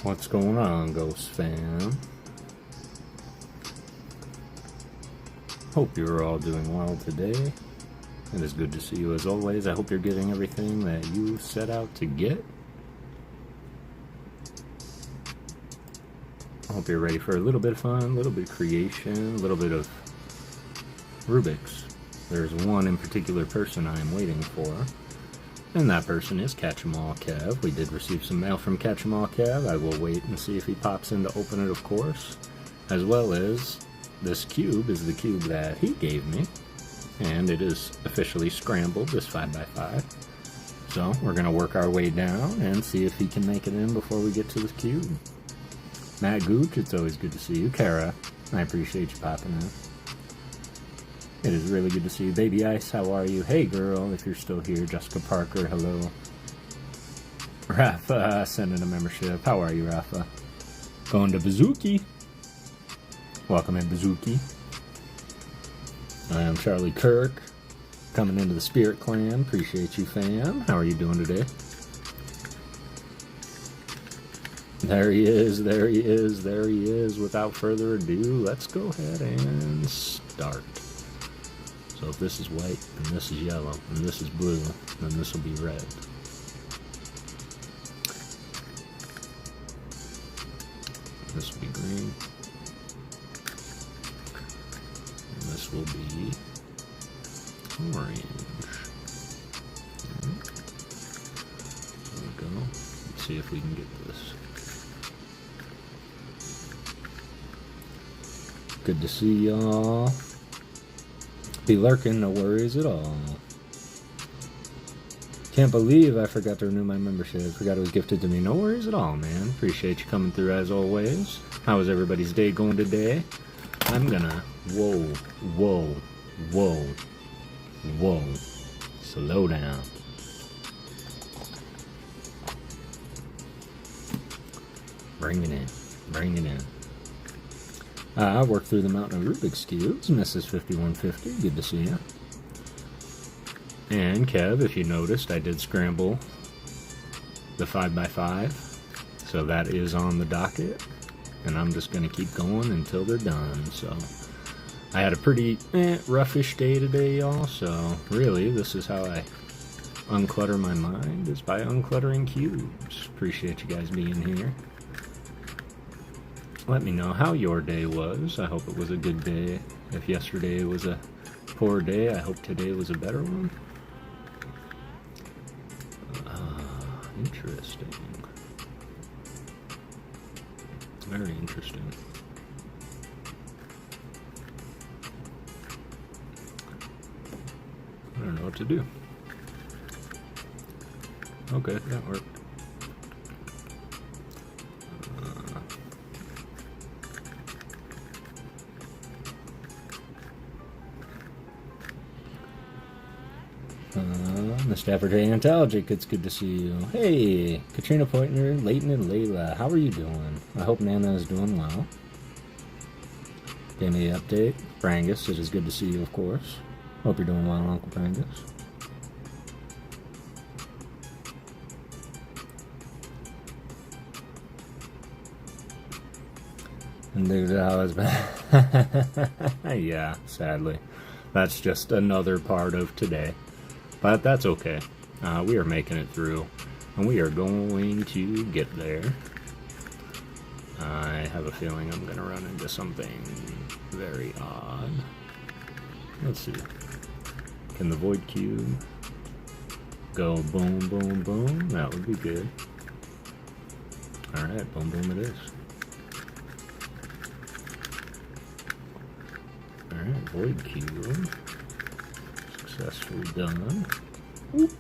What's going on, Ghost fam? Hope you're all doing well today. It is good to see you as always. I hope you're getting everything that you set out to get. I hope you're ready for a little bit of fun, a little bit of creation, a little bit of Rubik's. There's one in particular person I am waiting for, and that person is All Kev. We did receive some mail from All Kev. I will wait and see if he pops in to open it, of course. As well as this cube is the cube that he gave me, and it is officially scrambled, this 5x5. So we're going to work our way down and see if he can make it in before we get to the cube. Matt Gooch, it's always good to see you. Kara, I appreciate you popping in. It is really good to see you. Baby Ice, how are you? Hey girl, if you're still here. Jessica Parker, hello. Rafa, sending a membership. How are you, Rafa? Going to Bazooki. Welcome in, Bazooki. I am Charlie Kirk, coming into the Spirit Clan. Appreciate you, fam. How are you doing today? There he is, there he is, there he is. Without further ado, let's go ahead and start. So if this is white, and this is yellow, and this is blue, then this will be red. This will be green. And this will be orange. There we go. Let's see if we can get this. Good to see y'all. Be lurking, no worries at all. Can't believe I forgot to renew my membership. Forgot it was gifted to me. No worries at all, man. Appreciate you coming through as always. How is everybody's day going today? I'm gonna... Whoa, whoa, whoa, whoa. Slow down. Bring it in. Bring it in. I worked through the mountain of Rubik's Cubes. Mrs. 5150, good to see you. And Kev, if you noticed, I did scramble the 5x5. So that is on the docket. And I'm just going to keep going until they're done. So I had a pretty roughish day today, y'all. So really, this is how I unclutter my mind, is by uncluttering cubes. Appreciate you guys being here. Let me know how your day was. I hope it was a good day. If yesterday was a poor day, I hope today was a better one. Interesting. Very interesting. I don't know what to do. Okay, that worked. Mr. Stafford Antalgic, it's good to see you. Hey, Katrina Poitner, Leighton, and Layla, how are you doing? I hope Nana is doing well. Give me an update. Brangus, it is good to see you, of course. Hope you're doing well, Uncle Brangus. And there's how it's been. Yeah, sadly. That's just another part of today. But that's okay. We are making it through. And we are going to get there. I have a feeling I'm going to run into something very odd. Let's see. Can the void cube go boom, boom, boom? That would be good. Alright, boom, boom it is. Alright, void cube. Successfully done. Whoop.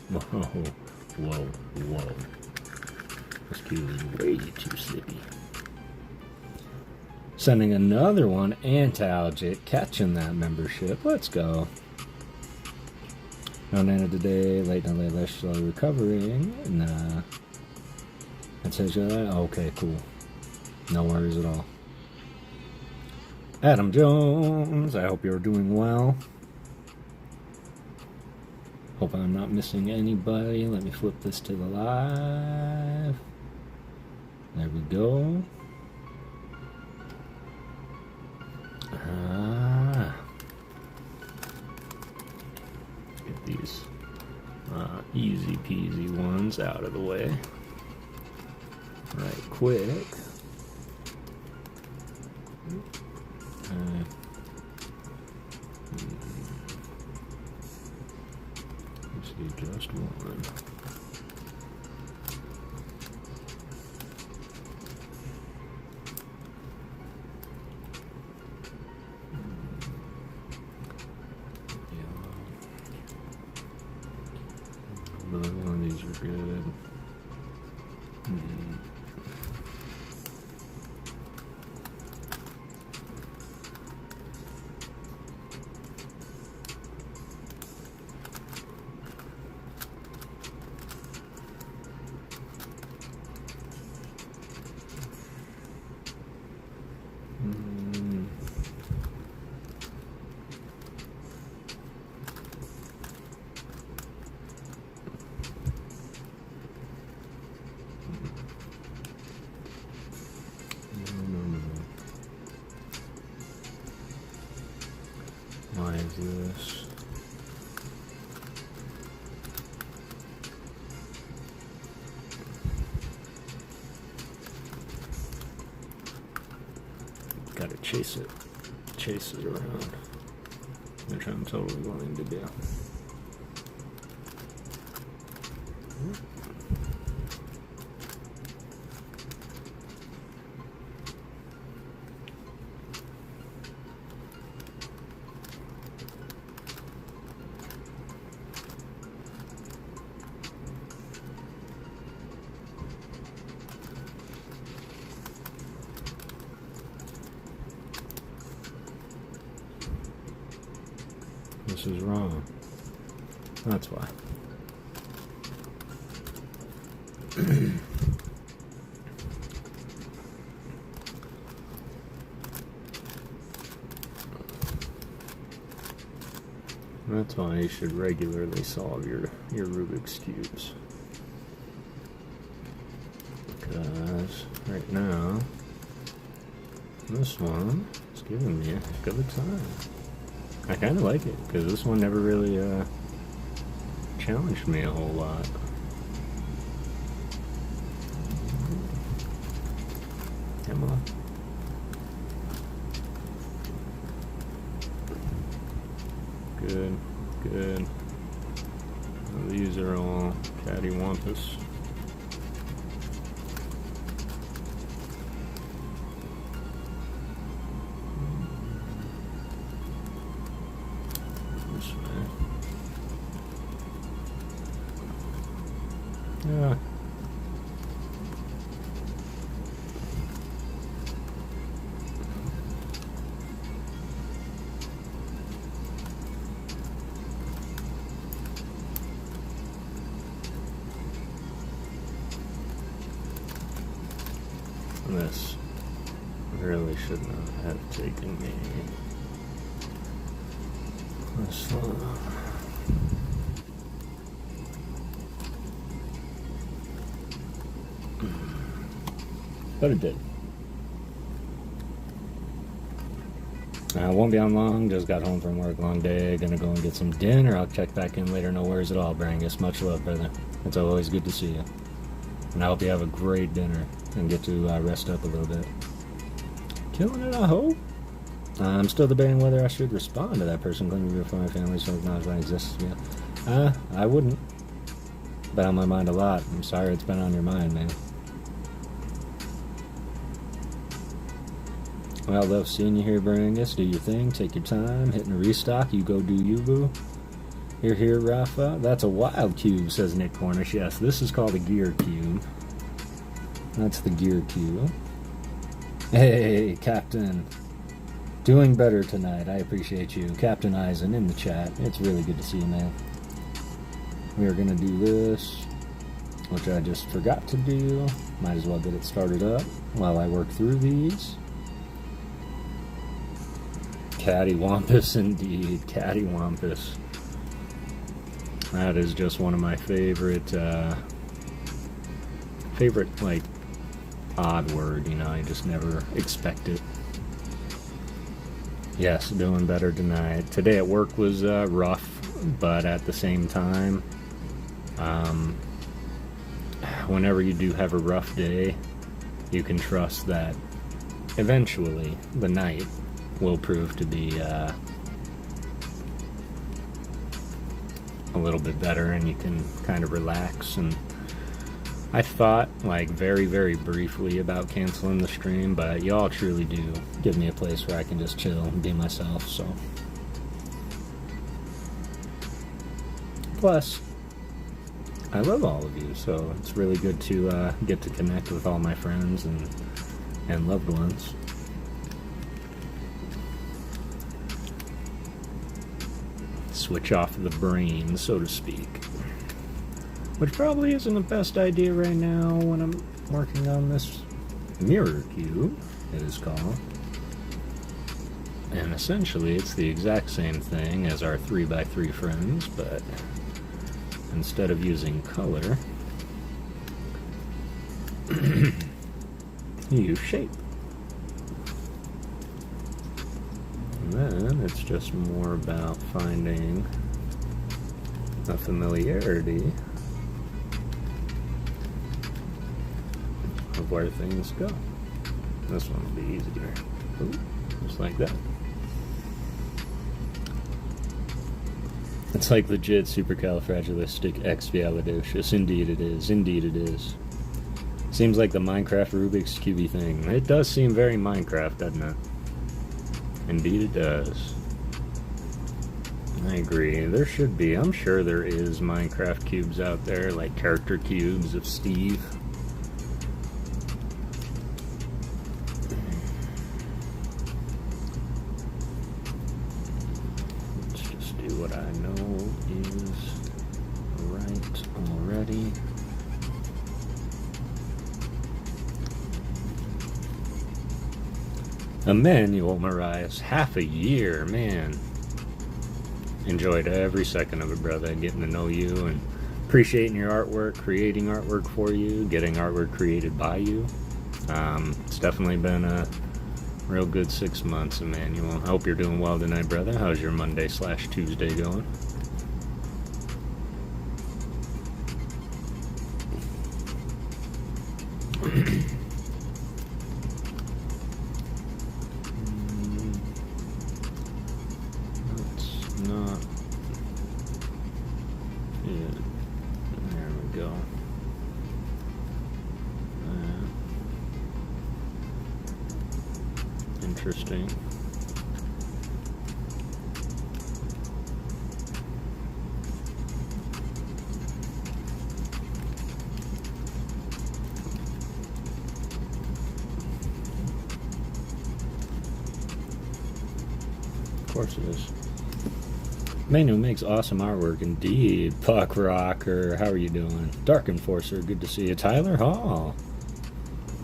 Whoa, whoa, whoa. This cube is way too slippy. Sending another one, Antalgic, catching that membership. Let's go. No Nana today, late and late, less slowly recovering. Nah. It says, okay, cool. No worries at all. Adam Jones, I hope you're doing well. Hope I'm not missing anybody. Let me flip this to the live. go. Get these easy peasy ones out of the way. Right quick. Let's see, just one. One of these are good. Why is this? Gotta chase it around, which I'm totally willing to do. This is wrong. That's why. That's why you should regularly solve your Rubik's Cubes. Because right now, this one is giving me a heck of a time. I kind of like it, because this one never really challenged me a whole lot. Come on. Good, good. Well, these are all cattywampus. Yeah. This really should not have taken me this long. But it did. Won't be on long, just got home from work, long day, gonna go and get some dinner. I'll check back in later, no worries at all, Brangus. Much love, brother. It's always good to see you. And I hope you have a great dinner and get to rest up a little bit. Killing it, I hope. I'm still debating whether I should respond to that person claiming before my family so acknowledge my existence. I wouldn't. Been on my mind a lot. I'm sorry it's been on your mind, man. Well, I love seeing you here, Brangus. Do your thing, take your time, hitting a restock, you go do you, boo. Here, Rafa. That's a wild cube, says Nick Cornish. Yes, this is called a gear cube. That's the gear cube. Hey, Captain. Doing better tonight. I appreciate you. Captain Eisen in the chat. It's really good to see you, man. We are going to do this, which I just forgot to do. Might as well get it started up while I work through these. Cattywampus indeed. Cattywampus. That is just one of my favorite like odd word, you know, you just never expect it. Yes, doing better tonight. Today at work was rough, but at the same time, whenever you do have a rough day, you can trust that eventually the night will prove to be a little bit better, and you can kind of relax. And I thought, like, very, very briefly about canceling the stream, but y'all truly do give me a place where I can just chill and be myself, so. Plus, I love all of you, so it's really good to get to connect with all my friends and loved ones. Switch off the brain, so to speak. Which probably isn't the best idea right now when I'm working on this mirror cube, it is called. And essentially it's the exact same thing as our 3x3 friends, but instead of using color, you use shape. And then it's just more about finding a familiarity of where things go. This one will be easier. Ooh, just like that. It's like legit supercalifragilisticexpialidocious. Indeed it is. Indeed it is. Seems like the Minecraft Rubik's Cube thing. It does seem very Minecraft, doesn't it? Indeed it does. I agree. There should be. I'm sure there is Minecraft cubes out there, like character cubes of Steve. Let's just do what I know is right already. Emmanuel Marias, half a year, man. Enjoyed every second of it, brother, getting to know you and appreciating your artwork, creating artwork for you, getting artwork created by you. It's definitely been a real good 6 months, Emmanuel. I hope you're doing well tonight, brother. How's your Monday/Tuesday going? Interesting. Of course it is. Manu makes awesome artwork indeed. Puck Rocker, how are you doing? Dark Enforcer, good to see you. Tyler Hall.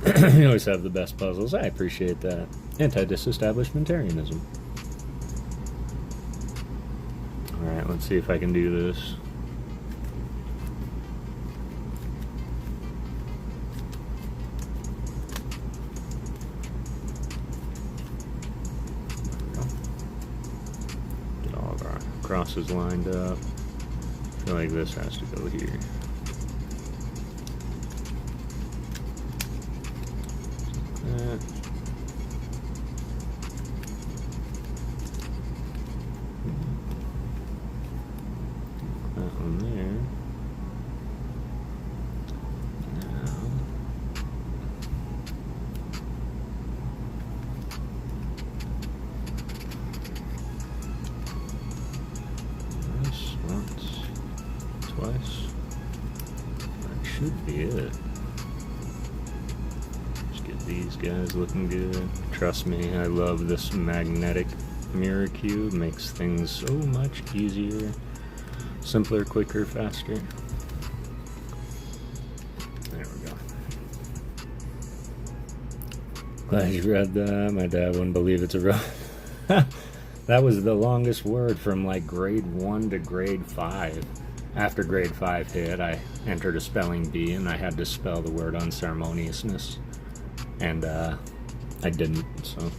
You always have the best puzzles. I appreciate that. Anti-disestablishmentarianism. Alright, let's see if I can do this. Get all of our crosses lined up. I feel like this has to go here. That one there. Now, this once, twice. That should be it. These guys looking good. Trust me, I love this magnetic mirror cube. Makes things so much easier, simpler, quicker, faster. There we go. Glad you read that. My dad wouldn't believe it's a real. That was the longest word from like grade 1 to grade 5. After grade 5 hit, I entered a spelling bee and I had to spell the word unceremoniousness. And I didn't, so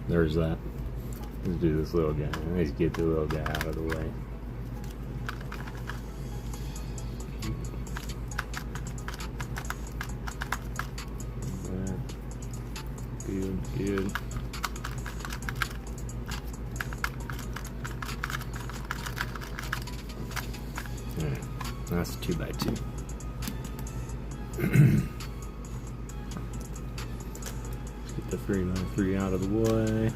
there's that. Let's do this little guy. Let's get the little guy out of the way. Good. Alright, that's 2x2. Let's get the 3x3 out of the way.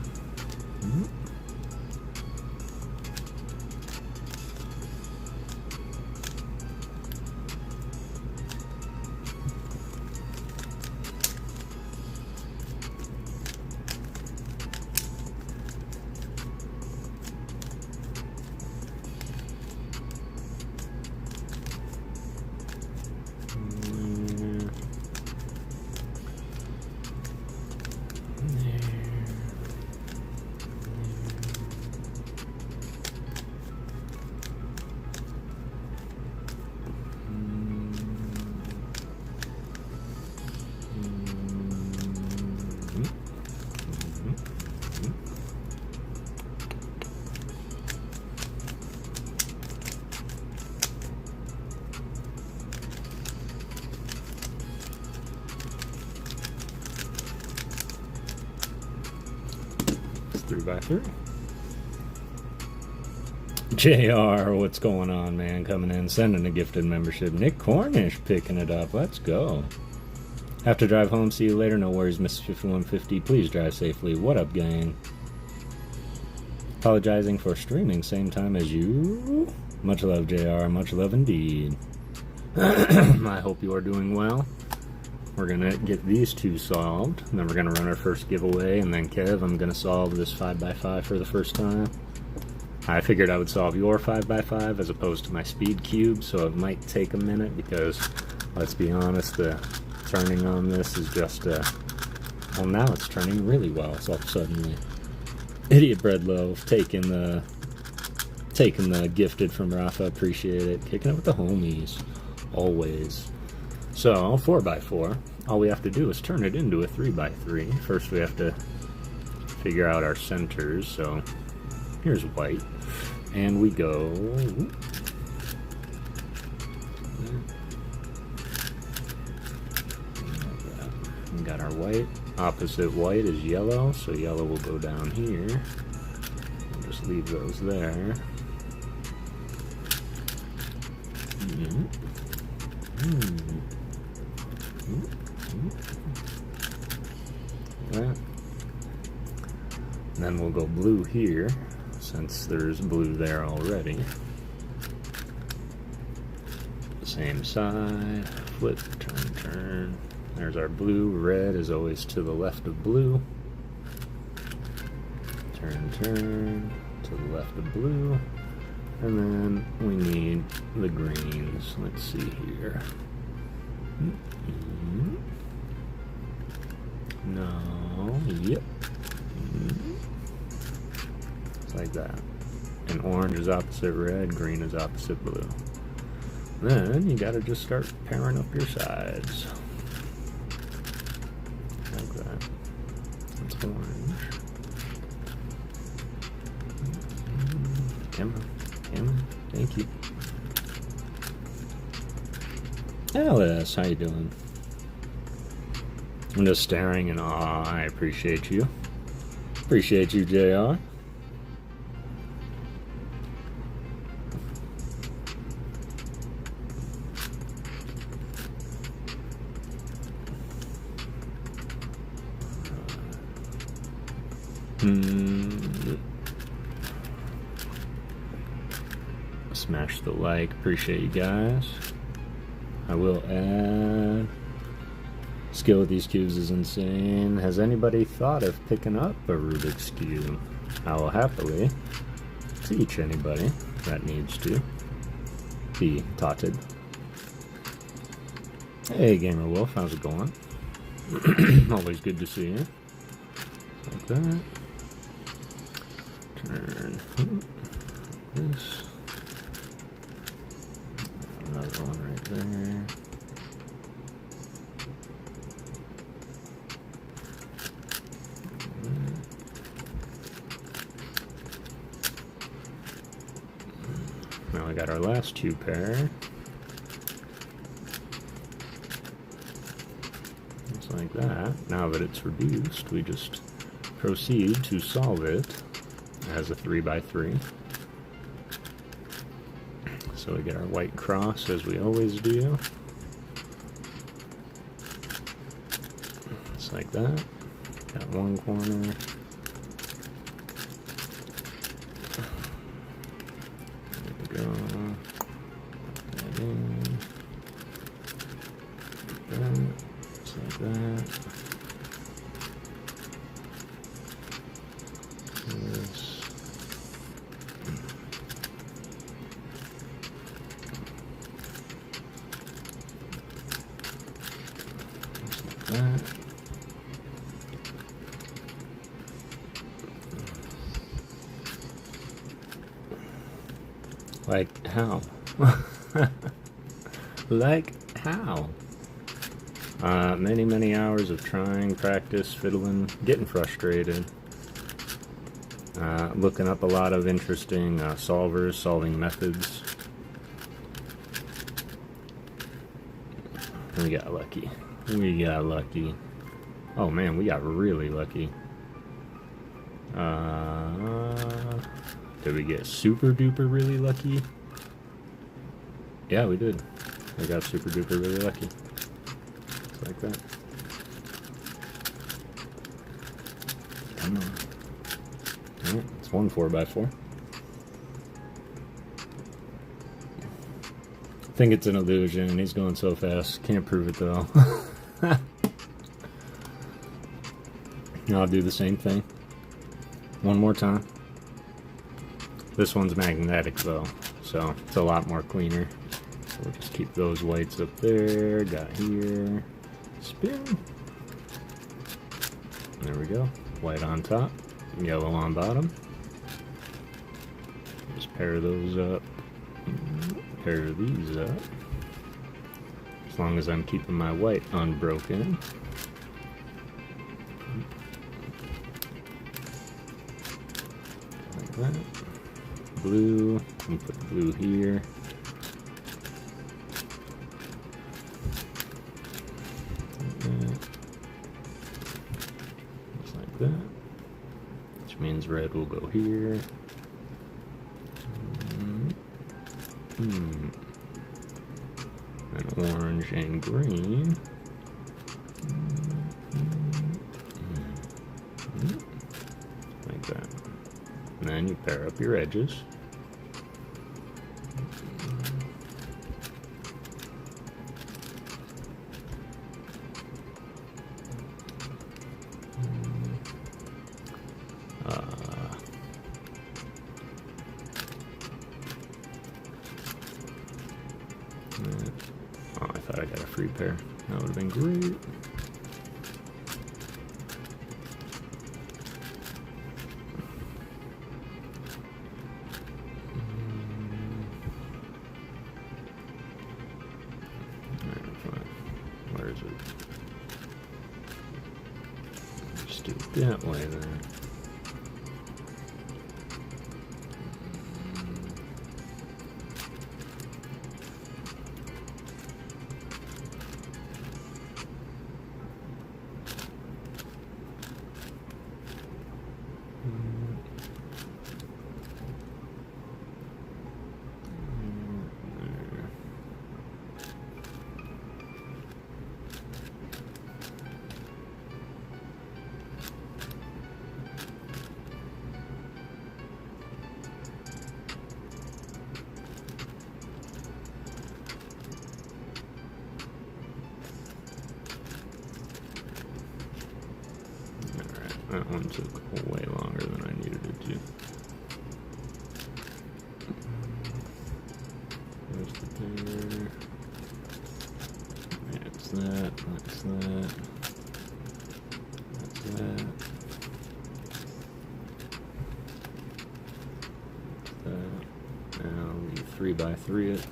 It's 3x3. JR, what's going on, man? Coming in, sending a gifted membership. Nick Cornish picking it up. Let's go. Have to drive home. See you later. No worries, Mrs. 5150. Please drive safely. What up, gang? Apologizing for streaming same time as you. Much love, JR. Much love indeed. I hope you are doing well. We're going to get these two solved. And then we're going to run our first giveaway. And then, Kev, I'm going to solve this 5x5 for the first time. I figured I would solve your 5x5 as opposed to my speed cube, so it might take a minute because, let's be honest, the turning on this is just, well, now it's turning really well. It's all suddenly. Idiot Bread Loaf, taking the gifted from Rafa, appreciate it. Kicking it with the homies, always. So, 4x4, all we have to do is turn it into a 3x3. First we have to figure out our centers, so here's white. And we go. We got our white. Opposite white is yellow, so yellow will go down here. We'll just leave those there. That. And then we'll go blue here, since there's blue there already. Same side, flip, turn. There's our blue. Red is always to the left of blue. Turn to the left of blue. And then we need the greens. Let's see here. No, yep. It's like that. And orange is opposite red, green is opposite blue. Then you gotta just start pairing up your sides. Like that. That's orange. Camera. Thank you. Alice, how you doing? I'm just staring in awe. I appreciate you. Appreciate you, JR. Smash the like. Appreciate you guys. I will add. Skill with these cubes is insane. Has anybody thought of picking up a Rubik's Cube? I will happily teach anybody that needs to be taughted. Hey, Gamer Wolf, how's it going? Always good to see you. Like that. Turn this. Another one right there. got our last 2 pair. Just like that. Now that it's reduced, we just proceed to solve it as a 3x3. So we get our white cross as we always do. Just like that. Got one corner. There we go. Put that in. Like that. Just like that. This. That. Like how? Like how? Many hours of trying, practice, fiddling, getting frustrated, looking up a lot of interesting solvers, solving methods. We got lucky. We got lucky. Oh man, we got really lucky. Did we get super duper really lucky? Yeah, we did. We got super duper really lucky. Just like that. Come on. Alright, it's 1 4x4. I think it's an illusion. He's going so fast. Can't prove it though. I'll do the same thing. One more time. This one's magnetic though, so it's a lot more cleaner. So we'll just keep those whites up there. Got here. Spin. There we go. White on top, yellow on bottom. Just pair those up. Pair these up. As long as I'm keeping my white unbroken. Like that. Blue. I'm gonna put blue here. Like that. Just like that. Which means red will go here. And orange and green. Like that. And then you pair up your edges. Oh, I thought I got a free pair. That would have been great. Where is it? Just do it that way then. That one took way longer than I needed it to. There's the pair. That's that, that's that. That's that. That's that. Now we 3x3 it.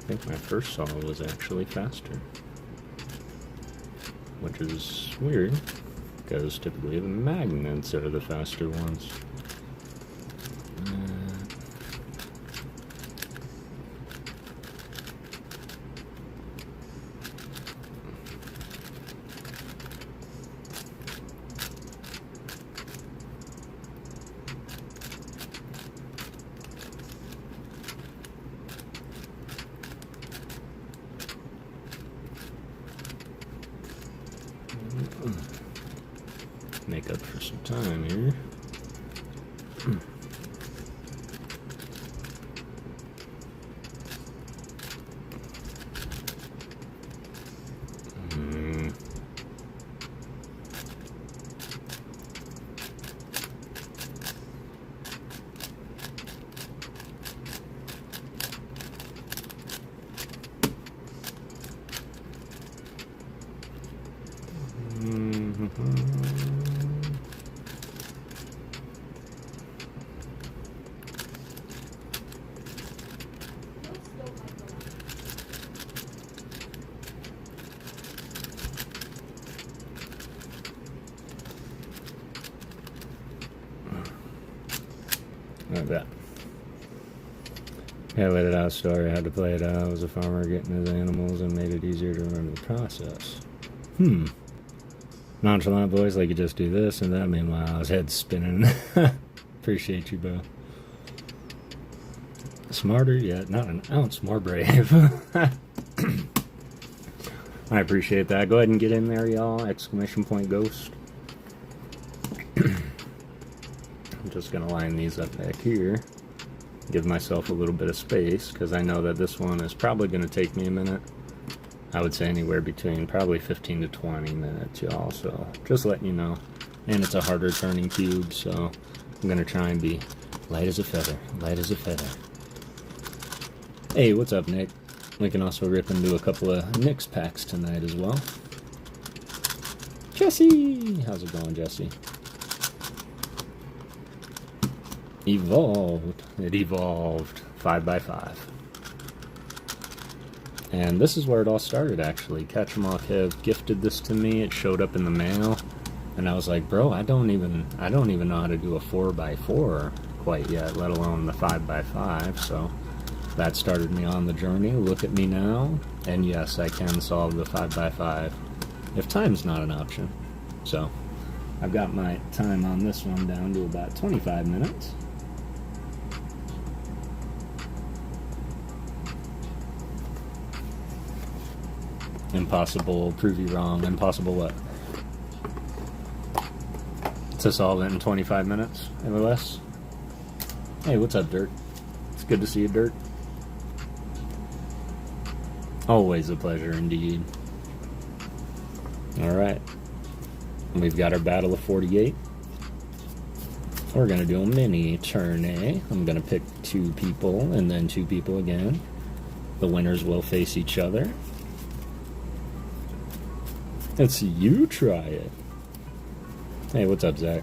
I think my first solve was actually faster, which is weird because typically the magnets are the faster ones. Make up for some time here. Like that. Yeah, let it out story. I had to play it out. I was a farmer getting his animals and made it easier to remember the process. Nonchalant voice, like you just do this and that. Meanwhile, his head's spinning. Appreciate you, bro. Smarter yet not an ounce more brave. I appreciate that. Go ahead and get in there, y'all. Exclamation point ghost. I'm just gonna line these up back here. Give myself a little bit of space, because I know that this one is probably going to take me a minute. I would say anywhere between probably 15 to 20 minutes, y'all, so just letting you know. And it's a harder turning cube, so I'm going to try and be light as a feather, light as a feather. Hey, what's up, Nick? We can also rip into a couple of Nick's packs tonight as well. Jesse! How's it going, Jesse? Evolved. It evolved 5x5. And this is where it all started, actually. All Kev gifted this to me. It showed up in the mail, and I was like, bro, I don't even know how to do a 4x4 quite yet, let alone the 5x5. So that started me on the journey. Look at me now, and yes, I can solve the 5x5 if time's not an option. So I've got my time on this one down to about 25 minutes. Impossible, prove you wrong. Impossible what? To solve it in 25 minutes or less. Hey, what's up, Dirt? It's good to see you, Dirt. Always a pleasure indeed. Alright. We've got our battle of 48. We're going to do a mini tourney. I'm going to pick 2 people and then 2 people again. The winners will face each other. Let's you try it. Hey, what's up, Zach?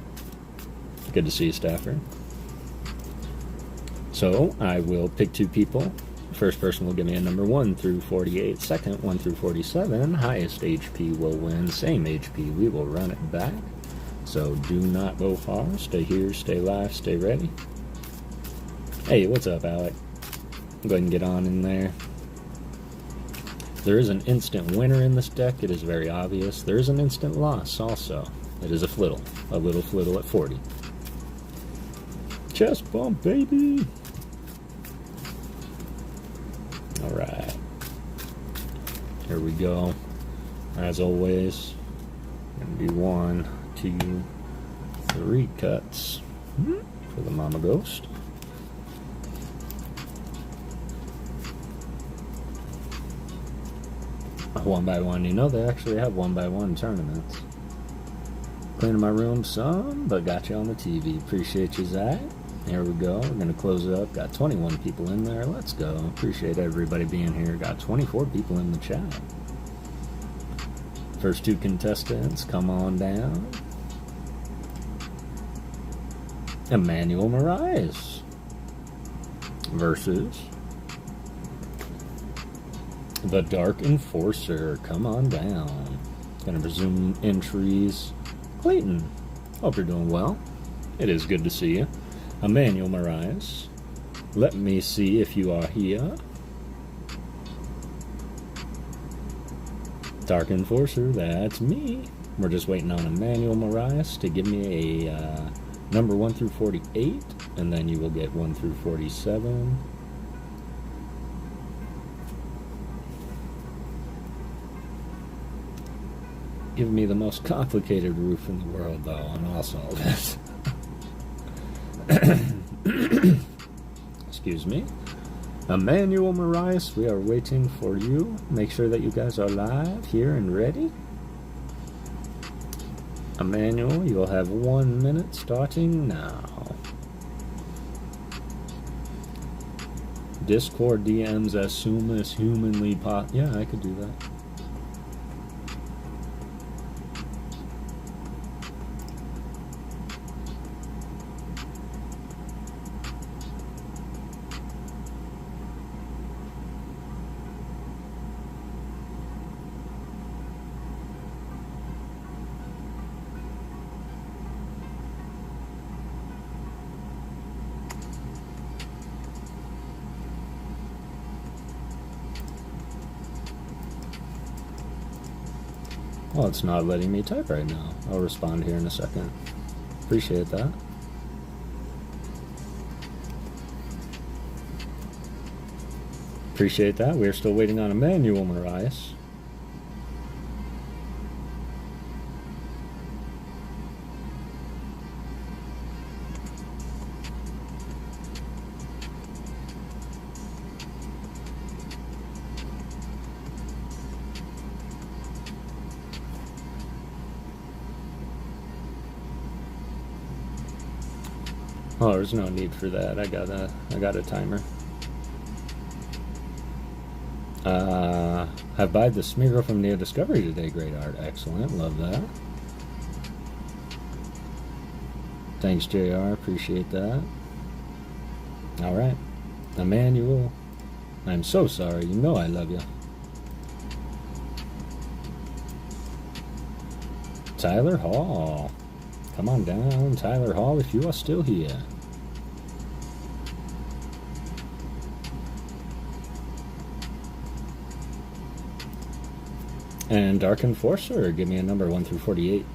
Good to see you, Stafford. So, I will pick 2 people. First person will give me a number 1 through 48. Second, 1 through 47. Highest HP will win. Same HP, we will run it back. So, do not go far. Stay here, stay live, stay ready. Hey, what's up, Alec? Go ahead and get on in there. There is an instant winner in this deck. It is very obvious. There is an instant loss also. It is a flittle. A little flittle at 40. Chest bump, baby! Alright. Here we go. As always, I'm going to do 1, 2, 3 cuts for the Mama Ghost. One by one. You know they actually have 1x1 tournaments. Cleaning my room some, but got you on the TV. Appreciate you, Zach. Here we go. We're going to close it up. Got 21 people in there. Let's go. Appreciate everybody being here. Got 24 people in the chat. First 2 contestants, come on down. Emmanuel Moraes versus the Dark Enforcer. Come on down. Gonna resume entries Clayton. Hope you're doing well. It is good to see you. Emmanuel Marias. Let me see if you are here. Dark Enforcer, that's me. We're just waiting on Emmanuel Marias to give me a number 1 through 48, and then you will get 1 through 47. Give me the most complicated roof in the world, though, and I'll solve it. Excuse me. Emmanuel Marias, we are waiting for you. Make sure that you guys are live, here, and ready. Emmanuel, you'll have 1 minute starting now. Discord DMs as soon as humanly possible. Yeah, I could do that. Well, it's not letting me type right now. I'll respond here in a second. Appreciate that. Appreciate that. We're still waiting on Emmanuel Marias. Oh, there's no need for that. I got a timer. Have buyed the Smeagol from Neo Discovery today. Great art. Excellent. Love that. Thanks, JR. Appreciate that. Alright. Emmanuel, I'm so sorry. You know I love you. Tyler Hall. Come on down, Tyler Hall, if you are still here. And Dark Enforcer, give me a number 1 through 48.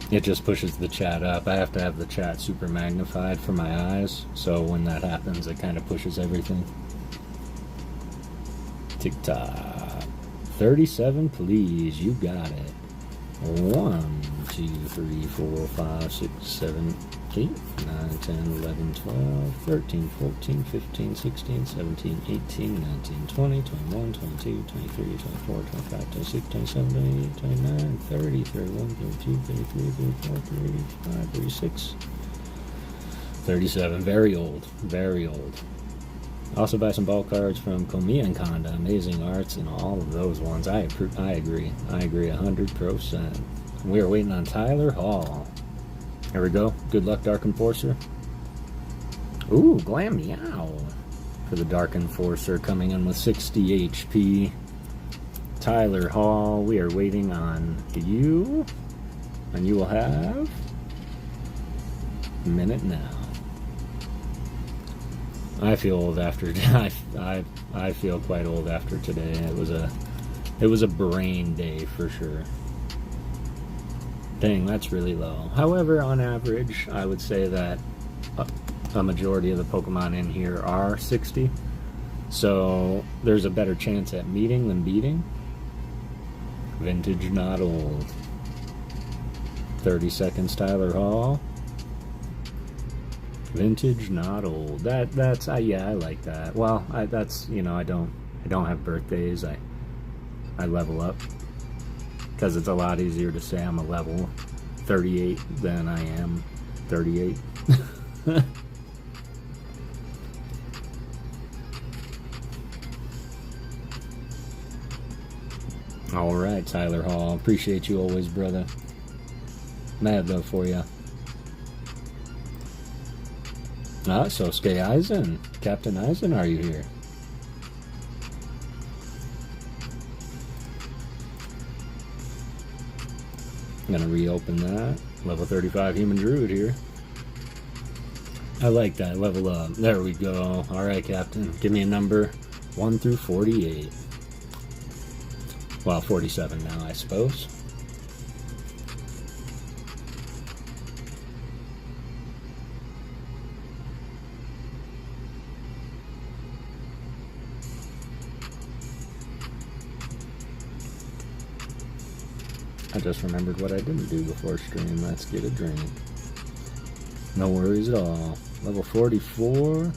It just pushes the chat up. I have to have the chat super magnified for my eyes, so when that happens, it kind of pushes everything. TikTok. 37, please. You got it. 1, 2, 3, 4, 5, 6, 7, 8, 9, 10, 11, 12, 13, 14, 15, 16, 17, 18, 19, 20, 21, 22, 23, 24, 25, 26, 27, 28, 29, 30, 31, 32, 33, 34, 35, 36, 37. Very old. Very old. Also buy some ball cards from Komi and Konda. Amazing arts and all of those ones. I agree. I agree 100%. We are waiting on Tyler Hall. Here we go. Good luck, Dark Enforcer. Ooh, Glam Meow for the Dark Enforcer, coming in with 60 HP. Tyler Hall, we are waiting on you. And you will have a minute now. I feel old after I feel quite old after today. It was a brain day for sure. Dang, that's really low. However, on average, I would say that a majority of the Pokemon in here are 60. So there's a better chance at meeting than beating. Vintage, not old. 30 seconds, Tyler Hall. Vintage, not old. That's yeah, I like that. Well, that's, you know, I don't have birthdays. I level up because it's a lot easier to say I'm a level 38 than I am 38. All right, Tyler Hall. Appreciate you always, brother. Mad love for you. Sosuke Aizen. Captain Aizen, are you here? I'm gonna reopen that. Level 35 human druid here. I like that. Level up. There we go. Alright, Captain. Give me a number 1 through 48. Well, 47 now, I suppose. I just remembered what I didn't do before stream. Let's get a drink. No worries at all. Level 44.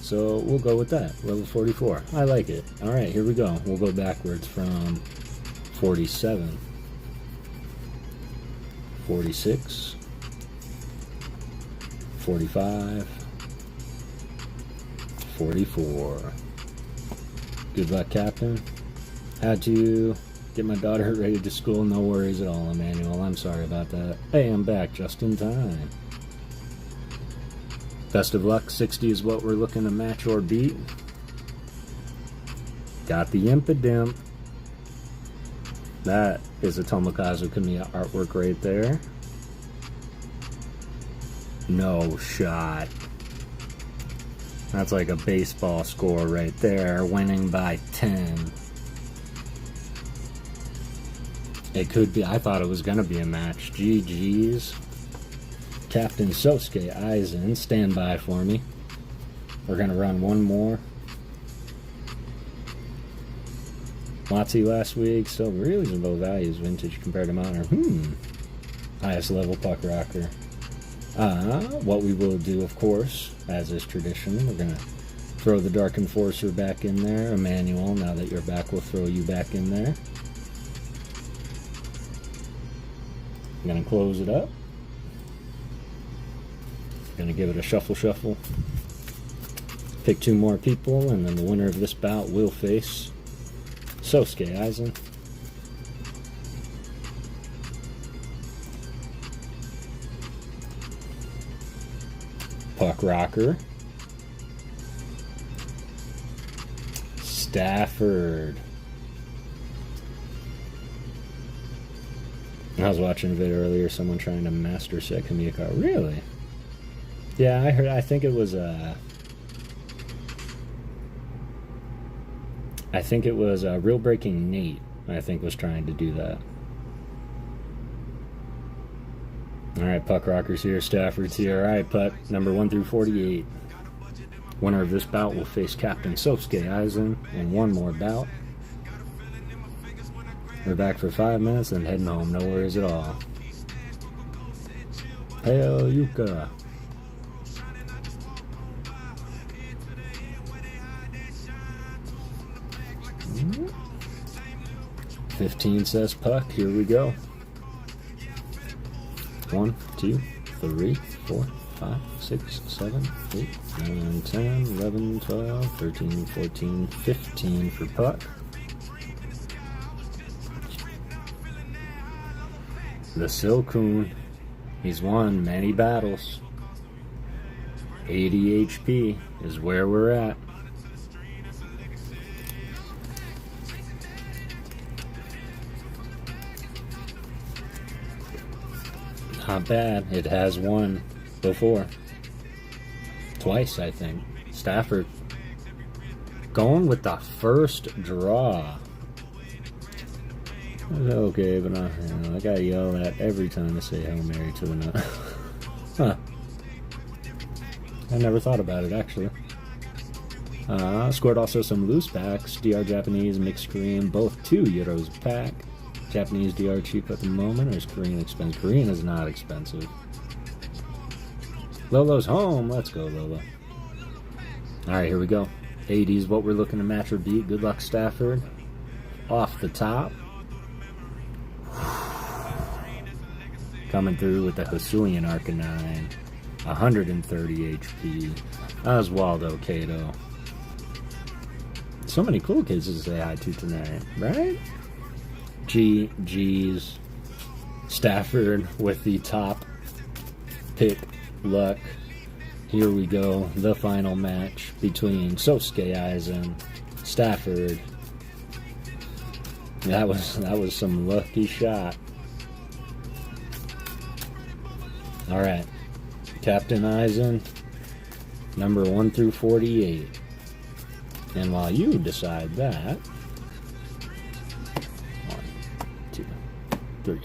So we'll go with that. Level 44. I like it. Alright, here we go. We'll go backwards from 47. 46. 45. 44. Good luck, Captain. Had to get my daughter ready to school. No worries at all, Emmanuel. I'm sorry about that. Hey, I'm back just in time. Best of luck. 60 is what we're looking to match or beat. Got the Impidimp. That is a Tomokazu Kamiya artwork right there. No shot. That's like a baseball score right there. Winning by 10. It could be. I thought it was going to be a match. GG's. Captain Sosuke Aizen, stand by for me. We're going to run one more. Watsy last week, so really low values, vintage compared to modern. Highest level puck rocker. What we will do, of course, as is tradition, we're going to throw the Dark Enforcer back in there. Emmanuel, now that you're back, we'll throw you back in there. I'm going to close it up. Gonna give it a shuffle. Pick two more people, and then the winner of this bout will face Sosuke Aizen. Puck Rocker. Stafford. I was watching a video earlier, someone trying to master set Kamiya card. Really? Yeah, I heard. I think it was Real Breaking Nate. I think was trying to do that. All right, Puck Rockers here, Stafford's here. All right, Puck, number 1 through 48. Winner of this bout will face Captain Sosuke Aizen in one more bout. We're back for 5 minutes and heading home. No worries at all. Hail Yuka. 15 says Puck. Here we go. 1, 2, 3, 4, 5, 6, 7, 8, 9, 10, 11, 12, 13, 14, 15 for Puck. The Silcoon. He's won many battles. 80 HP is where we're at. Not bad. It has won before. Twice, I think. Stafford going with the first draw. Okay, but I gotta yell at every time I say Hail Mary to the nut. Huh. I never thought about it, actually. Scored also some loose packs. DR Japanese, mixed Korean, both 2 euros a pack. Japanese DR cheap at the moment, or is Korean expensive? Korean is not expensive. Lolo's home. Let's go, Lolo. Alright, here we go. 80s, what we're looking to match or beat. Good luck, Stafford. Off the top. Coming through with the Hisuian Arcanine. 130 HP. Oswaldo Cato. So many cool kids to say hi to tonight, right? GG's. Stafford with the top pick luck. Here we go, the final match between Sosuke Aizen, Stafford. That was some lucky shot. Alright, Captain Aizen, number 1 through 48. And while you decide that, 1, 2, 3.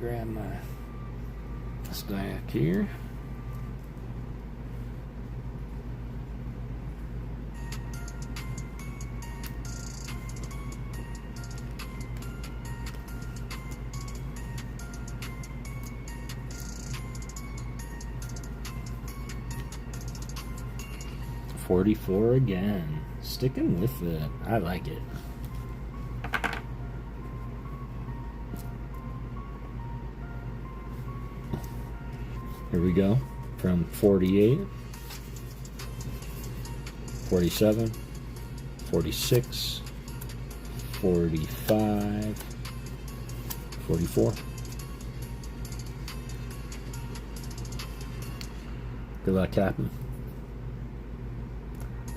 Grab my stack here. $44 again. Sticking with it. I like it. Here we go. From 48, 47, 46, 45, 44. Good luck, Captain.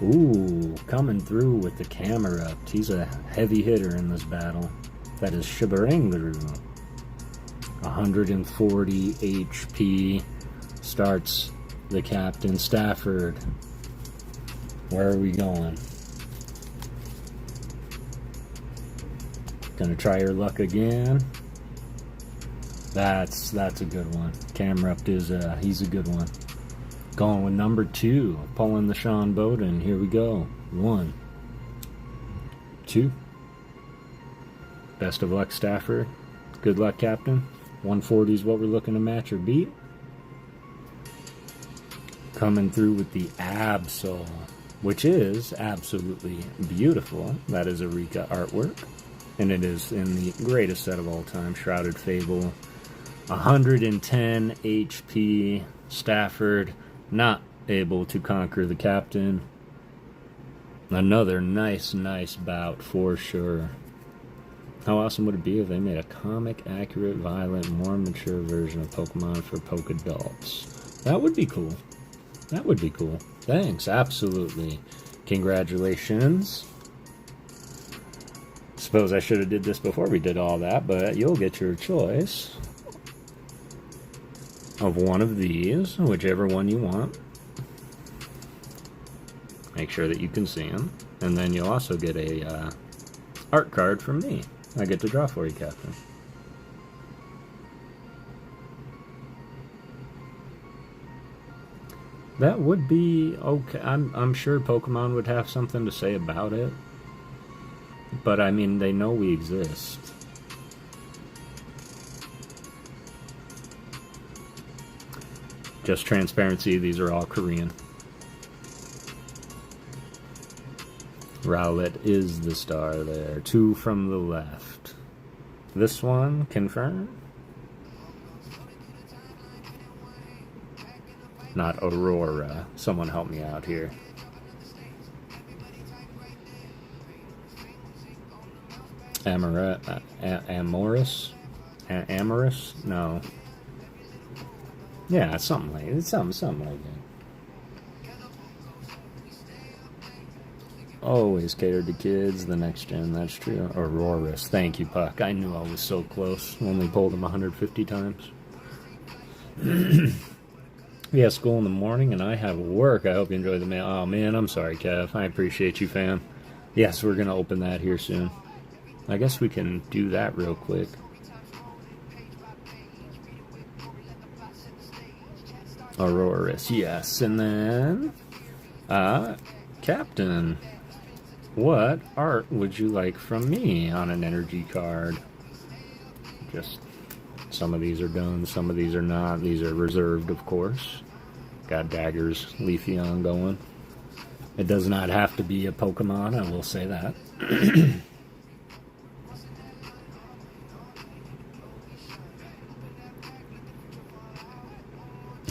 Ooh, coming through with the camera up. He's a heavy hitter in this battle. That is Shibaranguru. 140 HP. Starts the Captain. Stafford. Where are we going? Gonna try your luck again. That's a good one. Camera up is he's a good one. Going with number 2, pulling the Sean Bowden. Here we go. 1, 2. Best of luck, Stafford. Good luck, Captain. 140 is what we're looking to match or beat. Coming through with the Absol, which is absolutely beautiful. That is a Rika artwork, and it is in the greatest set of all time, Shrouded Fable. 110 HP. Stafford not able to conquer the Captain. Another nice bout for sure. How awesome would it be if they made a comic accurate, violent, more mature version of Pokemon for Pokedults? That would be cool. That would be cool. Thanks, absolutely. Congratulations. Suppose I should have did this before we did all that, but you'll get your choice of one of these, whichever one you want. Make sure that you can see them. And then you'll also get a art card from me. I get to draw for you, Captain. That would be okay. I'm sure Pokemon would have something to say about it. But I mean, they know we exist. Just transparency, these are all Korean. Rowlet is the star there. 2 from the left. This one, confirm? Not Aurora. Someone help me out here. Amorous? Amorous? No. Yeah, something like that. Always catered to kids, the next gen, that's true. Auroras. Thank you, Puck. I knew I was so close. Only pulled him 150 times. We have school in the morning and I have work. I hope you enjoy the mail. Oh man, I'm sorry, Kev. I appreciate you, fam. Yes, we're gonna open that here soon. I guess we can do that real quick. Auroras, yes. And then Captain, what art would you like from me on an energy card? Just some of these are done, some of these are not. These are reserved, of course. Got Daggers, Leafeon going. It does not have to be a Pokemon, I will say that.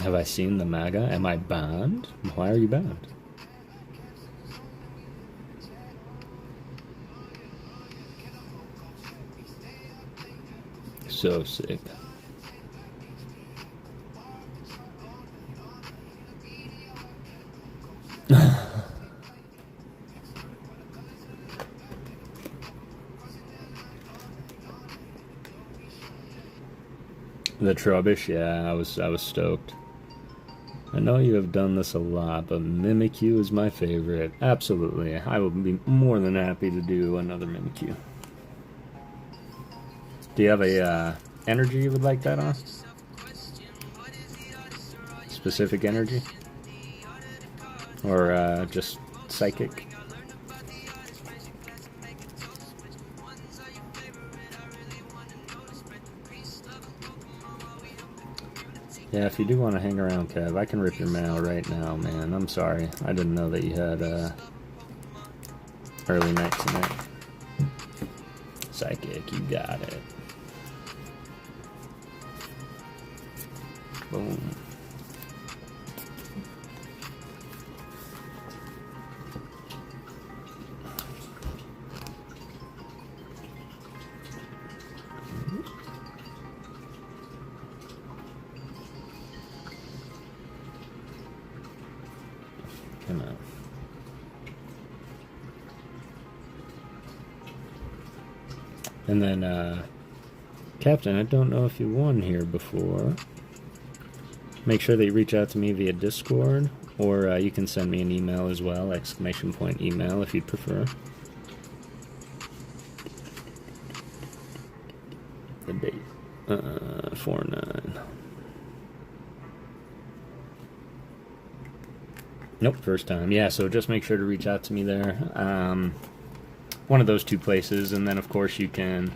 Have I seen the MAGA? Am I banned? Why are you banned? So sick. The Trubbish, yeah, I was stoked. I know you have done this a lot, but Mimikyu is my favorite. Absolutely. I will be more than happy to do another Mimikyu. Do you have a energy you would like that on? Specific energy? Or just psychic? Yeah, if you do want to hang around, Kev, I can rip your mail right now, man. I'm sorry. I didn't know that you had early night tonight. Psychic, you got it. Boom. Come on. And then, Captain, I don't know if you won here before. Make sure that you reach out to me via Discord, or you can send me an email as well, ! Email if you'd prefer. The date, 4/9. Nope, first time. Yeah, so just make sure to reach out to me there. One of those two places, and then of course you can,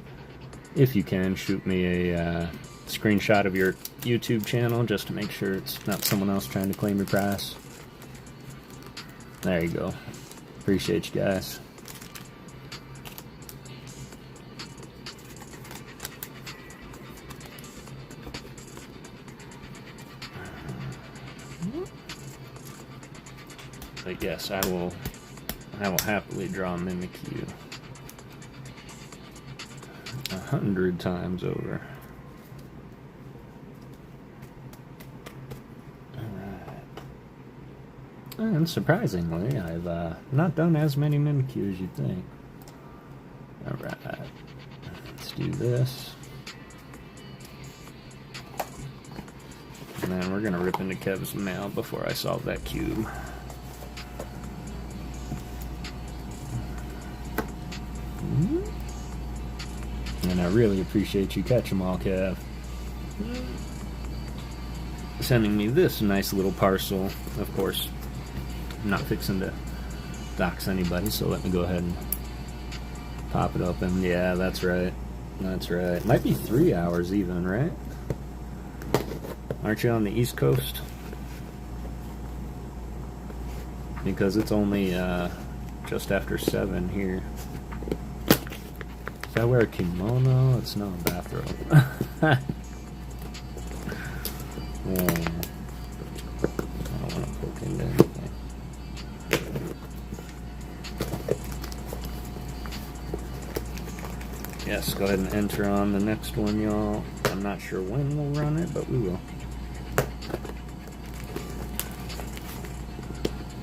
if you can, shoot me a screenshot of your YouTube channel just to make sure it's not someone else trying to claim your prize. There you go. Appreciate you guys. But yes, I will happily draw Mimikyu 100 times over. Alright. And surprisingly, I've not done as many Mimikyu as you'd think. Alright. Let's do this. And then we're gonna rip into Kev's mail before I solve that cube. And I really appreciate you catching them all, Kev. Sending me this nice little parcel. Of course, I'm not fixing to dox anybody, so let me go ahead and pop it open. Yeah, that's right. That's right. Might be 3 hours even, right? Aren't you on the East Coast? Because it's only just after 7 here. If I wear a kimono, it's not a bathrobe. I don't want to poke into anything. Yes, go ahead and enter on the next one, y'all. I'm not sure when we'll run it, but we will.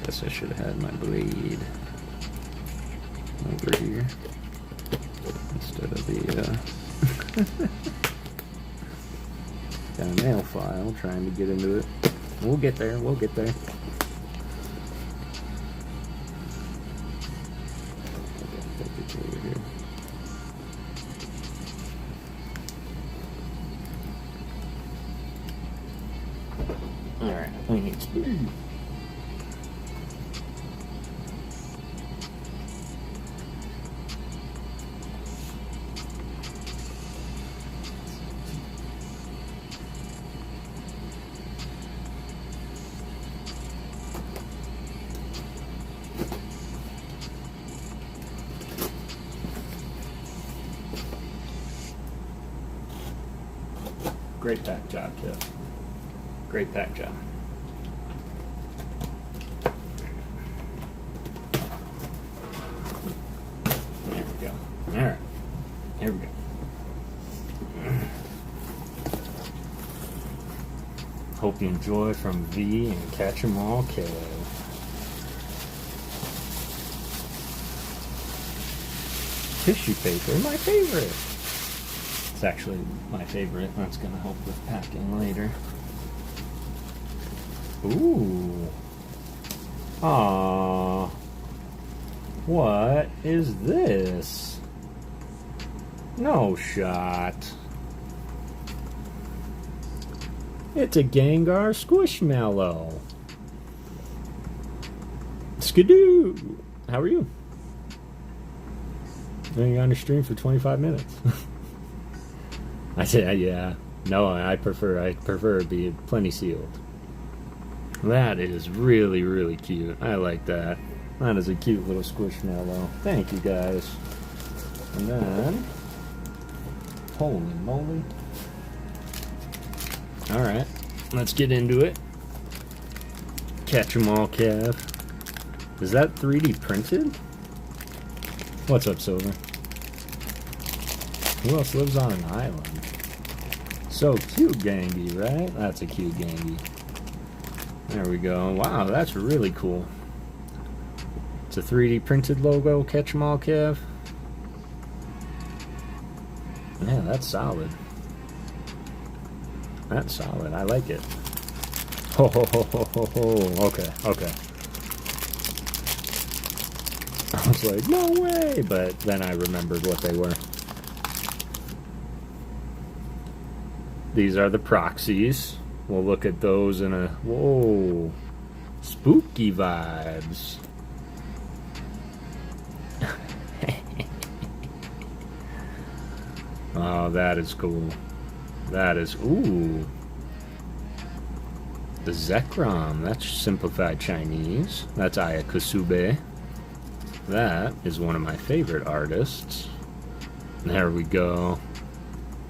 Guess I should have had my blade over here instead of the got a nail file trying to get into it. We'll get there, we'll get there. Over here. Alright, we need speed. Great pack job, Kev. Great pack job. There we go. Alright. Here we go. Hope you enjoy from V and catch 'em all, Kev. Tissue paper, my favorite. actually my favorite. That's going to help with packing later. Ooh. Aww. What is this? No shot. It's a Gengar Squishmallow. Skidoo! How are you? Been on the stream for 25 minutes. I said, yeah. No, I prefer it be plenty sealed. That is really, really cute. I like that. That is a cute little Squishmallow. Thank you, guys. And then, holy moly. Alright, let's get into it. Catch 'em all, Kev. Is that 3D printed? What's up, Silver? Who else lives on an island? So cute, Gangy, right? That's a cute Gangy. There we go. Wow, that's really cool. It's a 3D printed logo. Catch 'em all, Kev. Yeah, that's solid. That's solid. I like it. Ho ho ho ho ho ho. Okay, okay. I was like, no way! But then I remembered what they were. These are the proxies. We'll look at those in a... Whoa! Spooky vibes. Oh, that is cool. That is... Ooh. The Zekrom. That's simplified Chinese. That's Aya Kusube. That is one of my favorite artists. There we go.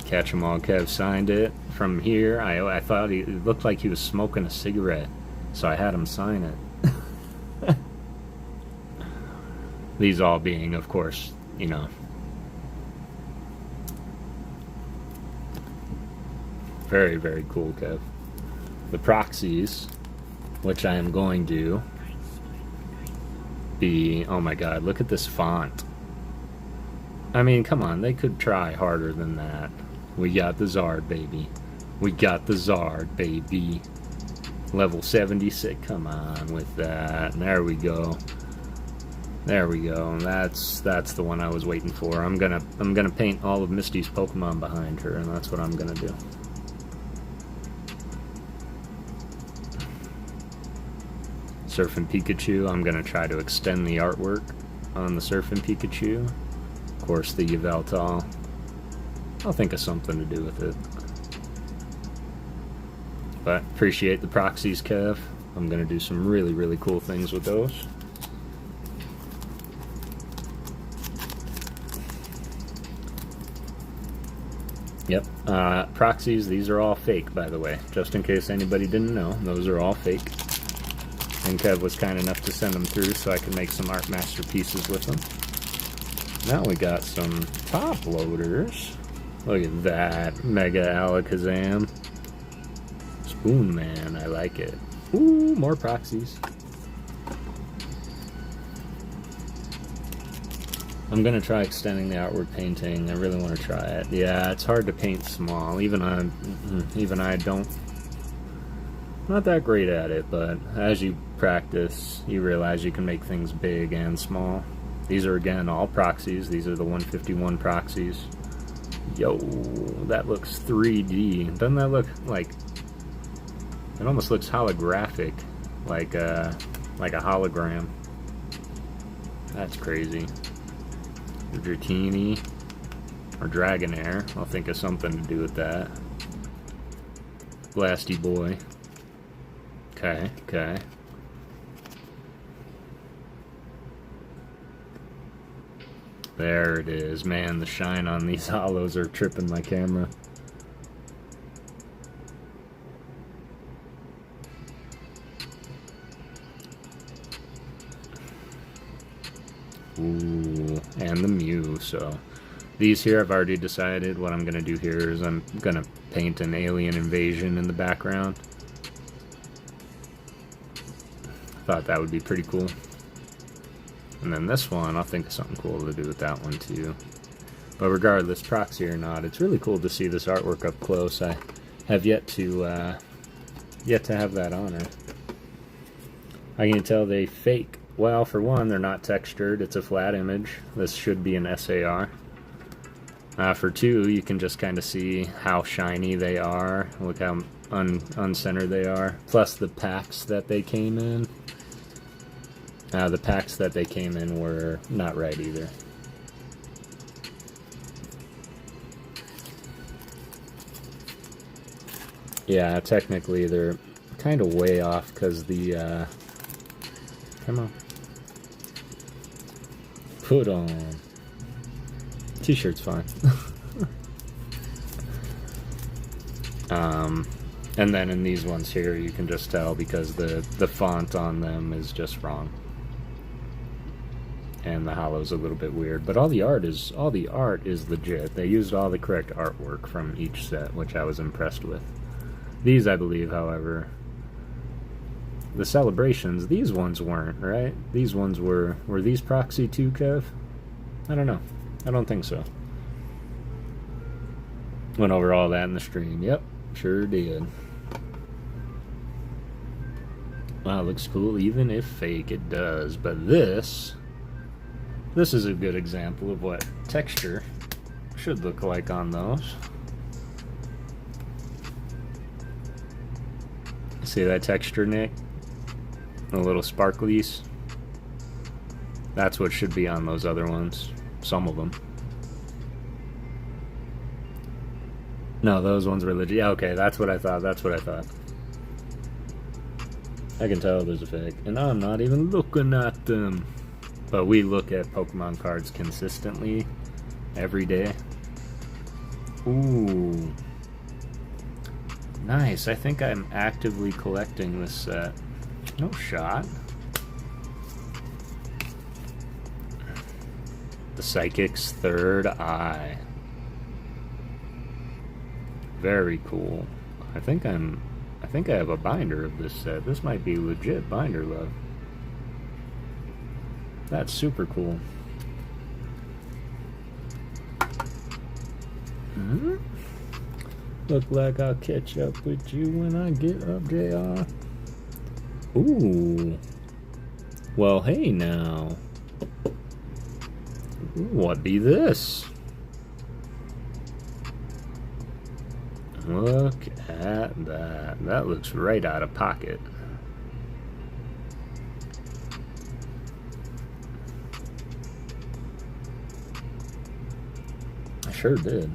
Catch 'em all. Kev signed it. From here, I thought it looked like he was smoking a cigarette, so I had him sign it. These all being, of course, you know, very, very cool, Kev. The proxies, which I am going to be... Oh my god, look at this font. I mean, come on, they could try harder than that. We got the Zard, baby. We got the Zard, baby. Level 76. Come on with that. There we go. There we go. That's the one I was waiting for. I'm gonna paint all of Misty's Pokemon behind her, and that's what I'm gonna do. Surfing Pikachu. I'm gonna try to extend the artwork on the Surfing Pikachu. Of course, the Yveltal. I'll think of something to do with it. But appreciate the proxies, Kev. I'm gonna do some really, really cool things with those. Yep, proxies, these are all fake, by the way. Just in case anybody didn't know, those are all fake. And Kev was kind enough to send them through so I could make some art masterpieces with them. Now we got some top loaders. Look at that, Mega Alakazam. Spoon Man, I like it. Ooh, more proxies. I'm gonna try extending the outward painting. I really want to try it. Yeah, it's hard to paint small. Even I don't. Not that great at it, but as you practice, you realize you can make things big and small. These are again all proxies. These are the 151 proxies. Yo, that looks 3D. Doesn't that look like? It almost looks holographic, like a hologram. That's crazy. Dratini or Dragonair. I'll think of something to do with that. Blasty Boy. Okay, okay. There it is. Man, the shine on these hollows are tripping my camera. Ooh, and the Mew. So these here, I've already decided what I'm going to do here is I'm going to paint an alien invasion in the background. Thought that would be pretty cool. And then this one, I'll think of something cool to do with that one too. But regardless, proxy or not, it's really cool to see this artwork up close. I have yet to have that honor. I can tell they fake. Well, for one, they're not textured. It's a flat image. This should be an SAR. For two, you can just kind of see how shiny they are. Look how uncentered they are. Plus the packs that they came in. The packs that they came in were not right either. Yeah, technically they're kind of way off because the, come on. Put on. T-shirt's fine. And then in these ones here, you can just tell because the font on them is just wrong. And the hollow's a little bit weird, but all the art is legit. They used all the correct artwork from each set, which I was impressed with. These, I believe, however, the celebrations, these ones weren't, right? These ones were these proxy too, Kev? I don't know. I don't think so. Went over all that in the stream. Yep, sure did. Wow, looks cool. Even if fake, it does. But this is a good example of what texture should look like on those. See that texture, Nick? The little sparklies? That's what should be on those other ones. Some of them. No, those ones were legit. Yeah, okay, that's what I thought. That's what I thought. I can tell there's a fake. And I'm not even looking at them. But we look at Pokemon cards consistently every day. Ooh. Nice. I think I'm actively collecting this set. No shot. The Psychic's Third Eye. Very cool. I think I have a binder of this set. This might be legit binder love. That's super cool. Look like I'll catch up with you when I get up, JR. Ooh. Well, hey now. What be this? Look at that. That looks right out of pocket. I sure did.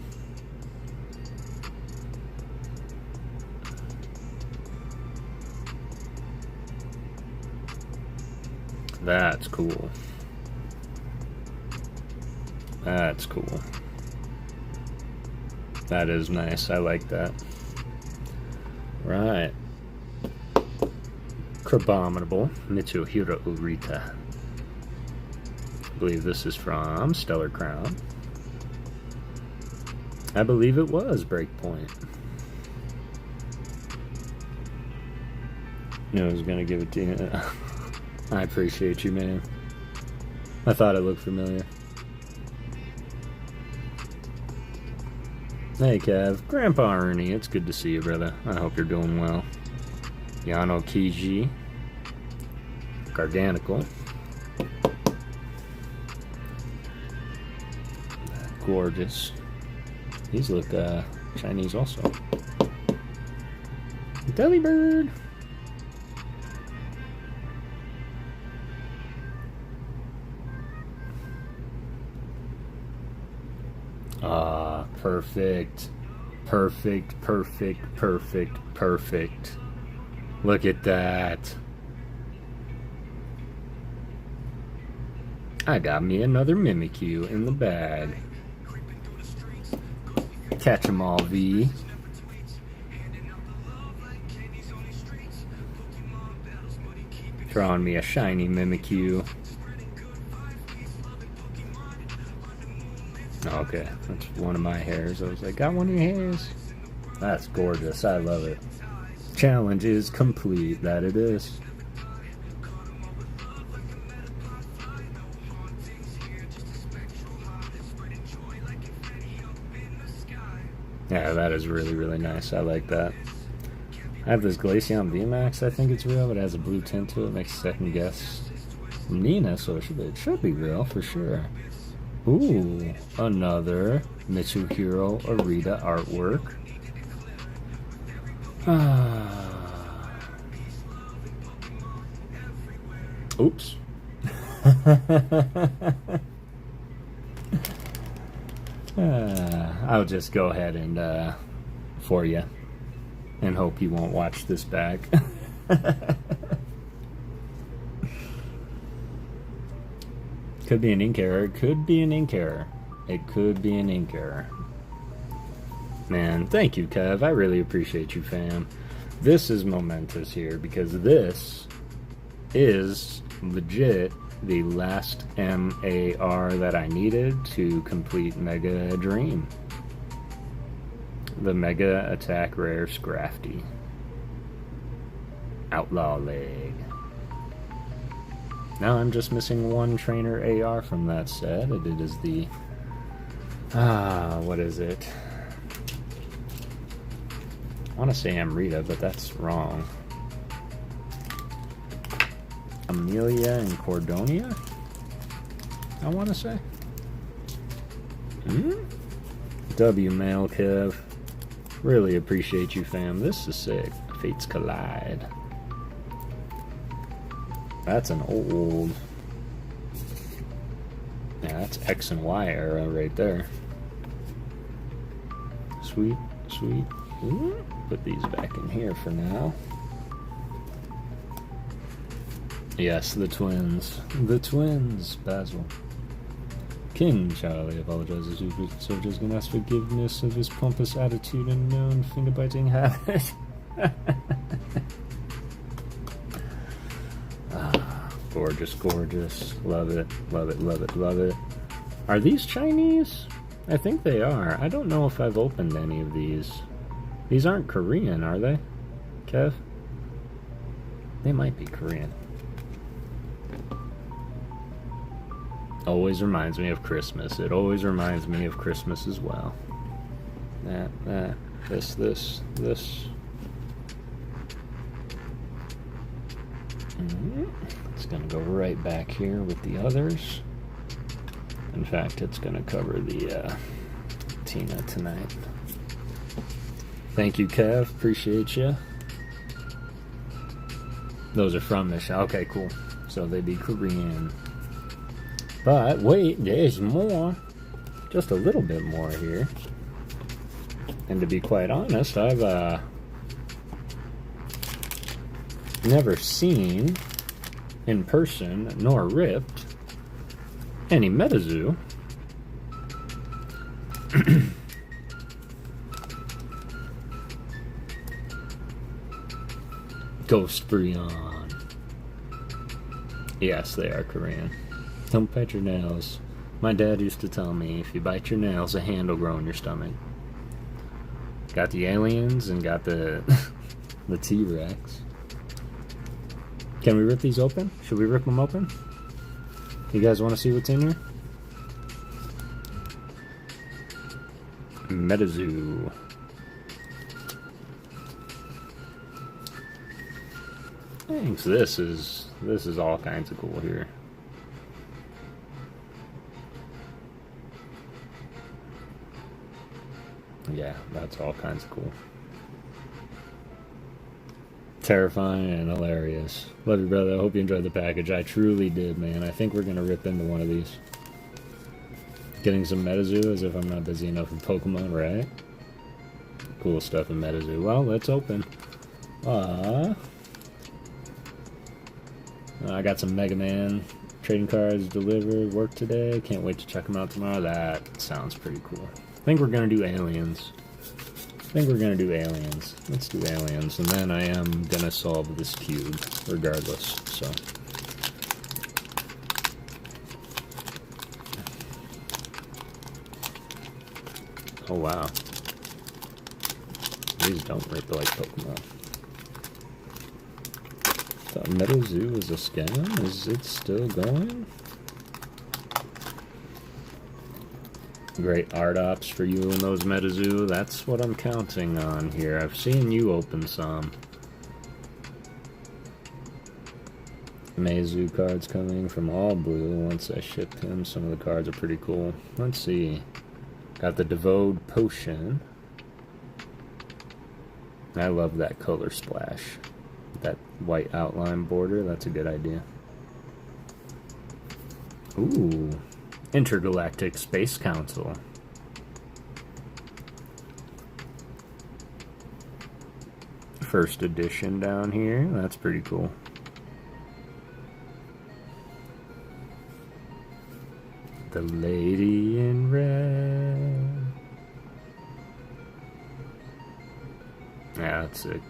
That's cool. That's cool. That is nice. I like that. Right. Crabominable. Mitsuhiro Urita. I believe this is from Stellar Crown. I believe it was Breakpoint. No, I was gonna give it to you. I appreciate you, man. I thought it looked familiar. Hey, Kev. Grandpa Ernie, it's good to see you, brother. I hope you're doing well. Yano Kiji. Garganical. Gorgeous. These look Chinese also. Delibird. Perfect. Perfect, perfect, perfect, perfect. Look at that. I got me another Mimikyu in the bag. Catch 'em all, V. Drawing me a shiny Mimikyu. Okay, that's one of my hairs. I was like, got one of your hairs? That's gorgeous. I love it. Challenge is complete. That it is. Yeah, that is really, really nice. I like that. I have this Glaceon VMAX. I think it's real, but it has a blue tint to it. Makes a second guess. Nina, so it should be real for sure. Ooh, another Mitsuhiro Arita artwork. Oops. I'll just go ahead and for you and hope you won't watch this back. Could be an ink error. It could be an ink error. It could be an ink error. Man, thank you, Kev. I really appreciate you, fam. This is momentous here because this is legit the last MAR that I needed to complete Mega Dream. The Mega Attack Rare Scrafty. Outlaw Leg. Now I'm just missing one trainer AR from that set. It is the... what is it? I want to say Amrita, but that's wrong. Amelia and Cordonia? I want to say. W Mail Kev. Really appreciate you, fam. This is sick. Fates Collide. That's an old... Yeah, that's X and Y era right there. Sweet, sweet. Put these back in here for now. Yes, the twins. The twins, Basil. King Charlie apologizes to soldiers and asks forgiveness of his pompous attitude and known finger-biting habit. Gorgeous, gorgeous. Love it, love it, love it, love it. Are these Chinese? I think they are. I don't know if I've opened any of these. These aren't Korean, are they, Kev? They might be Korean. Always reminds me of Christmas. It always reminds me of Christmas as well. This. It's going to go right back here with the others. In fact, it's going to cover the Tina tonight. Thank you, Kev. Appreciate you. Those are from Michelle. Okay, cool. So they'd be Korean. But wait, there's more. Just a little bit more here. And to be quite honest, I've never seen in person nor ripped any Metazoo. Ghost Breon. Yes, they are Korean. Don't bite your nails. My dad used to tell me, if you bite your nails, a hand will grow in your stomach. Got the aliens and got the the T-Rex. Can we rip these open? Should we rip them open? You guys want to see what's in here? Metazoo. Thanks. This is all kinds of cool here. Yeah, that's all kinds of cool. Terrifying and hilarious. Love you, brother. I hope you enjoyed the package. I truly did, man. I think we're going to rip into one of these. Getting some Metazoo as if I'm not busy enough with Pokemon, right? Cool stuff in Metazoo. Well, let's open. I got some Mega Man trading cards delivered. Work today. Can't wait to check them out tomorrow. That sounds pretty cool. I think we're going to do aliens. Let's do aliens. And then I am going to solve this cube regardless. So. Oh, wow. These don't rip like Pokemon. Thought Metazoo was a scam? Is it still going? Great art ops for you and those Metazoo. That's what I'm counting on here. I've seen you open some. Meizu cards coming from All Blue. Once I ship him, some of the cards are pretty cool. Let's see. Got the Devoted Potion. I love that color splash. That white outline border, that's a good idea. Ooh. Intergalactic Space Council. First edition down here. That's pretty cool. The Lady in Red. Yeah, that's it.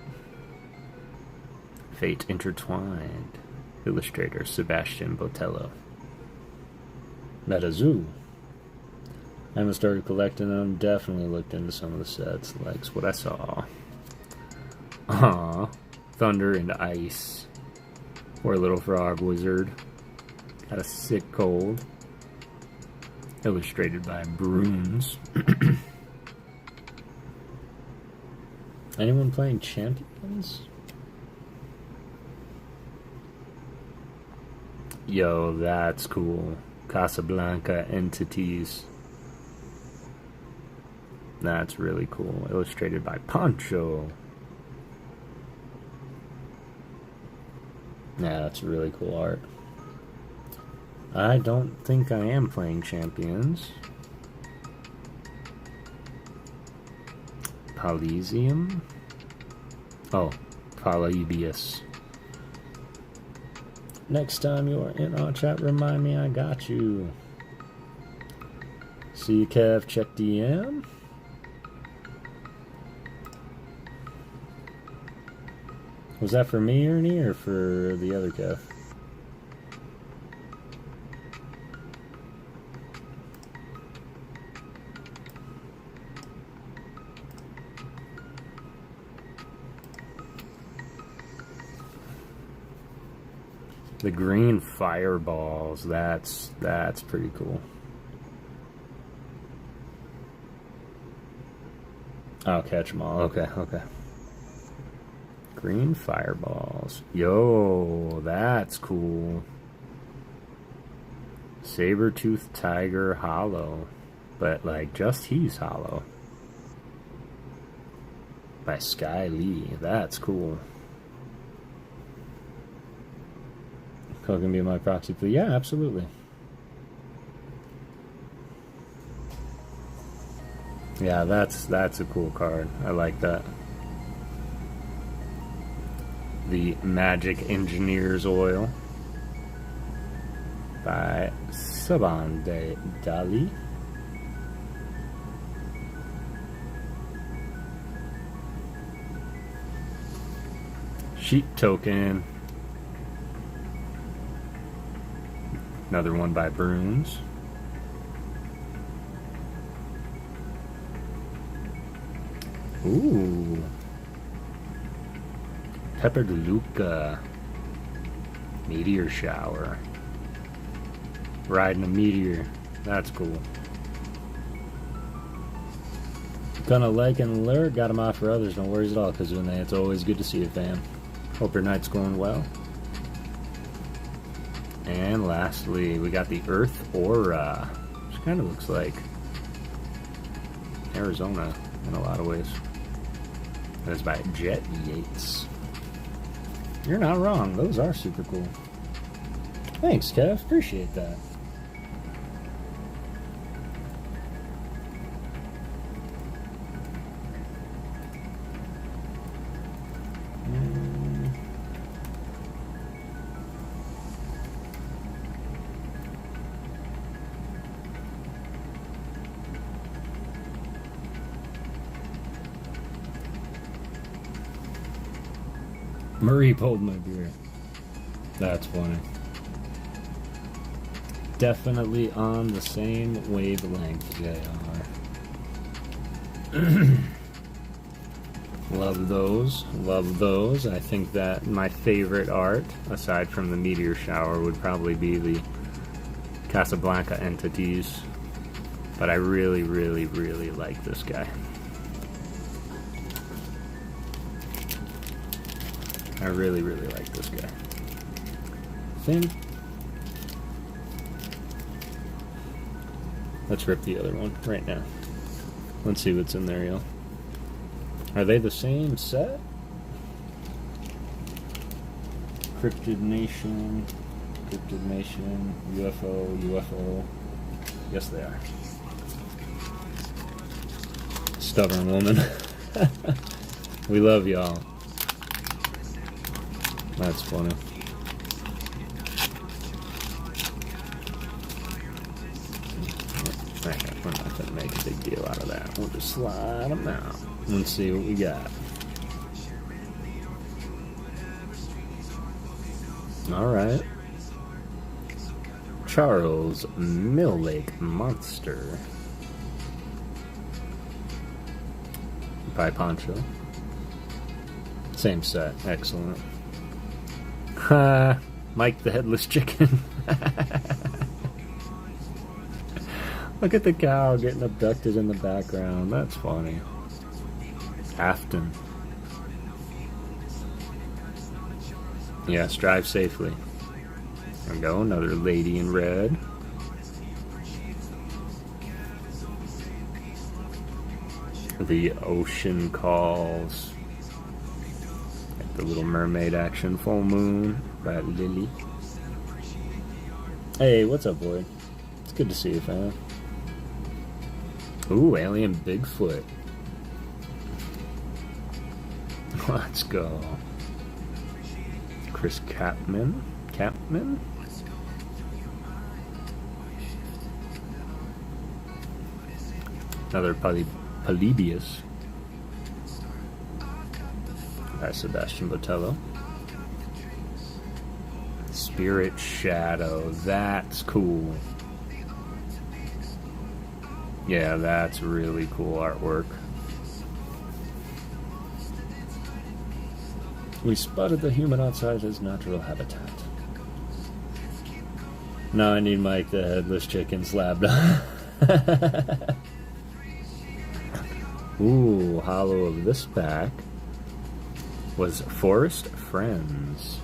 Fate Intertwined. Illustrator Sebastian Botello. Metazoo. I haven't started collecting them. Definitely looked into some of the sets. Likes what I saw. Aww. Thunder and Ice. Poor little frog wizard. Got a sick cold. Illustrated by Bruns. Anyone playing Champions? Yo, that's cool. Casablanca Entities. That's really cool. Illustrated by Poncho. Yeah, that's really cool art. I don't think I am playing Champions. Polysium? Oh, Polybius. Next time you're in our chat, remind me I got you. See you, Kev. Check DM. Was that for me, Ernie, or for the other Kev? The green fireballs, that's pretty cool. I'll catch them all. Okay. Green fireballs. Yo, that's cool. Saber-toothed tiger hollow. But, like, just he's hollow. By Sky Lee. That's cool. Can be my proxy, please. Yeah, absolutely. Yeah, that's a cool card. I like that. The Magic Engineer's Oil by Saban de Dali. Sheet Token. Another one by Bruns. Ooh. Pepper DeLuca. Meteor Shower. Riding a meteor. That's cool. Gonna like and lure. Got them off for others. No worries at all, Kazune. It's always good to see you, fam. Hope your night's going well. And lastly, we got the Earth Aura, which kind of looks like Arizona in a lot of ways. That's by Jet Yates. You're not wrong. Those are super cool. Thanks, Kev. Appreciate that. Marie pulled my beer. That's funny. Definitely on the same wavelength, JR. Love those. Love those. I think that my favorite art, aside from the meteor shower, would probably be the Casablanca Entities But I really, really, really like this guy. I really, really like this guy. Let's rip the other one right now. Let's see what's in there, y'all. Are they the same set? Cryptid Nation, UFO. Yes, they are. Stubborn woman. We love y'all. That's funny. Alright, we're not gonna make a big deal out of that. We'll just slide them out. Let's see what we got. Alright. Charles Mill Lake Monster. By Poncho. Same set. Excellent. Mike the Headless Chicken. Look at the cow getting abducted in the background. That's funny. Afton. Yes, drive safely. There we go, another lady in red. The Ocean Calls. The Little Mermaid action, Full Moon by Lily. Hey, what's up, boy? It's good to see you, fam. Ooh, Alien Bigfoot. Let's go. Chris Capman? Another Polybius. By Sebastian Botello. Spirit Shadow. That's cool. Yeah, that's really cool artwork. We spotted the human outside his natural habitat. Now I need Mike the Headless Chicken slapped on. Ooh, hollow of this pack was Forest Friends.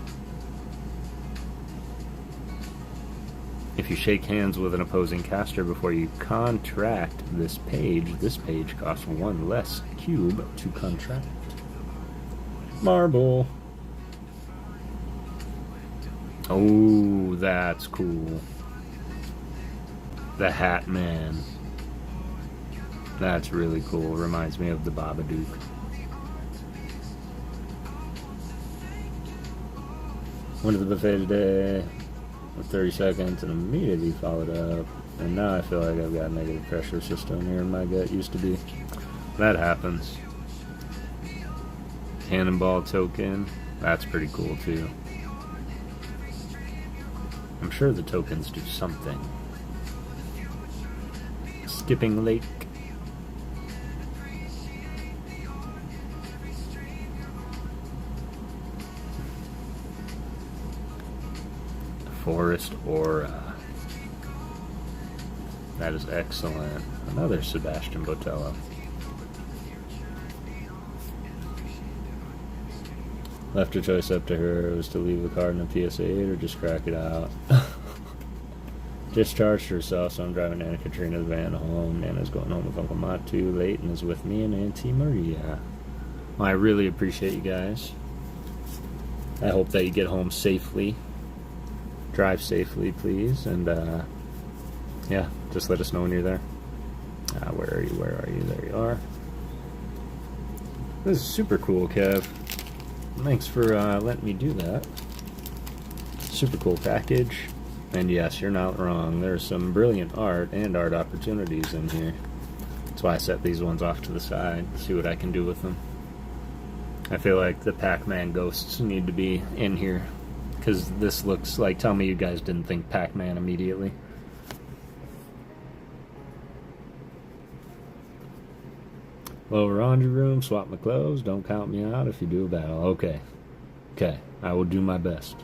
If you shake hands with an opposing caster before you contract this page costs one less cube to contract. Marble. Oh, that's cool. The Hat Man. That's really cool. Reminds me of the Babadook. Went to the buffet today with 30 seconds and immediately followed up. And now I feel like I've got a negative pressure system here in my gut. Used to be. That happens. Cannonball token. That's pretty cool too. I'm sure the tokens do something. Skipping Lake. Forest Aura. That is excellent. Another Sebastian Botello. Left her choice up to her. It was to leave the card in a PSA 8 or just crack it out. Discharged herself, so I'm driving Nana Katrina's van home. Nana's going home with Uncle Matu. Leighton is with me and Auntie Maria. Well, I really appreciate you guys. I hope that you get home safely. Drive safely, please. And, yeah, just let us know when you're there. Where are you? Where are you? There you are. This is super cool, Kev. Thanks for letting me do that. Super cool package. And yes, you're not wrong. There's some brilliant art and art opportunities in here. That's why I set these ones off to the side. See what I can do with them. I feel like the Pac-Man ghosts need to be in here. Because this looks like... Tell me you guys didn't think Pac-Man immediately. Lower laundry room, swap my clothes, don't count me out if you do a battle. Okay. Okay, I will do my best.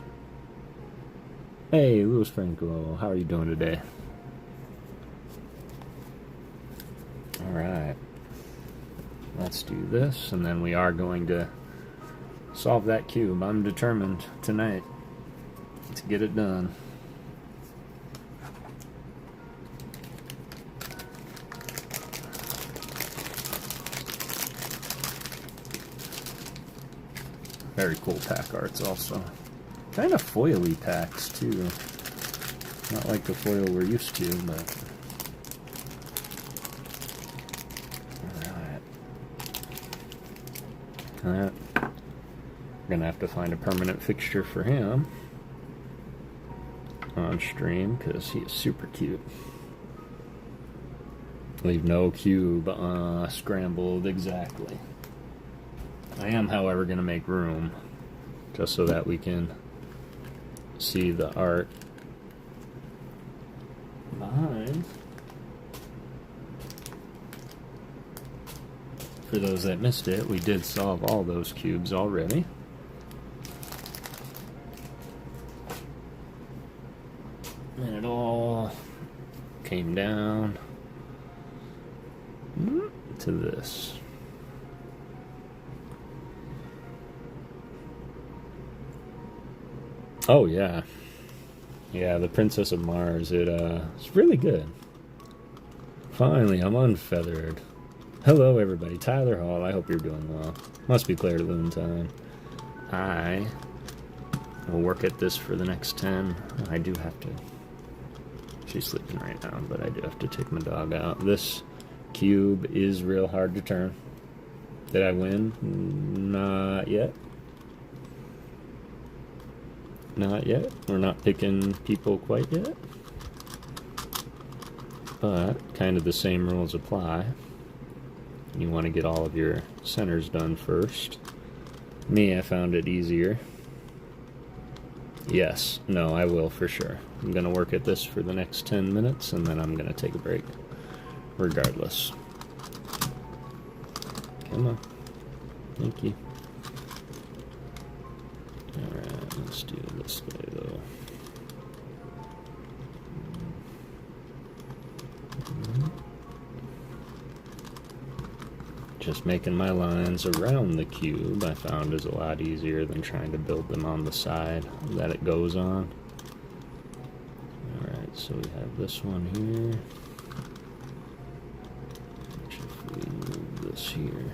Hey, Louis Franco, how are you doing today? let's do this, and then we are going to solve that cube. I'm determined tonight to get it done. Very cool pack arts also. Kind of foily packs too. Not like the foil we're used to, but... Alright. We're gonna have to find a permanent fixture for him on stream, because he is super cute. Leave no cube scrambled exactly. I am, however, going to make room just so that we can see the art behind. For those that missed it, we did solve all those cubes already. And it all came down to this. Oh yeah, yeah, the Princess of Mars. It's really good. Finally, I'm unfeathered. Hello, everybody. Tyler Hall. I hope you're doing well. Must be Claire Loon time. I will work at this for the next 10. I do have to. She's sleeping right now, but I do have to take my dog out. This cube is real hard to turn. Did I win? Not yet. Not yet. We're not picking people quite yet. But kind of the same rules apply. You want to get all of your centers done first. Me, I found it easier. Yes. No, I will for sure. I'm going to work at this for the next 10 minutes, and then I'm going to take a break. Regardless. Come on. Thank you. Alright, let's do it this way though. Just making my lines around the cube I found is a lot easier than trying to build them on the side that it goes on. Alright, so we have this one here. Which if we move this here.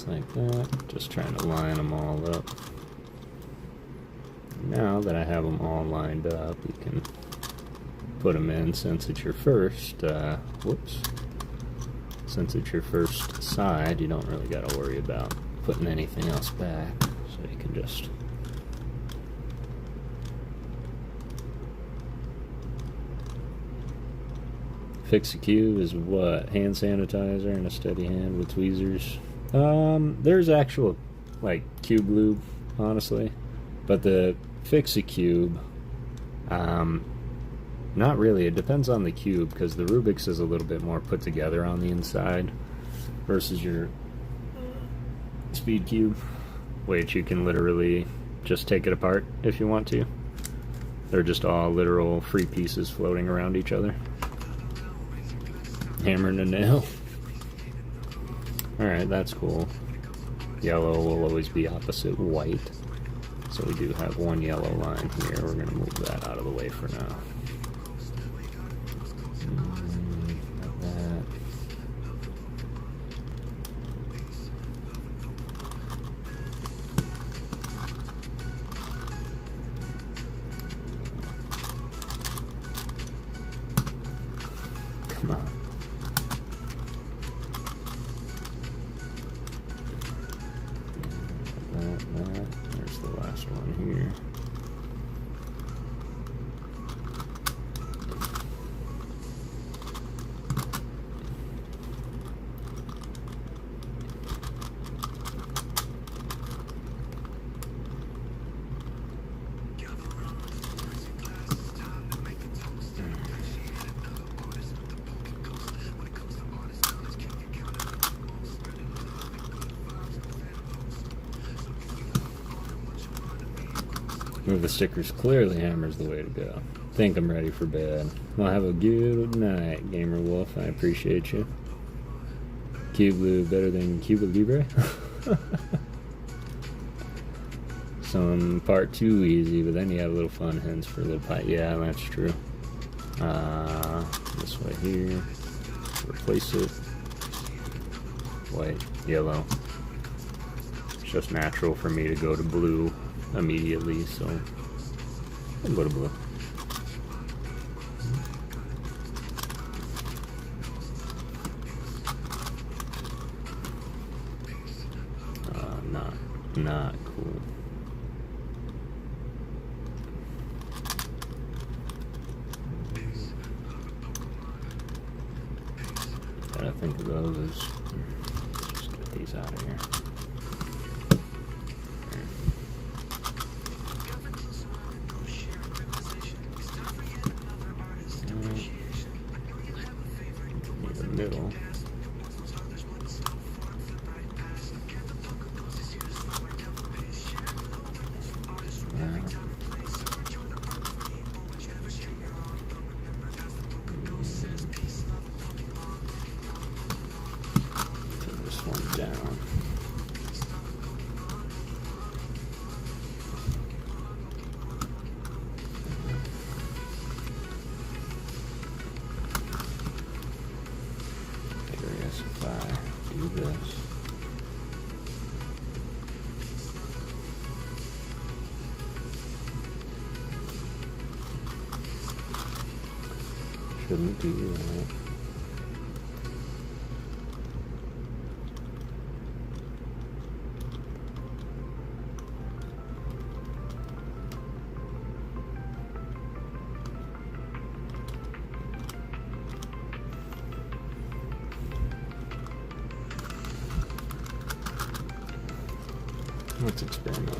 Like that, just trying to line them all up. Now that I have them all lined up, you can put them in since it's your first, since it's your first side, you don't really got to worry about putting anything else back, so you can just fix a cube is what? Hand sanitizer and a steady hand with tweezers. There's actual, like, cube lube, honestly. But the Fix-A-Cube, not really. It depends on the cube, because the Rubik's is a little bit more put together on the inside versus your Speed Cube, which you can literally just take it apart if you want to. They're just all literal free pieces floating around each other. Hammer and a nail. Alright, that's cool. Yellow will always be opposite white. So we do have one yellow line here. We're going to move that out of the way for now. Like that. Come on. There's the last one here. Move the stickers clearly. Hammer's the way to go. Think I'm ready for bed. Well, have a good night, Gamer Wolf. I appreciate you. Cube Blue better than Cuba Libre? Some part too easy, but then you have little fun hints for little pie. Yeah, that's true. This way here. Replace it. White, yellow. It's just natural for me to go to blue immediately, so I'll go to blue. Not cool. Gotta think of those as just get these out of here. Need the middle. Down. I guess if I do this. Shouldn't do that. Let's experiment.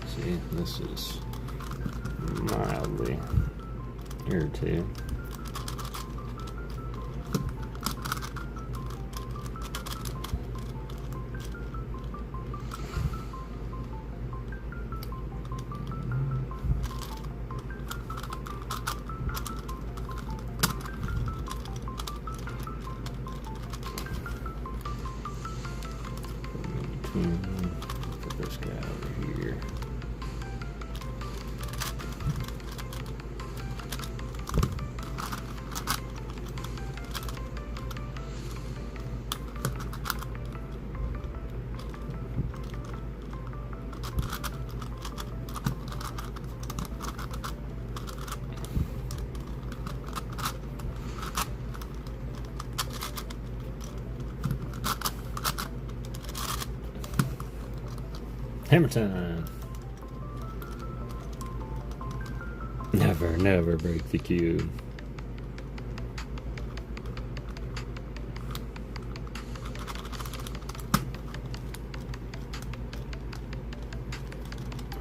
See, this is mildly irritating. Put this guy over here. Hammer time. Never, never break the cube.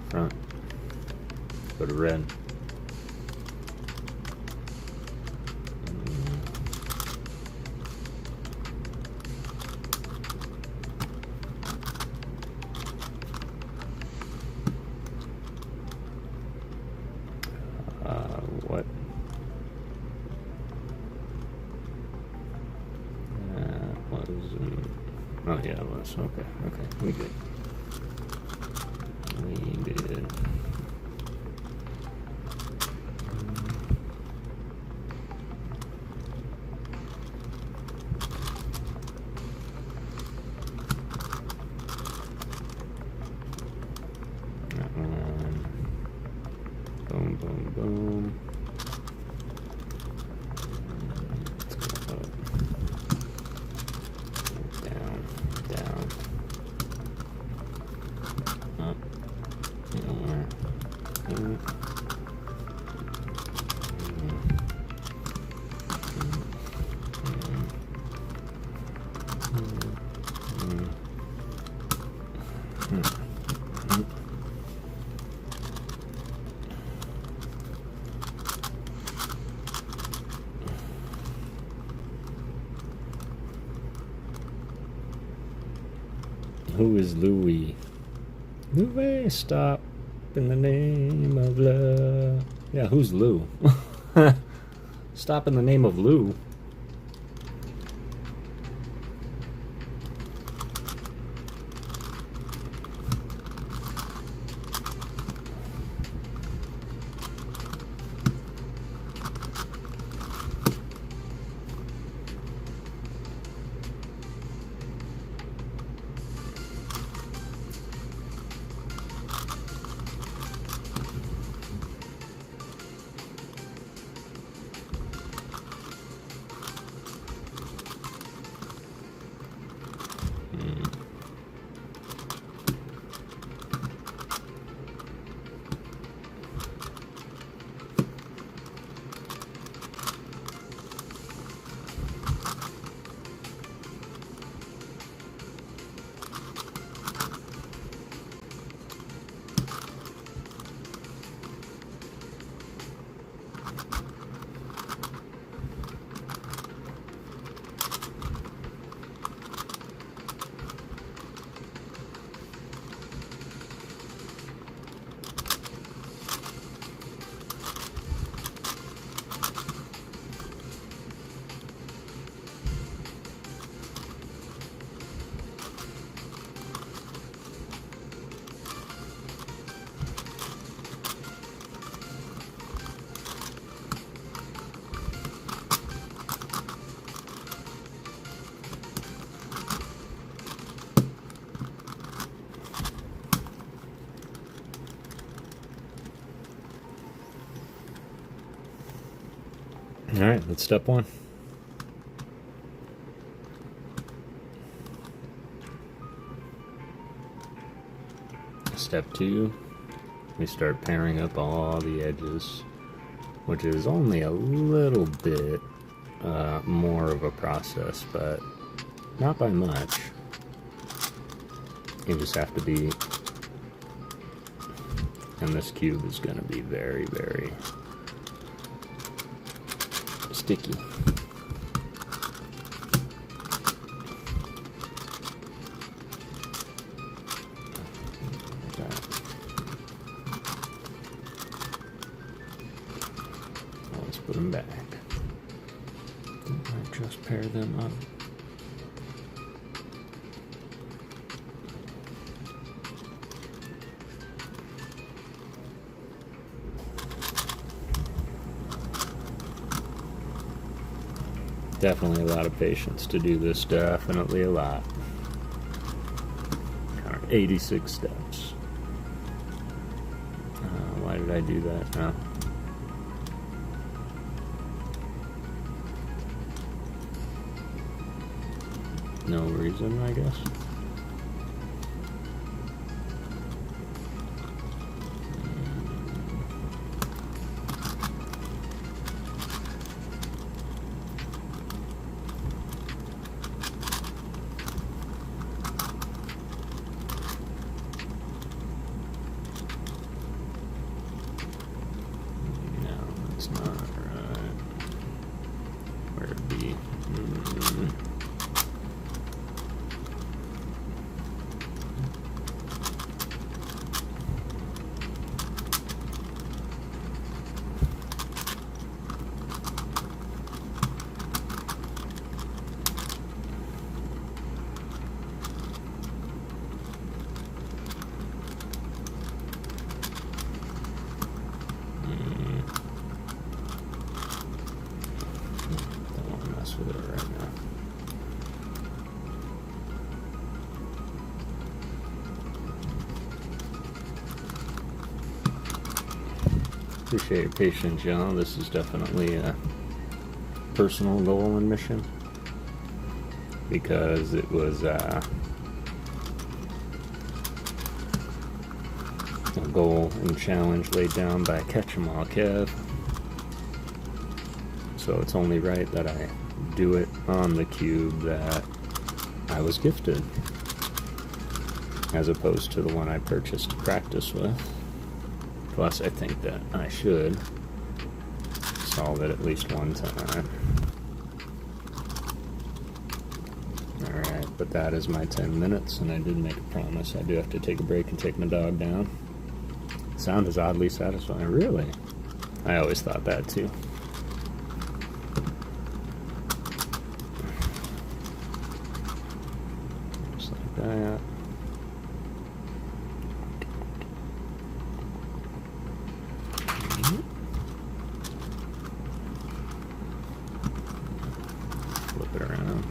Front. Go to red. What? Was oh yeah, it was okay. We good. We did. That one. Boom, boom, boom. Down. Who is Louis? Louis, stop in the name of love. Yeah, who's Lou? Stop in the name of Lou. Alright, that's step one. Step two, we start pairing up all the edges, which is only a little bit more of a process, but not by much. You just have to be, and this cube is going to be very, very sticky. Let's put them back. Didn't I just pair them up? Definitely a lot of patience to do this, definitely a lot. 86 steps. Why did I do that? Oh. No reason, I guess. It's not right. Where it be? With it right now. Appreciate your patience, y'all. This is definitely a personal goal and mission because it was a goal and challenge laid down by All Kev. So it's only right that I do it on the cube that I was gifted, as opposed to the one I purchased to practice with. Plus, I think that I should solve it at least one time. Alright. But that is my 10 minutes, and I did make a promise. I do have to take a break and take my dog down. Sound is oddly satisfying. Really? I always thought that too. Just like that. Flip it around.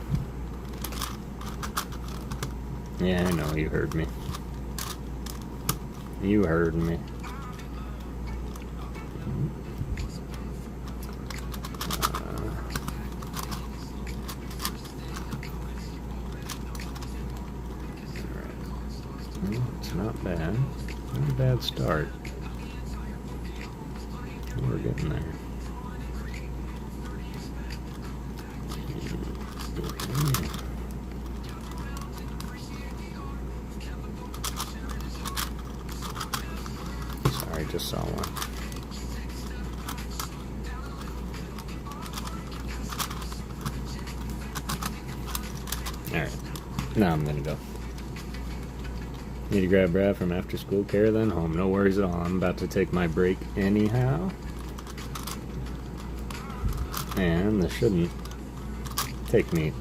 Yeah, I know, you heard me. You heard me. It's not bad. Not a bad start. We're getting there. Sorry, just saw one. Alright, now I'm gonna go. Need to grab Brad from after school care, then home. No worries at all. I'm about to take my break anyhow. And this shouldn't take me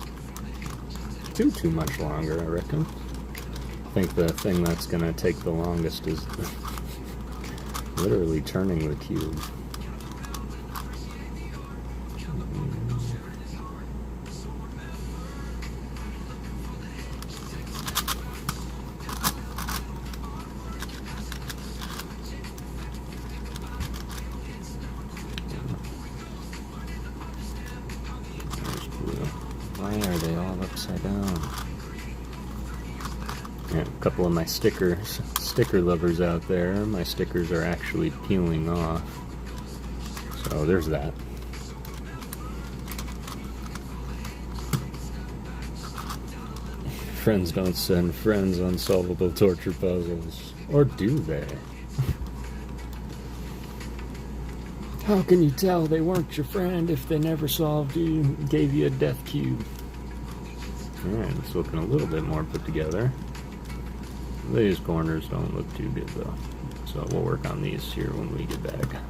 too much longer, I reckon. I think the thing that's gonna take the longest is literally turning the cube. Why are they all upside down? Yeah, a couple of my sticker lovers out there. My stickers are actually peeling off. So there's that. Friends don't send friends unsolvable torture puzzles. Or do they? How can you tell they weren't your friend if they never solved you, gave you a death cube? Alright, it's looking a little bit more put together. These corners don't look too good though. So we'll work on these here when we get back.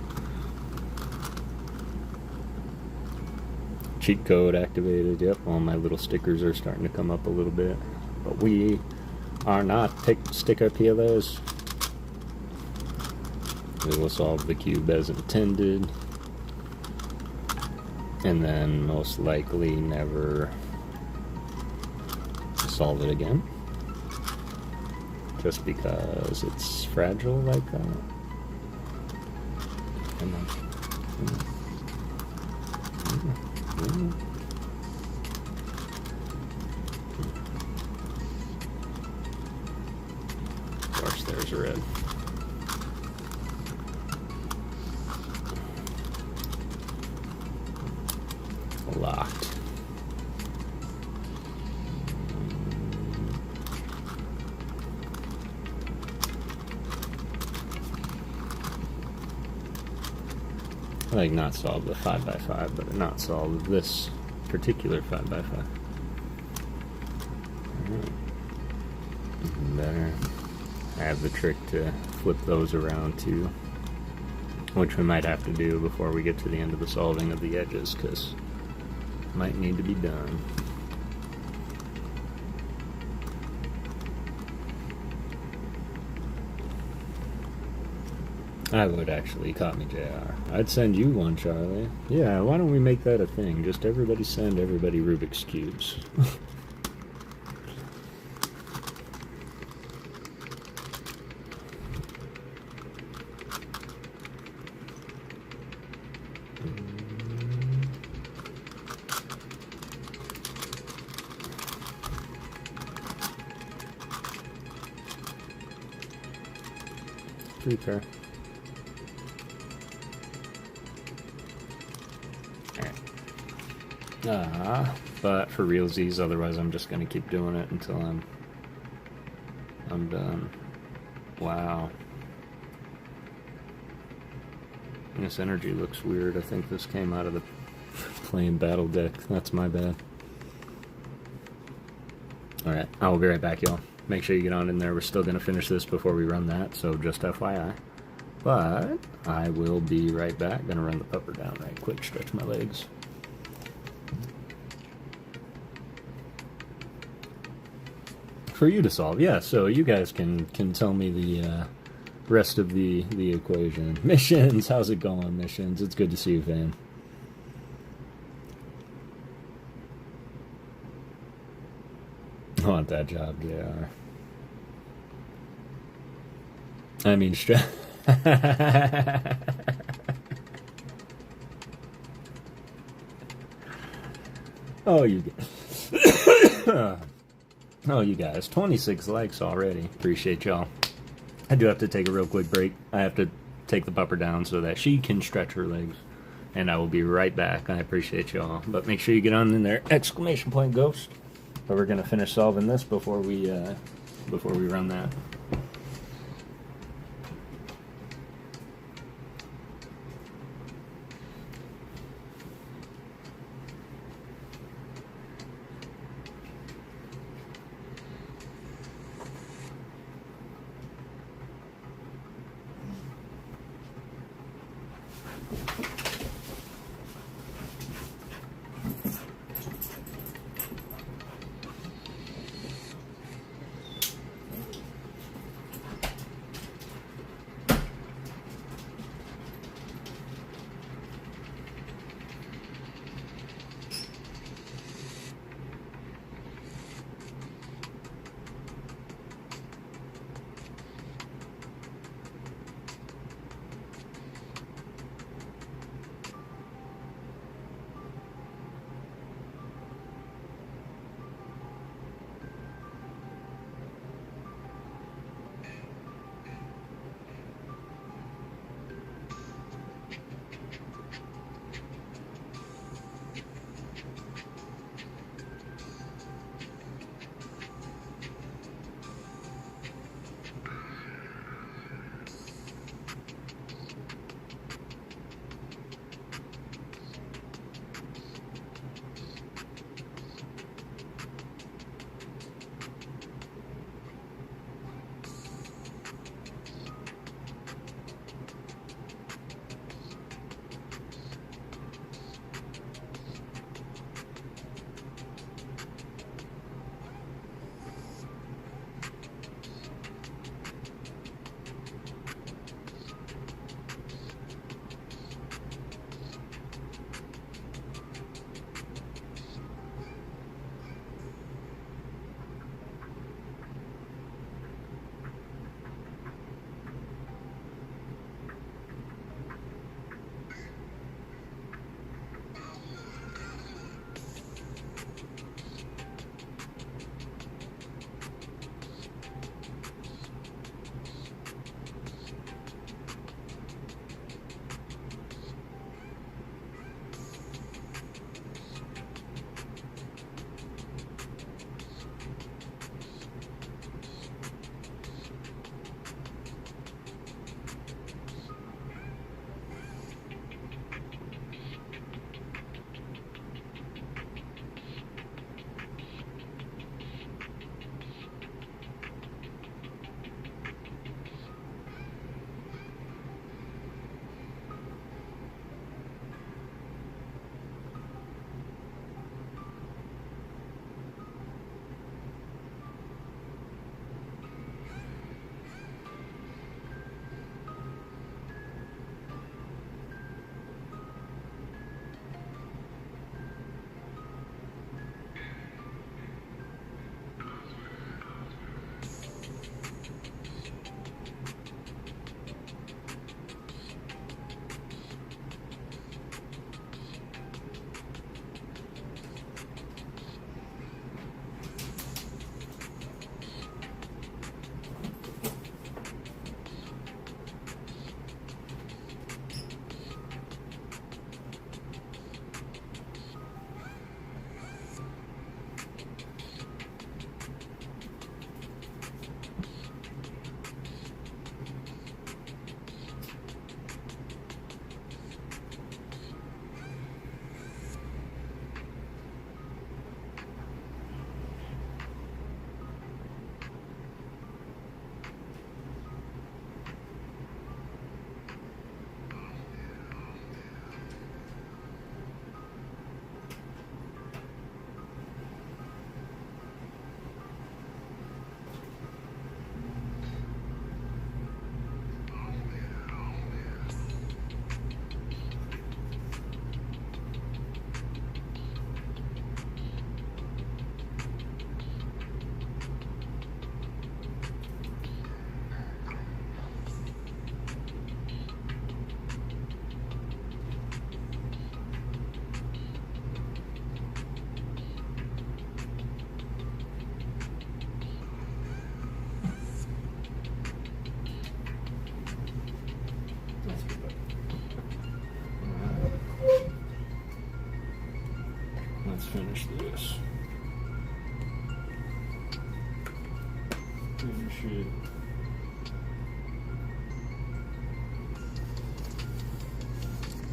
Cheat code activated, yep, all my little stickers are starting to come up a little bit. But we are not sticker peelers. We will solve the cube as intended, and then most likely never solve it again, just because it's fragile like that. Come on. Of course, there's a red. Locked. I like not solve the 5x5, but not solve this particular 5x5. There. I have the trick to flip those around too, which we might have to do before we get to the end of the solving of the edges, because might need to be done. I would actually, caught me JR. I'd send you one, Charlie. Yeah, why don't we make that a thing? Just everybody send everybody Rubik's Cubes. Free pair. Alright. But for realsies, otherwise I'm just gonna keep doing it until I'm done. Wow. This energy looks weird. I think this came out of the plain battle deck. That's my bad. Alright, I will be right back, y'all. Make sure you get on in there. We're still going to finish this before we run that, so just FYI. But I will be right back. Going to run the pupper down right quick, stretch my legs. For you to solve, yeah, so you guys can tell me the rest of the equation. Missions, how's it going, Missions? It's good to see you, fam. I want that job, JR. I mean, oh, you guys. Oh, you guys. 26 likes already. Appreciate y'all. I do have to take a real quick break. I have to take the pupper down so that she can stretch her legs. And I will be right back. I appreciate y'all. But make sure you get on in there. Exclamation point Ghost. But we're going to finish solving this before we run that. let's finish this. Finish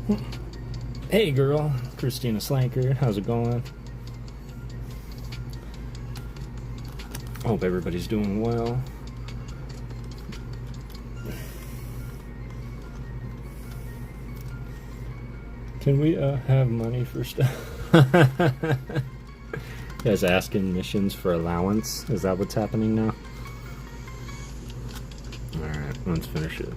it. Hey girl, Christina Slanker, how's it going? Hope everybody's doing well. Can we have money for stuff? You guys asking missions for allowance? Is that what's happening now? Alright, let's finish it.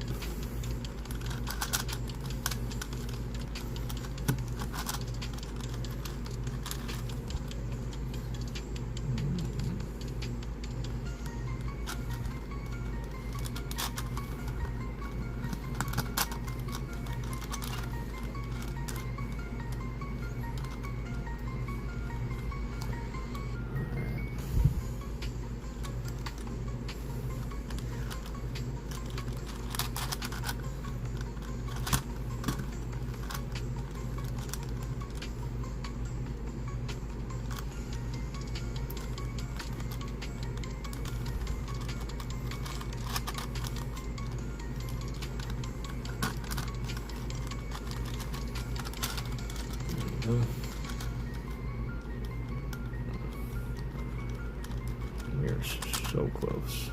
We're so close.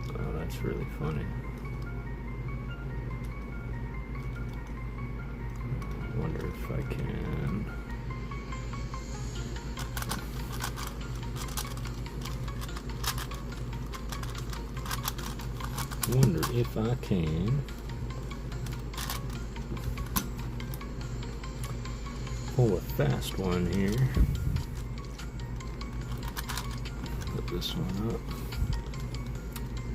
Oh, that's really funny. I wonder if I can. Wonder if I can pull a fast one here. Put this one up.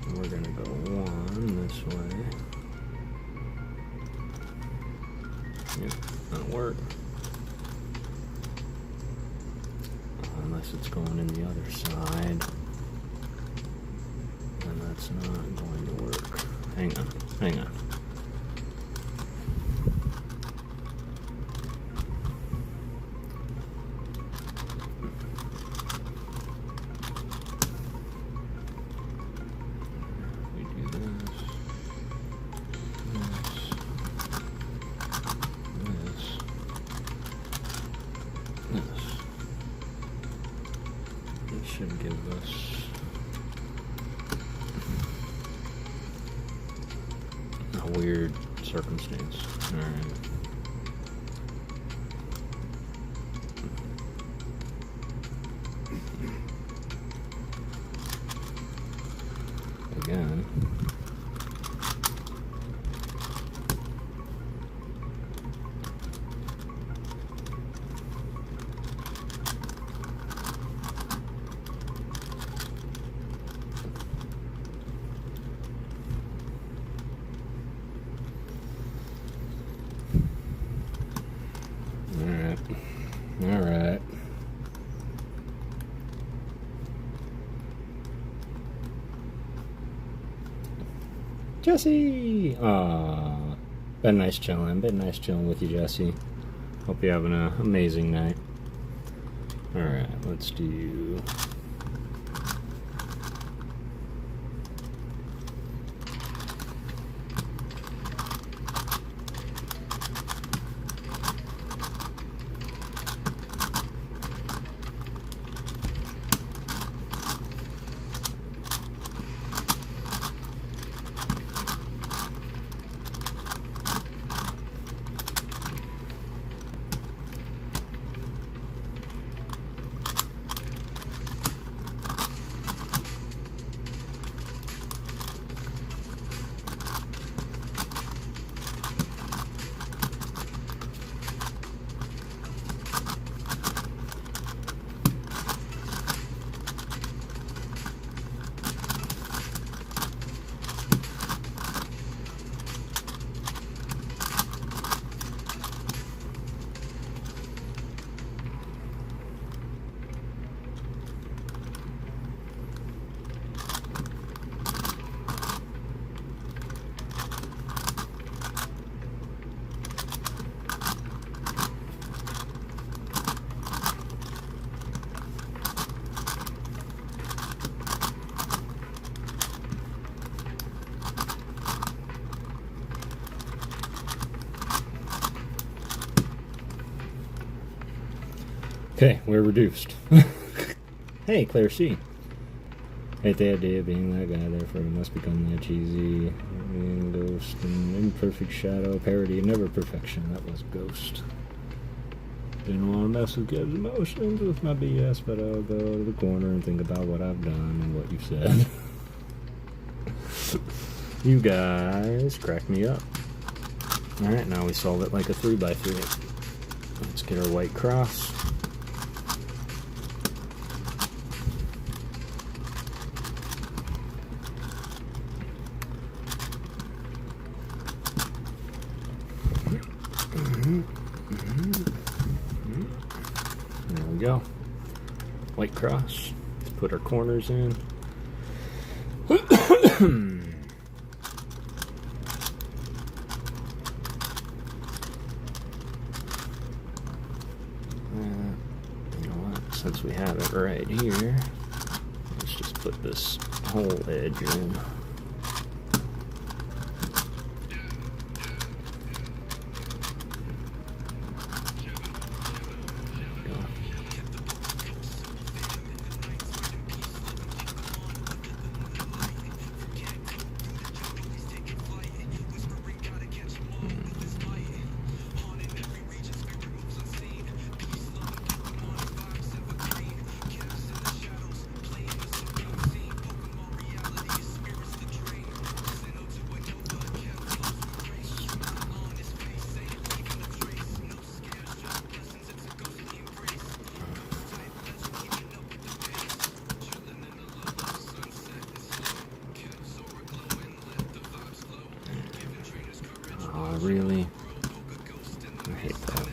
And we're gonna go one this way. Yep, that'll work. Unless it's going in the other side. And that's not going to work. Hang on, hang on. Should give us a weird circumstance. Alright. Again. Alright. Jesse! Aww. Been nice chilling. With you, Jesse. Hope you're having an amazing night. Alright, let's do... Okay, we're reduced. Hey, Claire C. Hate the idea of being that guy, therefore it must become that cheesy. Ghost and imperfect shadow parody, never perfection. That was Ghost. Didn't want to mess with Kev's emotions with my BS, but I'll go to the corner and think about what I've done and what you've said. You guys crack me up. Alright, now we solve it like a 3x3. Let's get our white cross. There we go. White cross. Let's put our corners in. You know what? Since we have it right here, let's just put this whole edge in. Really? I hate that.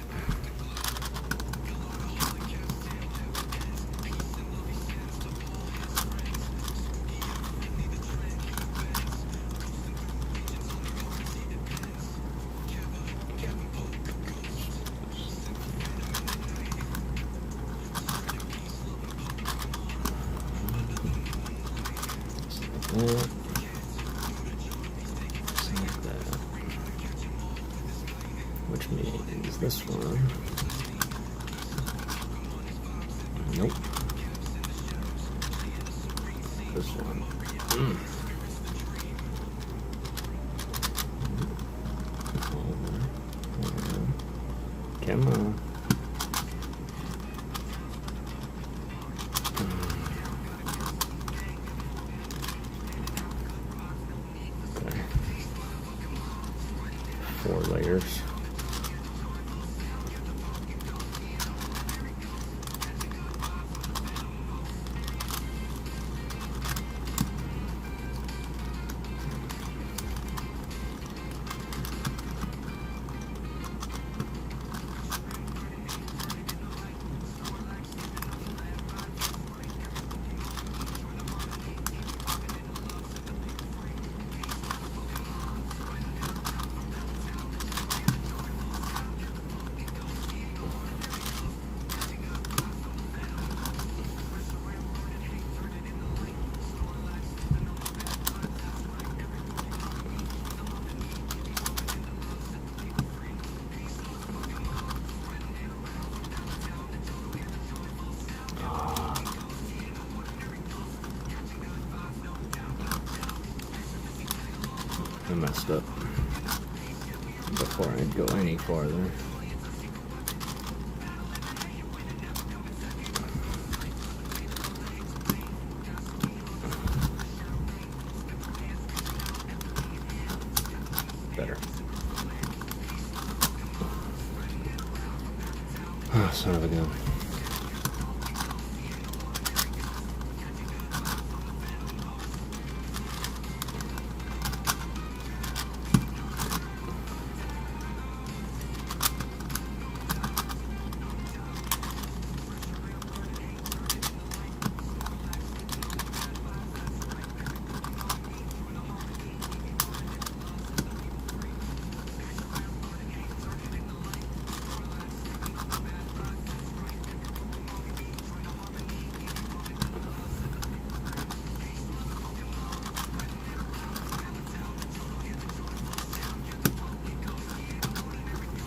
Which means this one. Nope. This one. Come on. Okay. 4 layers. I messed up before I go any farther. Better. Oh, son of a gun.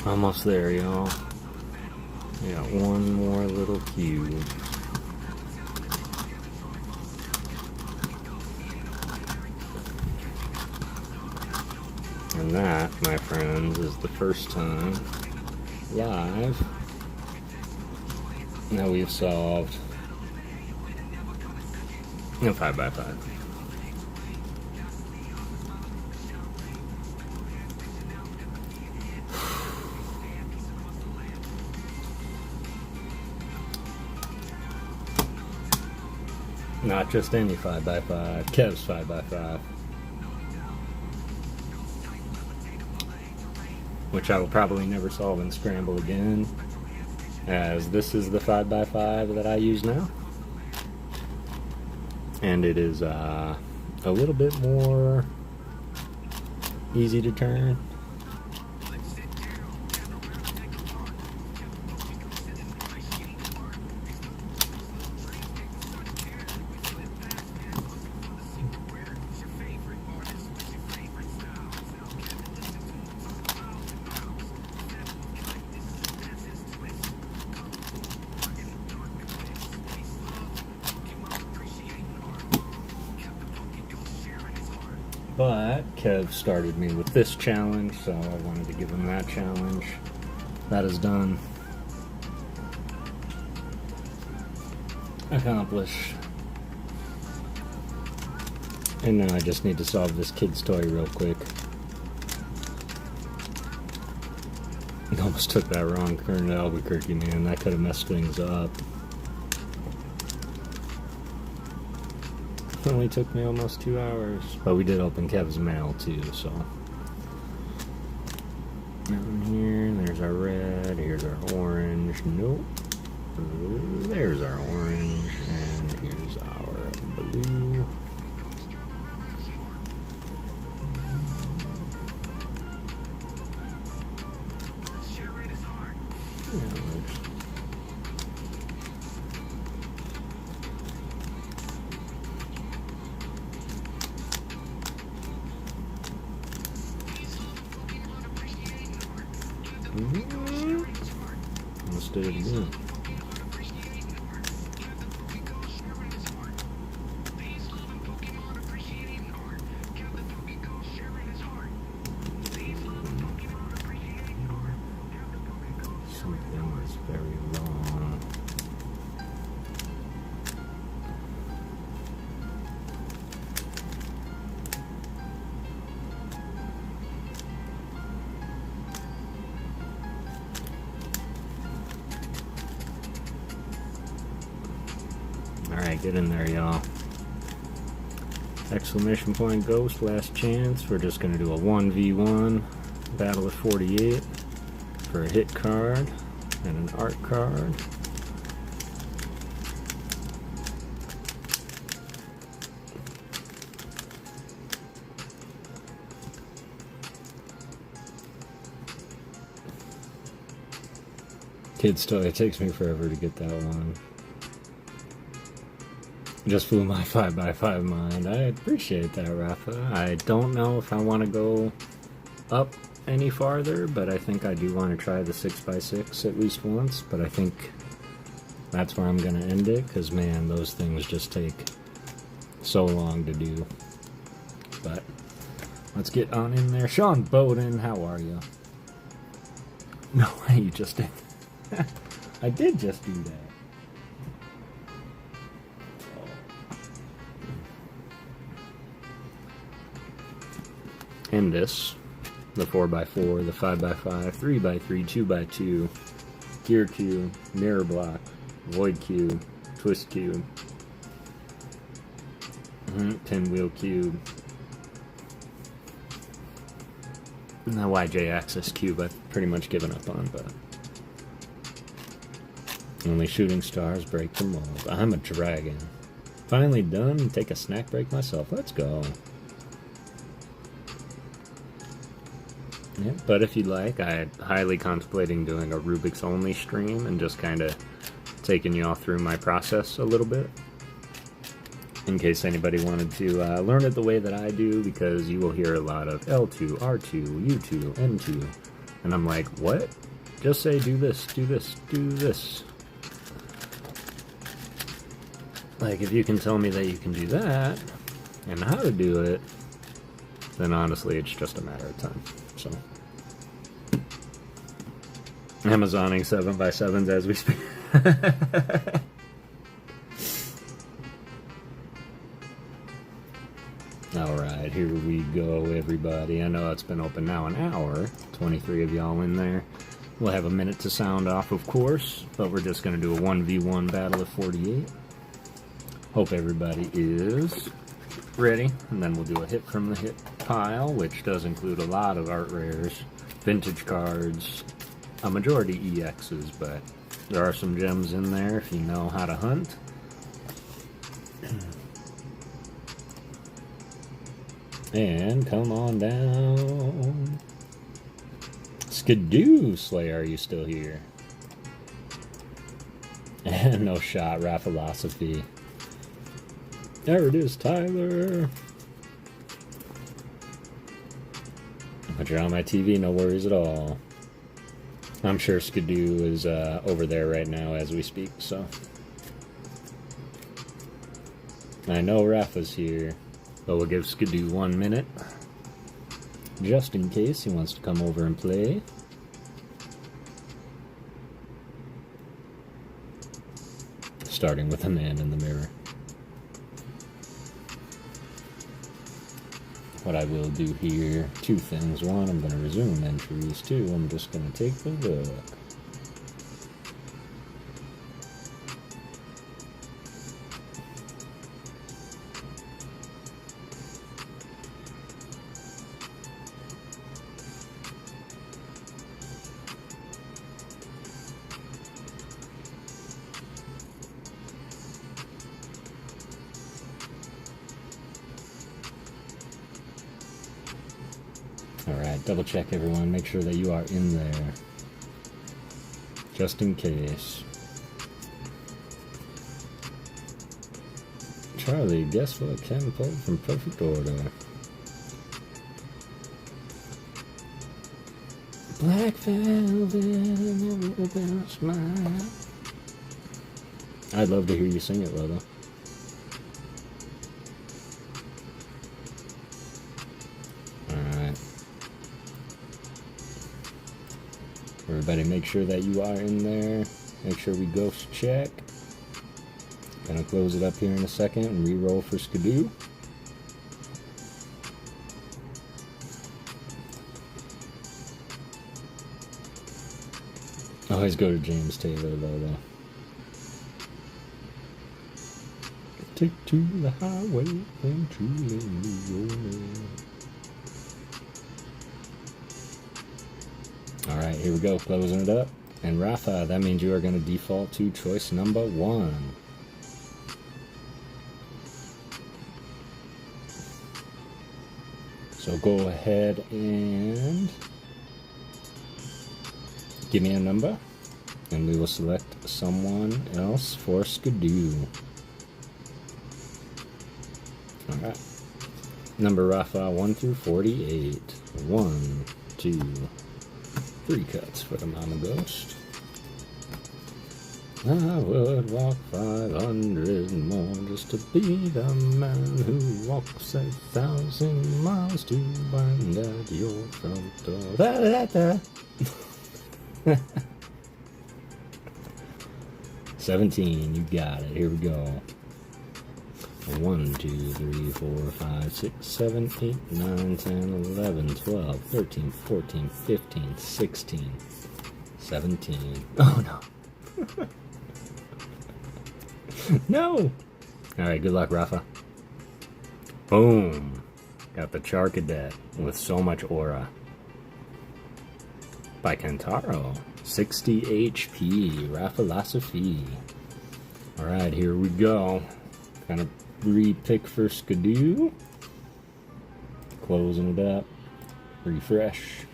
Almost there, y'all. We got one more little cube. And that, my friends, is the first time live that we've solved a 5x5. Not just any 5x5, Kev's 5x5. Which I will probably never solve in Scramble again, as this is the 5x5 that I use now. And it is a little bit more easy to turn. But Kev started me with this challenge, so I wanted to give him that challenge. That is done. Accomplished. And now I just need to solve this kid's toy real quick. I almost took that wrong turn to Albuquerque, man. That could have messed things up. It only took me almost 2 hours. But we did open Kev's mail too, so. Down here, there's our red, here's our orange. Nope. There's our orange, and here's our blue. Almost did it again. Something is very wrong. Alright, get in there, y'all. Exclamation point ghost, last chance. We're just going to do a 1v1 battle of 48 for a hit card and an art card. Kid's toy, it takes me forever to get that one. Just flew my 5x5 mind. I appreciate that, Rafa. I don't know if I want to go up any farther, but I think I do want to try the 6x6 at least once, but I think that's where I'm going to end it, because man, those things just take so long to do. But let's get on in there. Sean Bowden, how are you? No way, you just did. I did just do that. And this, the 4x4, the 5x5, 3x3, 2x2, gear cube, mirror block, void cube, twist cube, pinwheel cube, and the YJ axis cube I've pretty much given up on, but only shooting stars break the mold. I'm a dragon. Finally done, take a snack break myself. Let's go. Yeah, but if you'd like, I'm highly contemplating doing a Rubik's only stream and just kind of taking you all through my process a little bit. In case anybody wanted to learn it the way that I do, because you will hear a lot of L2, R2, U2, N2. And I'm like, what? Just say do this, do this, do this. Like, if you can tell me that you can do that, and how to do it, then honestly it's just a matter of time. So, Amazoning 7x7s as we speak. Alright, here we go, everybody. I know it's been open now an hour. 23 of y'all in there. We'll have a minute to sound off, of course, but we're just going to do a 1v1 battle of 48. Hope everybody is ready, and then we'll do a hit from the hit pile, which does include a lot of art rares, vintage cards, a majority EXs, but there are some gems in there if you know how to hunt. And come on down. Skidoo Slayer, are you still here? And no shot, Raphilosophy. There it is, Tyler. But you're on my TV, no worries at all. I'm sure Skidoo is over there right now as we speak, so. I know Rafa's here, but we'll give Skidoo 1 minute. Just in case he wants to come over and play. Starting with a man in the mirror. What I will do here, two things. One, I'm going to resume entries. Two, I'm just going to take a look. Alright, double check everyone, make sure that you are in there. Just in case. Charlie, guess what Ken pulled from Perfect Order? Black velvet and every smile. I'd love to hear you sing it, Lola. Everybody make sure that you are in there. Make sure we ghost check. Gonna close it up here in a second and re-roll for Skidoo. Always go to James Taylor though. Take to the highway and truly roll. Alright, here we go, closing it up. And Rafa, that means you are going to default to choice number 1. So go ahead and give me a number, and we will select someone else for Skidoo. Alright. Number Rafa, 1 through 48. 1, 2, 3 cuts for the Mama Ghost. I would walk 500 more just to be the man who walks 1,000 miles to find out your front door. Da, da, da. 17, you got it. Here we go. 1, 2, 3, 4, 5, 6, 7, 8, 9, 10, 11, 12, 13, 14, 15, 16, 17. Oh no. No! Alright, good luck, Rafa. Boom! Got the Charcadet with so much aura. By Kentaro. 60 HP. Raphilosophy. Alright, here we go. Gonna re-pick for Skidoo. Closing it up. Refresh.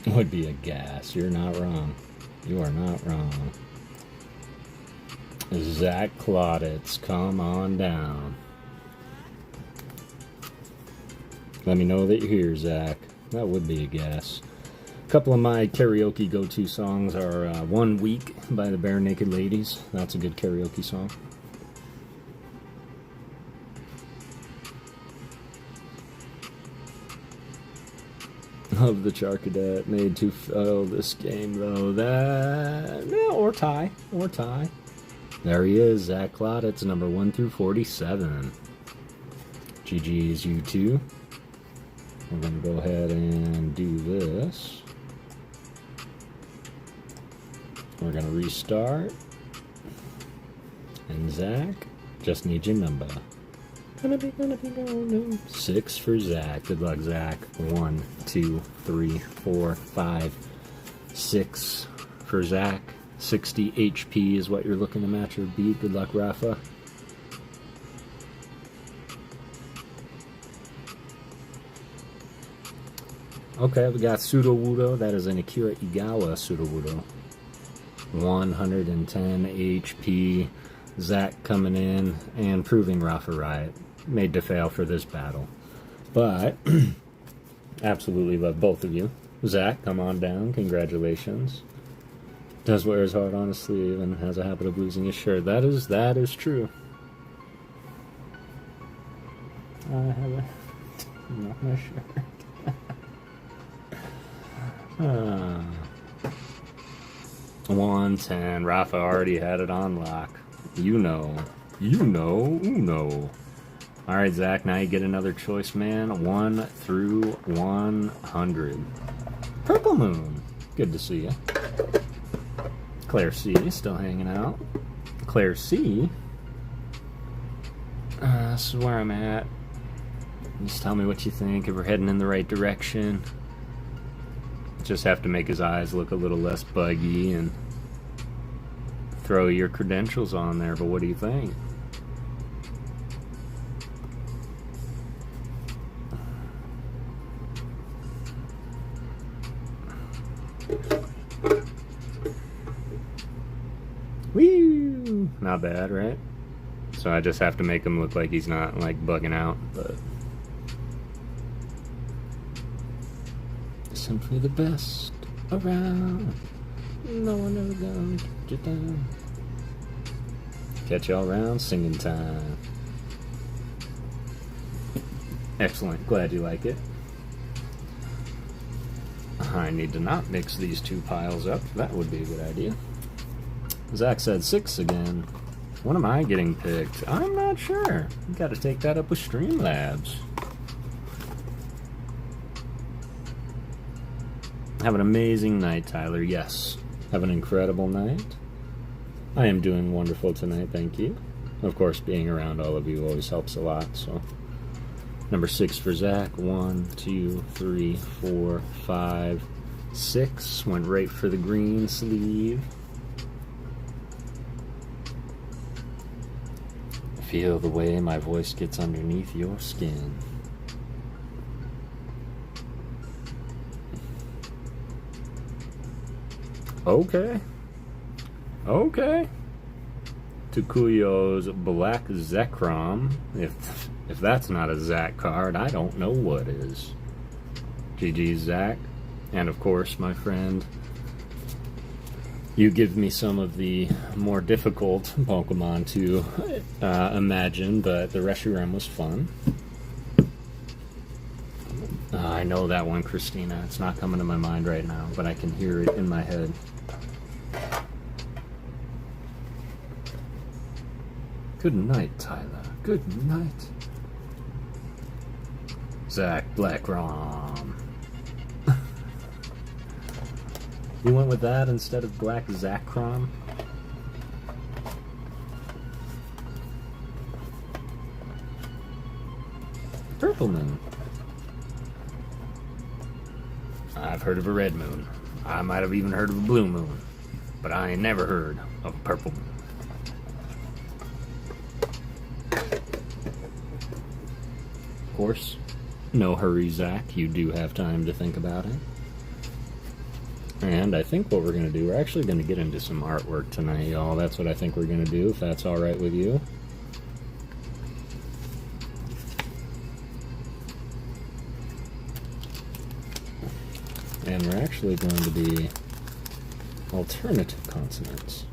Would be a gas. You're not wrong. You are not wrong. Zach Clauditz, come on down. Let me know that you're here, Zach. That would be a guess. A couple of my karaoke go-to songs are One Week by the Bare Naked Ladies. That's a good karaoke song. Love the Charcadet. Made to fail this game, though. Or tie. There he is, Zach Clauditz, number 1 through 47. GG's you two. We're going to go ahead and do this. We're going to restart. And Zach, just need your number. Gonna be going 6 for Zach. Good luck, Zach. 1, 2, 3, 4, 5, 6 for Zach. 60 HP is what you're looking to match or beat. Good luck, Rafa. Okay, we got Sudowoodo. That is an Akira Igawa Sudowoodo. 110 HP. Zach coming in and proving Rafa right. Made to fail for this battle. But, absolutely love both of you. Zach, come on down. Congratulations. Does wear his heart on his sleeve and has a habit of losing his shirt. That is true. I have a... not my shirt. 110. Rafa already had it on lock. Uno. Alright, Zach, now you get another choice, man. 1 through 100. Purple Moon. Good to see you. Claire C. Still hanging out. Claire C. This is where I'm at. Just tell me what you think, if we're heading in the right direction. Just have to make his eyes look a little less buggy and throw your credentials on there, but what do you think? Woo! Not bad, right? So I just have to make him look like he's not, like, bugging out, but... simply the best around. No one ever gonna get you down. Catch y'all around singing time. Excellent. Glad you like it. I need to not mix these two piles up. That would be a good idea. Zach said 6 again. When am I getting picked? I'm not sure. You gotta take that up with Streamlabs. Have an amazing night, Tyler. Yes. Have an incredible night. I am doing wonderful tonight, thank you. Of course, being around all of you always helps a lot, so. Number 6 for Zach. 1, 2, 3, 4, 5, 6. Went right for the green sleeve. Feel the way my voice gets underneath your skin. Okay. Tukuyo's Black Zekrom. If that's not a Zach card, I don't know what is. GG Zach. And of course, my friend, you give me some of the more difficult Pokemon to imagine, but the Reshiram was fun. I know that one, Christina. It's not coming to my mind right now, but I can hear it in my head. Good night, Tyler. Good night. Zach Blackrom. You went with that instead of Black Zacrom? Purple Moon. I've heard of a red moon. I might have even heard of a blue moon. But I ain't never heard of a purple moon. Of course, no hurry, Zach. You do have time to think about it. And I think what we're going to do, we're actually going to get into some artwork tonight, y'all. That's what I think we're going to do, if that's alright with you. And we're actually going to be alternative consonants.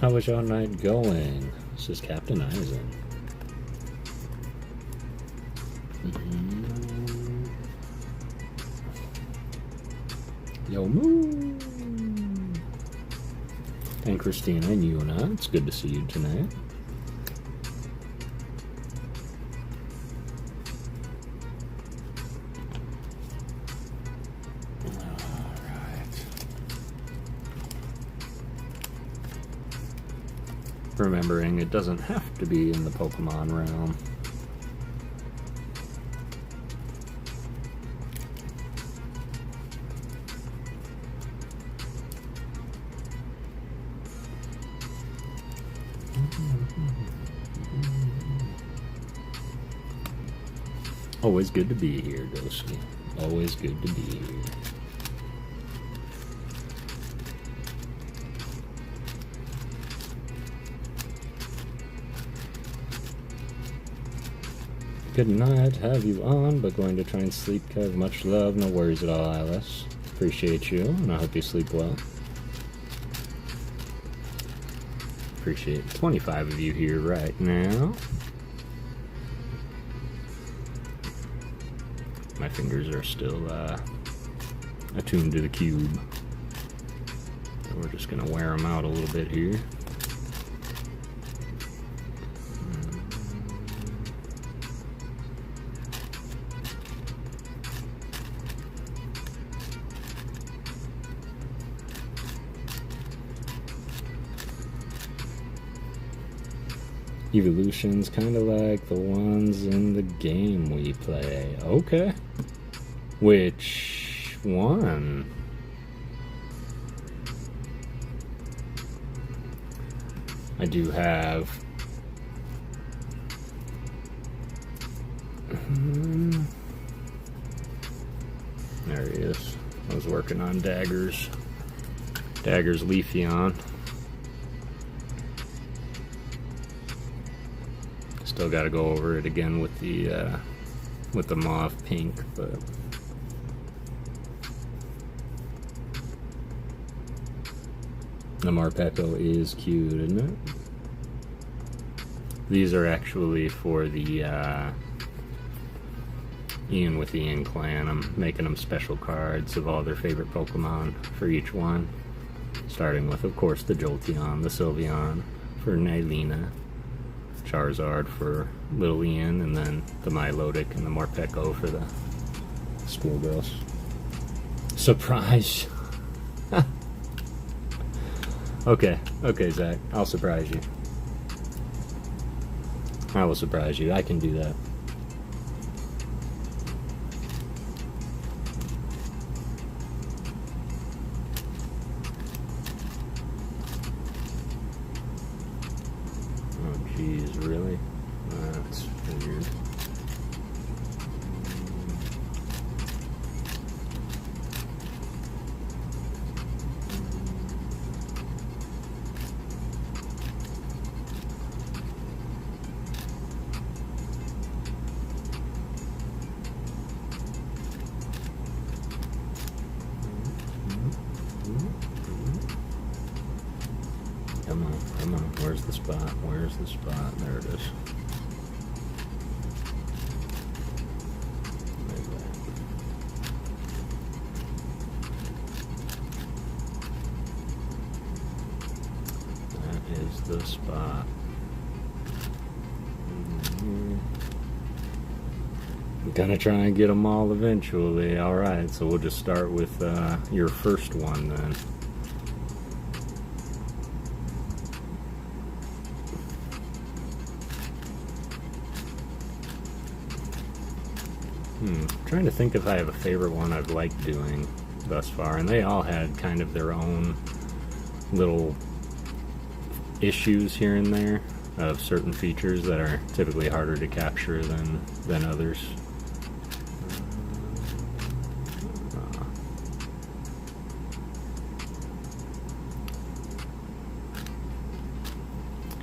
How was your night going? This is Captain Eisen. Yo, moo! And Christina and Yuna, it's good to see you tonight. Remembering it doesn't have to be in the Pokemon realm. Always good to be here, Ghosty. Always good to be here. Good night, have you on, but going to try and sleep, Kev. Much love, no worries at all, Alice. Appreciate you, and I hope you sleep well. Appreciate 25 of you here right now. My fingers are still attuned to the cube. So we're just gonna wear them out a little bit here. Evolutions kind of like the ones in the game we play. Okay. Which one? I do have... There he is. I was working on Dagger's Leafeon. Still got to go over it again with the mauve pink, but the Marpeco is cute, isn't it? These are actually for the Ian with the Ian clan. I'm making them special cards of all their favorite Pokemon for each one, starting with, of course, the Jolteon, the Sylveon for Nylina, Charizard for Little Ian, and then the Milotic and the Morpeko for the schoolgirls. Surprise! Okay, Zach, I'll surprise you. I will surprise you. I can do that. Jeez, really? That's weird. Come on, where's the spot? Where's the spot? There it is. That is the spot. I'm gonna try and get them all eventually. Alright, so we'll just start with your first one then. Trying to think if I have a favorite one I've liked doing thus far, and they all had kind of their own little issues here and there of certain features that are typically harder to capture than others.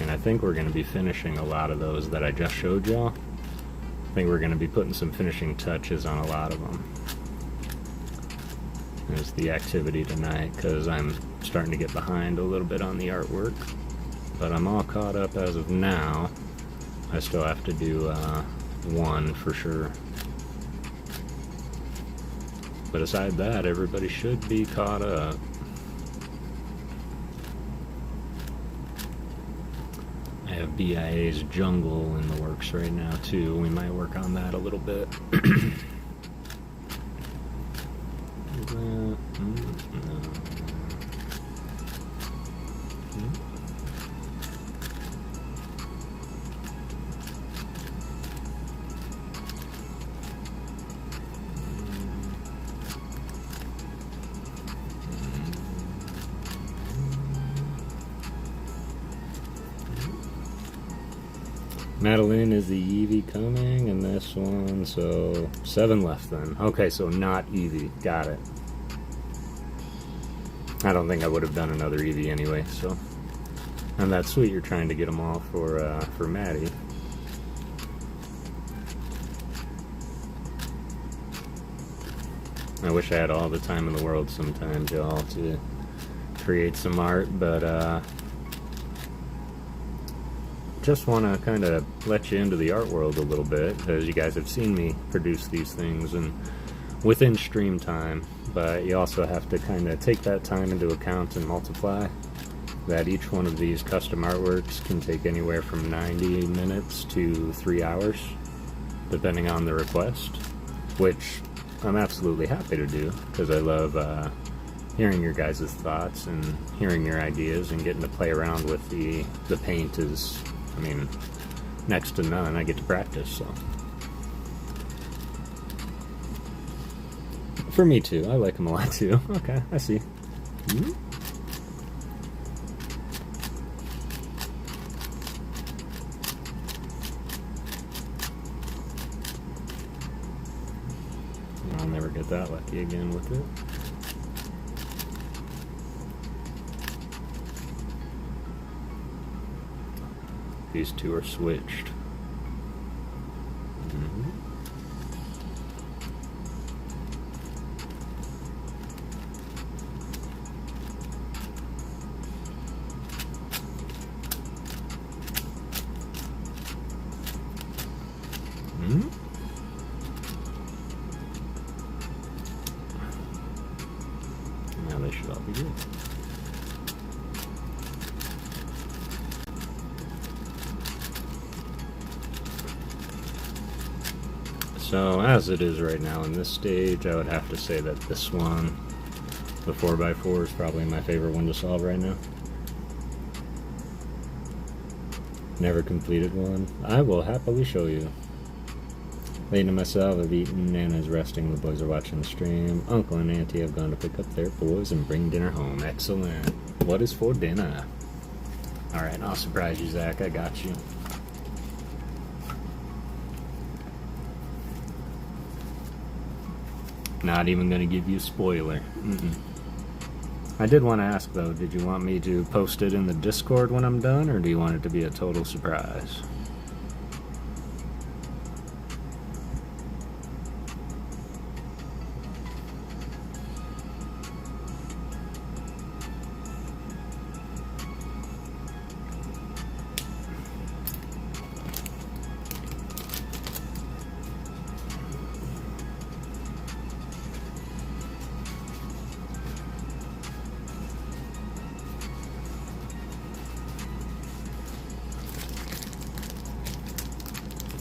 And I think we're going to be finishing a lot of those that I just showed y'all. I think we're going to be putting some finishing touches on a lot of them. Is the activity tonight, because I'm starting to get behind a little bit on the artwork, but I'm all caught up as of now. I still have to do one for sure, but aside that, everybody should be caught up. I have BIA's Jungle in the works right now too. We might work on that a little bit. Madeline, is the Eevee coming in this one? So 7 left then. Okay, so not Eevee. Got it. I don't think I would have done another Eevee anyway, so. And that's sweet, you're trying to get them all for Maddie. I wish I had all the time in the world sometimes, y'all, to create some art, but just want to kind of let you into the art world a little bit, because you guys have seen me produce these things and within stream time, but you also have to kind of take that time into account and multiply that each one of these custom artworks can take anywhere from 90 minutes to 3 hours, depending on the request, which I'm absolutely happy to do, because I love hearing your guys' thoughts and hearing your ideas, and getting to play around with the paint is, I mean, next to none. I get to practice, so. For me too. I like them a lot too. Okay, I see. I'll never get that lucky again with it. These two are switched. Now they should all be good. So, as it is right now in this stage, I would have to say that this one, the 4x4, is probably my favorite one to solve right now. Never completed one. I will happily show you. Layton and myself have eaten, Nana's resting, the boys are watching the stream. Uncle and Auntie have gone to pick up their boys and bring dinner home. Excellent. What is for dinner? Alright, I'll surprise you, Zach. I got you. Not even going to give you a spoiler. I did want to ask, though, did you want me to post it in the Discord when I'm done, or do you want it to be a total surprise?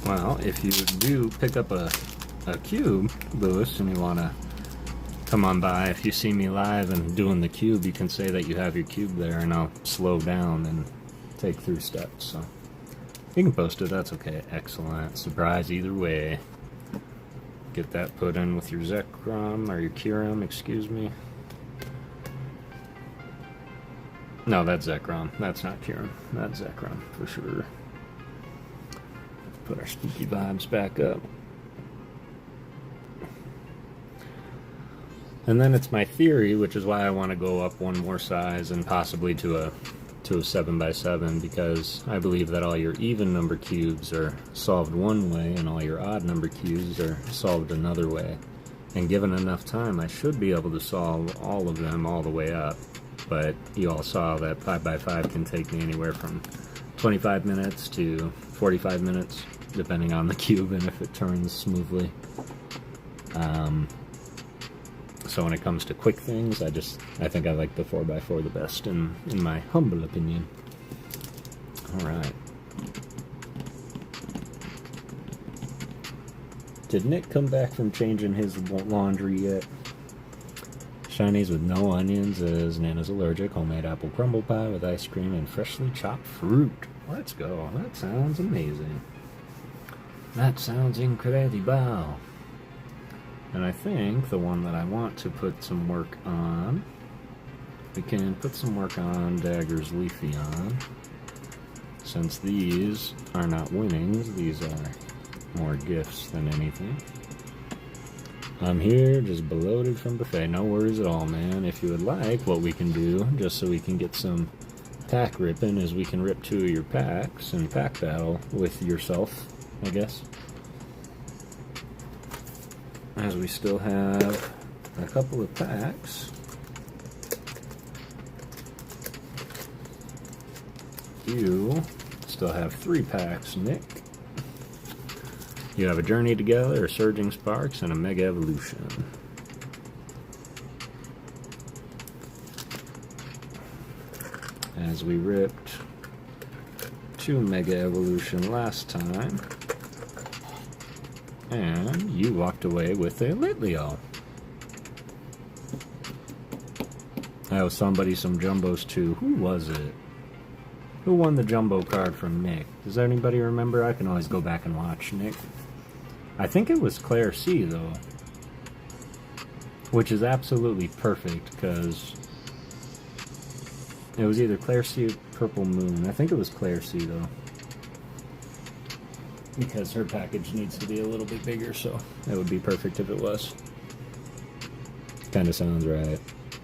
Well, if you do pick up a cube, Lewis, and you want to come on by, if you see me live and doing the cube, you can say that you have your cube there, and I'll slow down and take through steps. So you can post it, that's okay. Excellent. Surprise either way. Get that put in with your Zekrom, or your Kyurem, excuse me. No, that's Zekrom. That's not Kyurem. That's Zekrom, for sure. Put our spooky vibes back up. And then it's my theory, which is why I want to go up one more size and possibly to to a 7x7 because I believe that all your even number cubes are solved one way and all your odd number cubes are solved another way. And given enough time, I should be able to solve all of them all the way up. But you all saw that 5x5 can take me anywhere from 25 minutes to 45 minutes, depending on the cube and if it turns smoothly. So when it comes to quick things, I think I like the 4x4 the best, in my humble opinion. Alright. Did Nick come back from changing his laundry yet? Shinies with no onions as Nana's allergic. Homemade apple crumble pie with ice cream and freshly chopped fruit. Let's go. That sounds amazing. That sounds incredible. And I think the one that I want to put some work on, we can put some work on Dagger's Leafeon. Since these are not winnings, these are more gifts than anything. I'm here, just bloated from buffet. No worries at all, man. If you would like, what we can do, just so we can get some pack ripping, is we can rip 2 of your packs and pack battle with yourself, I guess. As we still have a couple of packs. You still have 3 packs, Nick. You have a Journey Together, a Surging Sparks, and a Mega Evolution. As we ripped 2 Mega Evolution last time. And you walked away with a Litleo. I owe somebody some Jumbos too. Who was it? Who won the Jumbo card from Nick? Does anybody remember? I can always go back and watch, Nick. I think it was Claire C, though. Which is absolutely perfect, because it was either Claire C or Purple Moon. I think it was Claire C, though. Because her package needs to be a little bit bigger, so that would be perfect if it was. Kinda sounds right.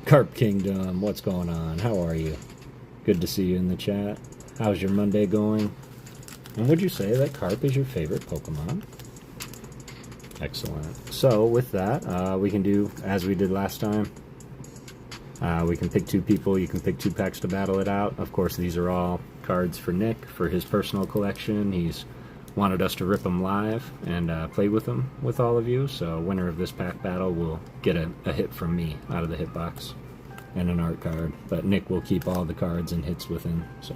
Carp Kingdom, what's going on? How are you? Good to see you in the chat. How's your Monday going? And would you say that Carp is your favorite Pokemon? Excellent. So, with that, we can do as we did last time. We can pick 2 people. You can pick 2 packs to battle it out. Of course, these are all cards for Nick, for his personal collection. He's wanted us to rip them live and play with them with all of you. So, winner of this pack battle will get a hit from me out of the hitbox. And an art card, but Nick will keep all the cards and hits with him, so.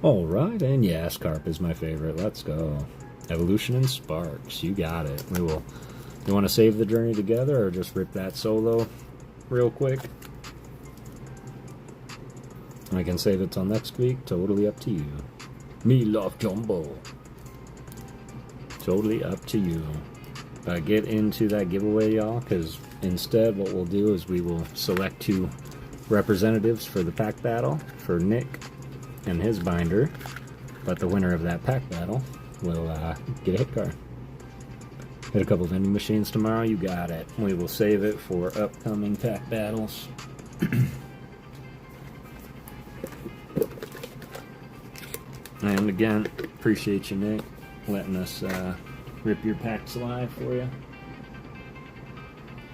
Alright, and yes, Carp is my favorite. Let's go. Evolution and Sparks, you got it. You want to save the Journey Together, or just rip that solo real quick? I can save it till next week, totally up to you. Me love Jumbo. Totally up to you. Get into that giveaway, y'all, because instead what we'll do is we will select 2 representatives for the pack battle for Nick and his binder, but the winner of that pack battle will get a hit card. Hit a couple vending machines tomorrow, you got it. We will save it for upcoming pack battles. And again, appreciate you, Nick, letting us rip your packs live for you.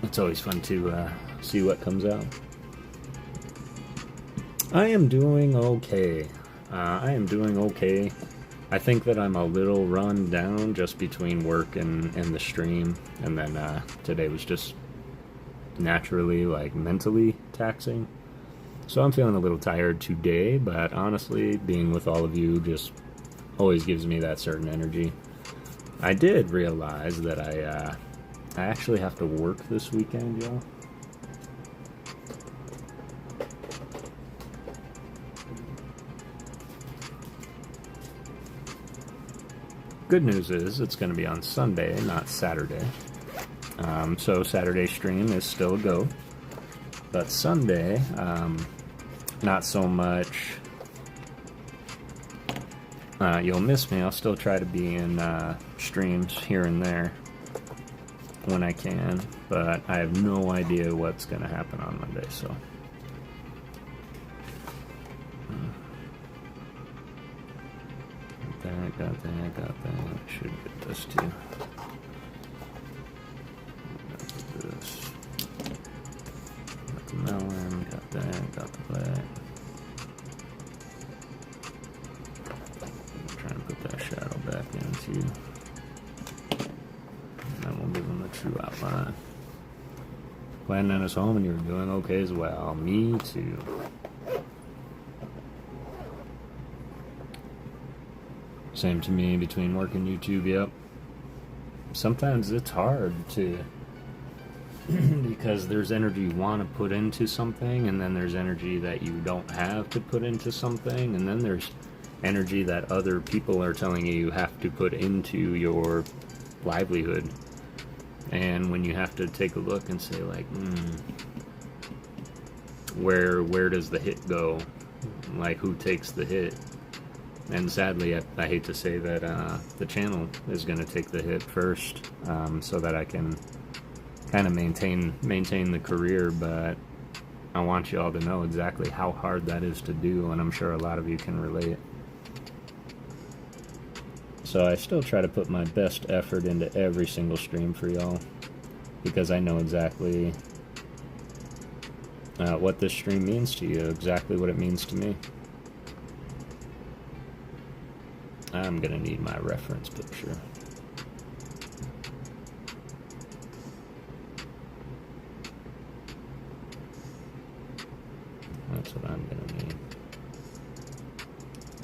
It's always fun to see what comes out. I am doing okay. I think that I'm a little run down just between work and the stream. And then today was just naturally, like, mentally taxing. So I'm feeling a little tired today, but honestly, being with all of you just always gives me that certain energy. I did realize that I actually have to work this weekend, y'all. Good news is it's going to be on Sunday, not Saturday. So Saturday stream is still a go. But Sunday, not so much. You'll miss me. I'll still try to be in streams here and there when I can, but I have no idea what's going to happen on Monday, so. got that. Should get this too. Got this. Got the melon, got that, got the black. Try and put that shadow back in too. And then we'll give him a true outline. Planning on us home and you're doing okay as well. Me too. Same to me between work and YouTube, yep. Sometimes it's hard to, because there's energy you want to put into something, and then there's energy that you don't have to put into something, and then there's energy that other people are telling you have to put into your livelihood. And when you have to take a look and say like, where does the hit go? Like, who takes the hit? And sadly, I hate to say that the channel is going to take the hit first, so that I can kind of maintain the career, but I want you all to know exactly how hard that is to do, and I'm sure a lot of you can relate. So I still try to put my best effort into every single stream for y'all, because I know exactly what this stream means to you, exactly what it means to me. I'm gonna need my reference picture. That's what I'm gonna need.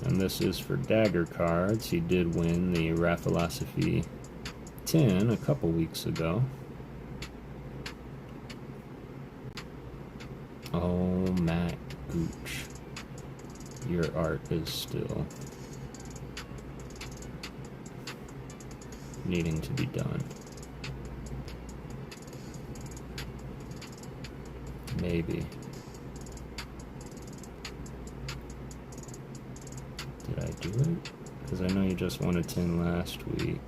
And this is for Dagger cards. He did win the Raphilosophy 10 a couple weeks ago. Oh, Matt Gooch. Your art is still needing to be done. Maybe. Did I do it? Because I know you just won a 10 last week.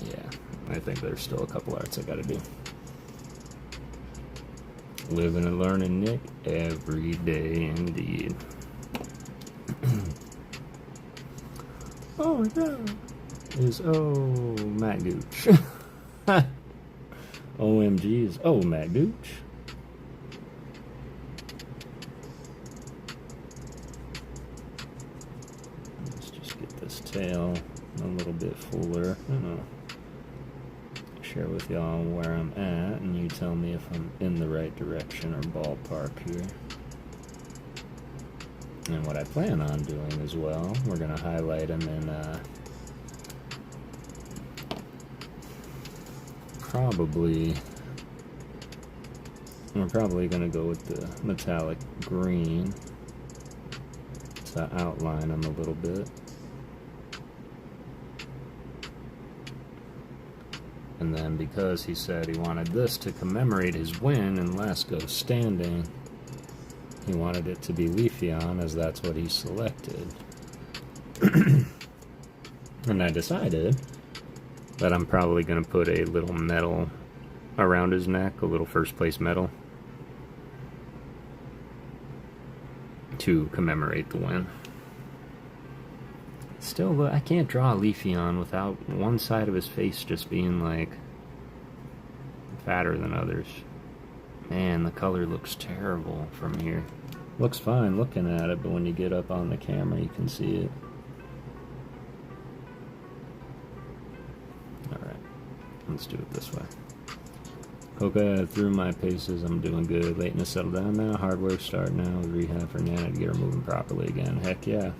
Yeah, I think there's still a couple arts I gotta do. Living and learning, Nick, every day indeed. Oh my god. Is Matt Gooch. OMG's Matt Gooch. Let's just get this tail a little bit fuller. I don't know. Share with y'all where I'm at, and you tell me if I'm in the right direction or ballpark here. And what I plan on doing as well, we're going to highlight them in we're probably going to go with the metallic green to outline them a little bit. And then because he said he wanted this to commemorate his win in Last Ghost Standing, he wanted it to be Leafeon, as that's what he selected. And I decided that I'm probably going to put a little medal around his neck, a little first place medal, to commemorate the win. Still, I can't draw a Leafeon without one side of his face just being like fatter than others. Man, the color looks terrible from here. Looks fine looking at it, but when you get up on the camera you can see it. Alright, let's do it this way. Coca, through my paces, I'm doing good. Waiting to settle down now. Hard work start now with rehab for Nana to get her moving properly again. Heck yeah.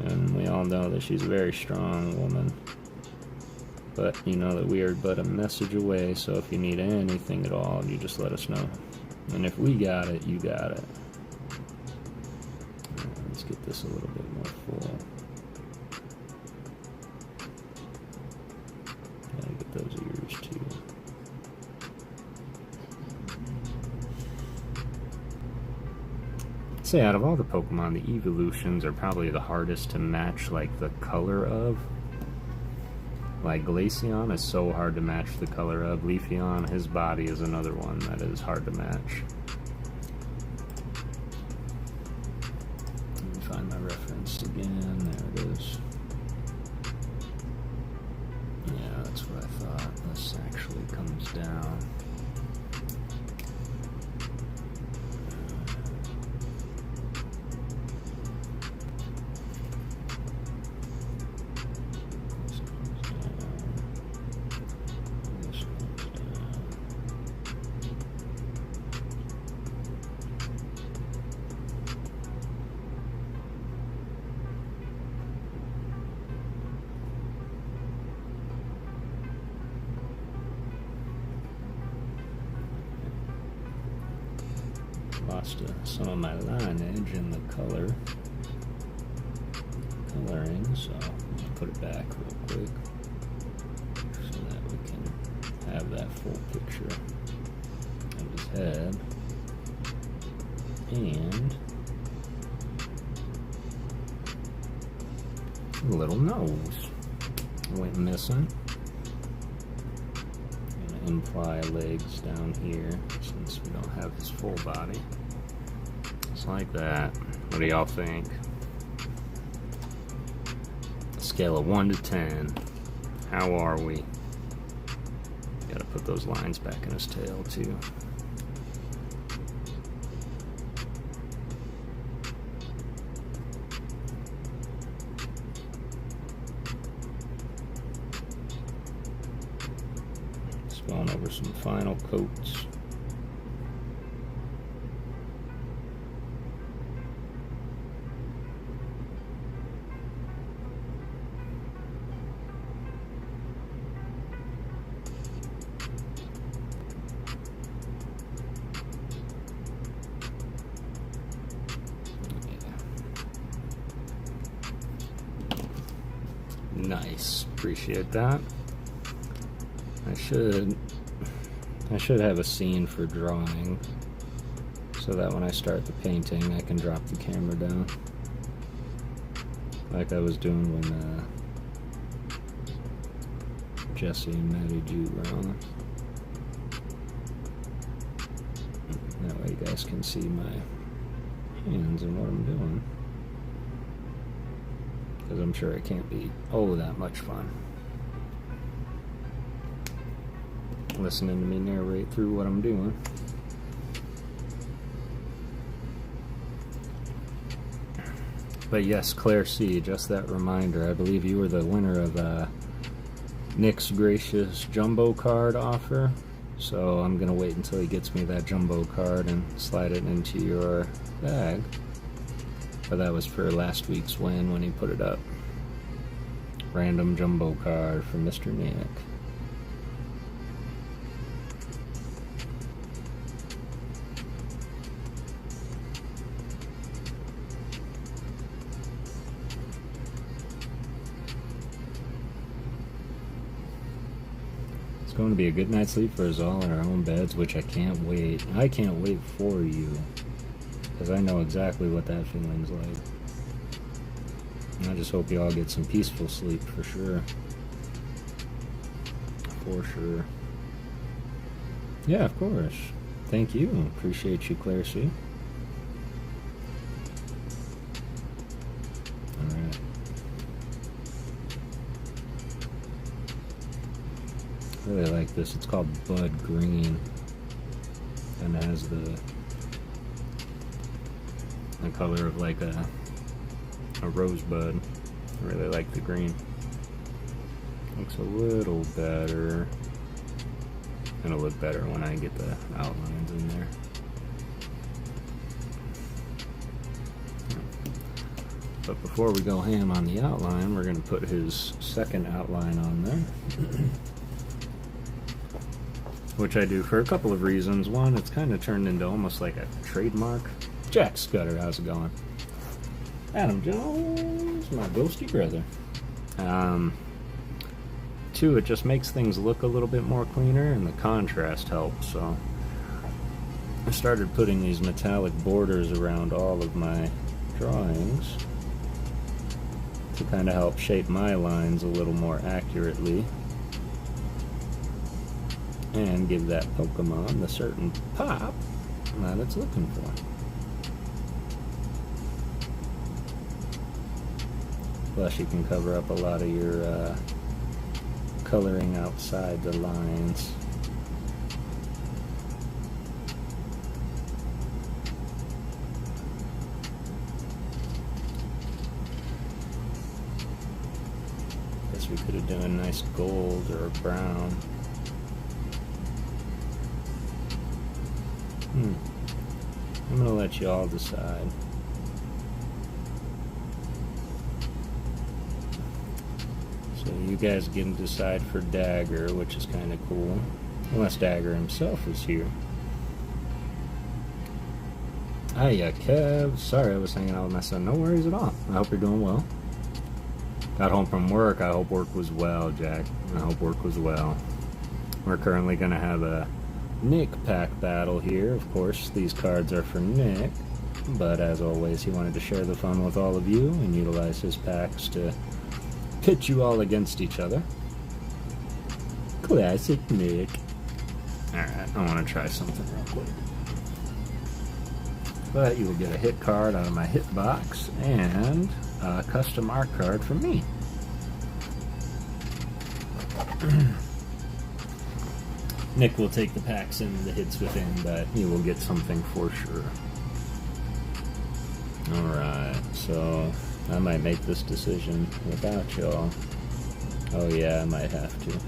And we all know that she's a very strong woman. But you know that we are but a message away, so if you need anything at all, you just let us know. And if we got it, you got it. Let's get this a little bit more full. Gotta get those ears too. Say, out of all the Pokemon, the evolutions are probably the hardest to match, like, the color of. Like Glaceon is so hard to match the color of. Leafeon, his body is another one that is hard to match. Let me find my reference again. There it is. Yeah, that's what I thought. This actually comes down. Lost some of my lineage in the coloring, so I'm going to put it back real quick so that we can have that full picture of his head. And a little nose went missing. Imply legs down here since we don't have his full body. Just like that. What do y'all think? Scale of 1 to 10. How are we? Gotta put those lines back in his tail too. Going over some final coats. Nice, appreciate that. I should have a scene for drawing so that when I start the painting I can drop the camera down like I was doing when Jesse and Maddie Jew were on. That way you guys can see my hands and what I'm doing, because I'm sure it can't be that much fun listening to me narrate through what I'm doing. But yes, Claire C, just that reminder. I believe you were the winner of Nick's gracious jumbo card offer. So I'm gonna wait until he gets me that jumbo card and slide it into your bag. But that was for last week's win when he put it up. Random jumbo card for Mr. Nick. Going to be a good night's sleep for us all in our own beds, which I can't wait. I can't wait for you, because I know exactly what that feeling's like. And I just hope you all get some peaceful sleep for sure. For sure. Yeah, of course. Thank you. Appreciate you, Claire C. Alright. Really like this. It's called Bud Green, and it has the color of like a rosebud. I really like the green. Looks a little better. It'll look better when I get the outlines in there. But before we go ham on the outline, we're going to put his second outline on there. Which I do for a couple of reasons. One, it's kind of turned into almost like a trademark. Jack Scudder, how's it going? Adam Jones, my ghosty brother. Two, it just makes things look a little bit more cleaner, and the contrast helps. So I started putting these metallic borders around all of my drawings to kind of help shape my lines a little more accurately and give that Pokemon the certain pop that it's looking for. Plus you can cover up a lot of your coloring outside the lines. Guess we could have done a nice gold or a brown. I'm gonna let you all decide. So you guys can decide for Dagger, which is kind of cool. Unless Dagger himself is here. Hiya, Kev. Sorry I was hanging out with my son. No worries at all. I hope you're doing well. Got home from work. I hope work was well, Jack. I hope work was well. We're currently going to have a Nick pack battle here. Of course, these cards are for Nick. But as always, he wanted to share the fun with all of you and utilize his packs to pit you all against each other. Classic Nick. Alright, I want to try something real quick. But you will get a hit card out of my hit box and a custom art card from me. Nick will take the packs and the hits within, but you will get something for sure. Alright, so I might make this decision without y'all. Oh yeah, I might have to.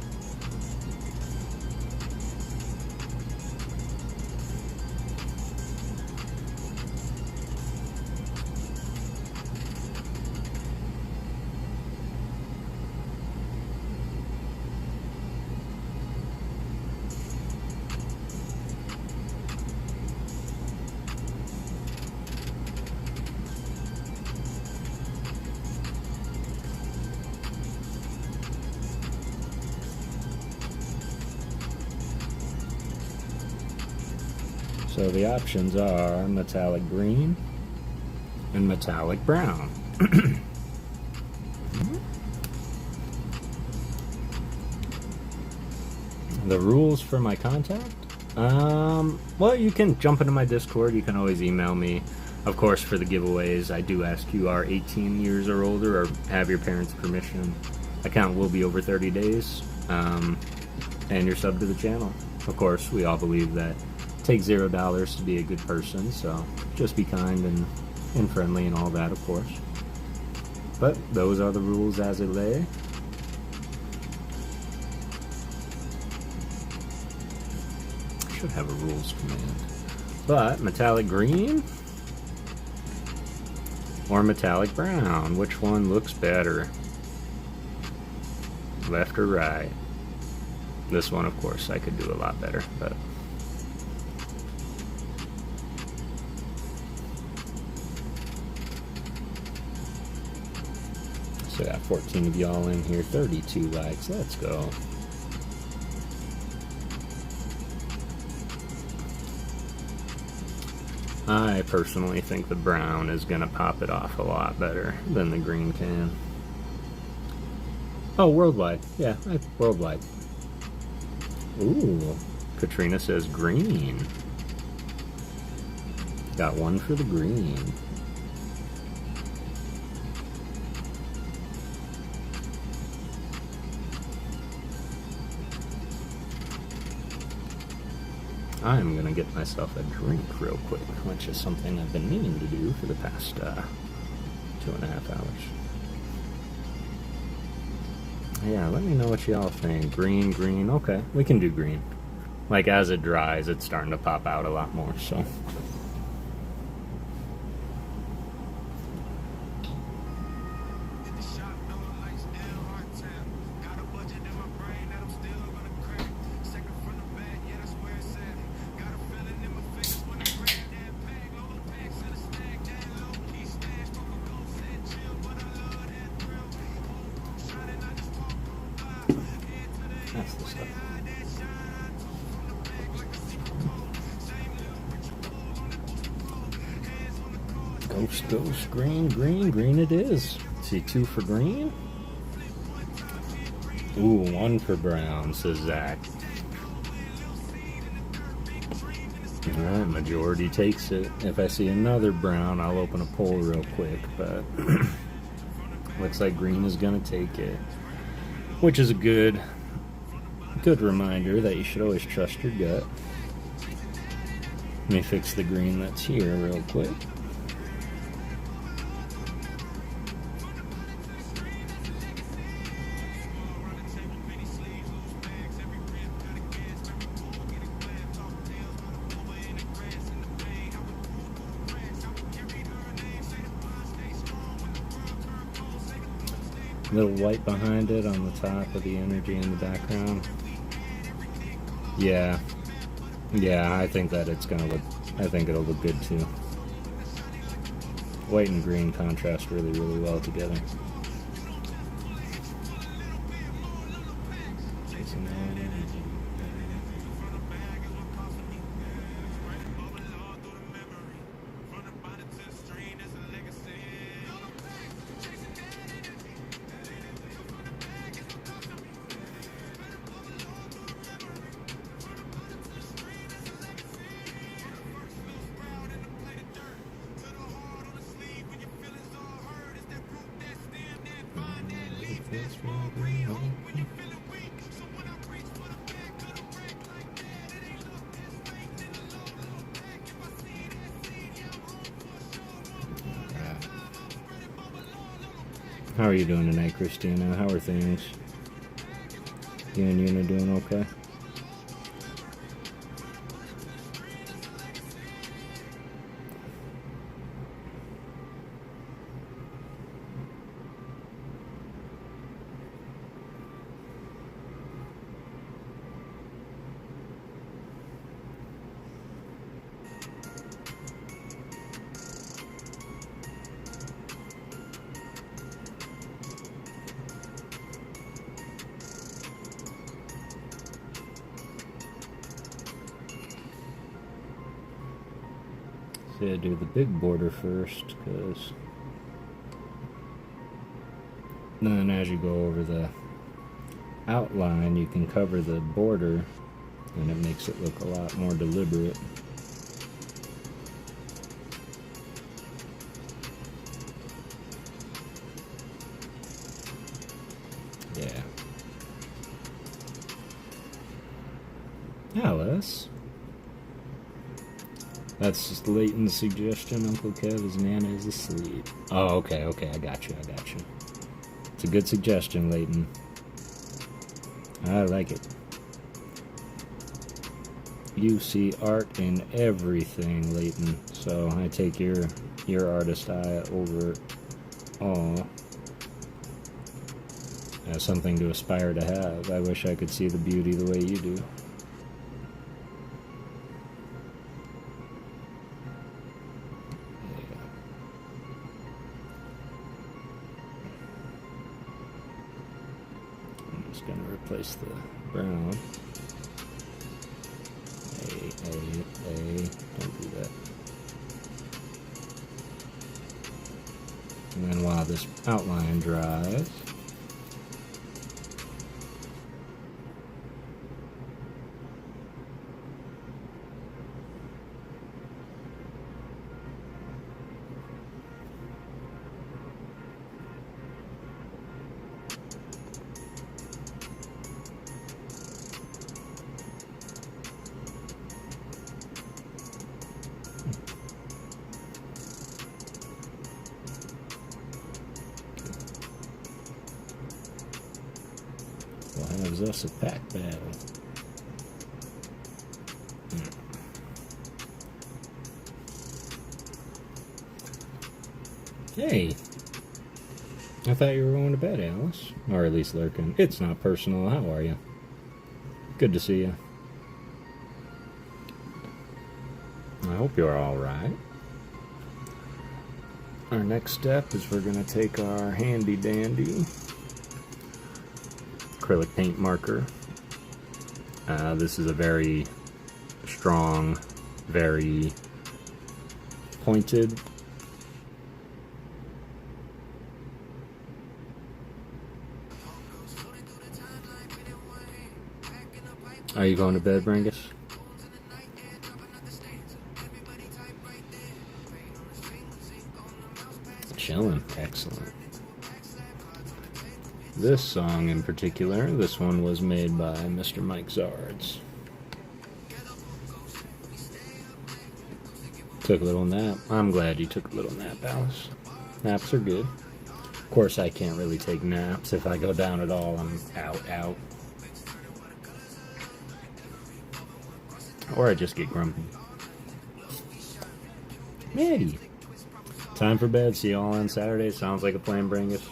So the options are metallic green and metallic brown. The rules for my contact? Well, you can jump into my Discord. You can always email me. Of course, for the giveaways, I do ask you are 18 years or older or have your parents' permission. Account will be over 30 days, and you're subbed to the channel. Of course, we all believe that it takes $0 to be a good person, so just be kind and friendly and all that, of course. But those are the rules as it lay. Should have a rules command. But metallic green or metallic brown, which one looks better? Left or right? This one, of course, I could do a lot better, but so got 14 of y'all in here, 32 likes. Let's go. I personally think the brown is going to pop it off a lot better than the green can. Oh, worldwide. Yeah, worldwide. Ooh, Katrina says green. Got one for the green. I'm gonna get myself a drink real quick, which is something I've been meaning to do for the past 2.5 hours. Yeah, let me know what y'all think. Green, okay, we can do green. Like, as it dries, it's starting to pop out a lot more, so. That's the stuff. Ghost, green it is. see 2 for green. Ooh, 1 for brown, says Zach. Alright, majority takes it. If I see another brown, I'll open a poll real quick, but looks like green is going to take it. Which is a good reminder that you should always trust your gut. Let me fix the green that's here real quick. Little white behind it on the top of the energy in the background. Yeah, I think that it's gonna look, I think it'll look good too. White and green contrast really, really well together. How are you doing tonight, Christina? How are things? You and Una doing okay? Yeah, do the big border first, because then as you go over the outline, you can cover the border, and it makes it look a lot more deliberate. Yeah. Alice. That's just Leighton's suggestion, Uncle Kev. His Nana is asleep. Oh, okay, I got you. It's a good suggestion, Leighton. I like it. You see art in everything, Leighton. So I take your artist eye over all as something to aspire to have. I wish I could see the beauty the way you do. Gonna replace the brown. Don't do that. And then while this outline dries, has us a pack battle. Hey, I thought you were going to bed, Alice. Or at least lurking. It's not personal. How are you? Good to see you. I hope you're alright. Our next step is we're going to take our handy dandy acrylic paint marker. This is a very strong, very pointed Are you going to bed, Bringus? Chilling. Excellent. This song in particular, this one was made by Mr. Mike Zards. Took a little nap. I'm glad you took a little nap, Alice. Naps are good. Of course, I can't really take naps. If I go down at all, I'm out. Or I just get grumpy. Maddie. Time for bed. See you all on Saturday. Sounds like a plan, Brangus.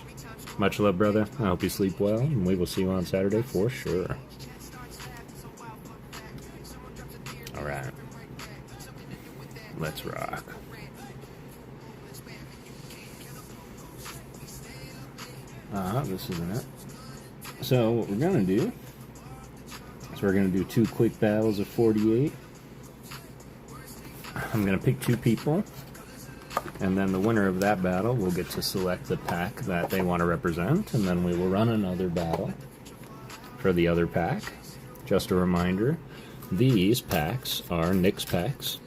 Much love, brother. I hope you sleep well, and we will see you on Saturday for sure. Alright. Let's rock. This isn't it. So, what we're going to do is we're going to do 2 quick battles of 48. I'm going to pick 2 people, and then the winner of that battle will get to select the pack that they want to represent, and then we will run another battle for the other pack. Just a reminder, these packs are Nick's packs.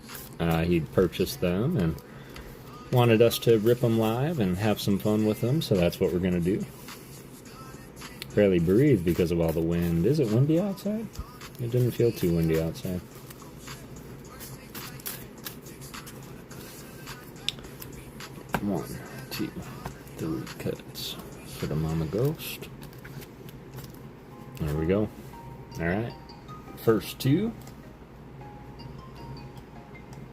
He purchased them and wanted us to rip them live and have some fun with them, so that's what we're going to do. Barely breathe because of all the wind. Is it windy outside? It didn't feel too windy outside. One, 2, 3 cuts for the Mama Ghost. There we go. Alright. First 2.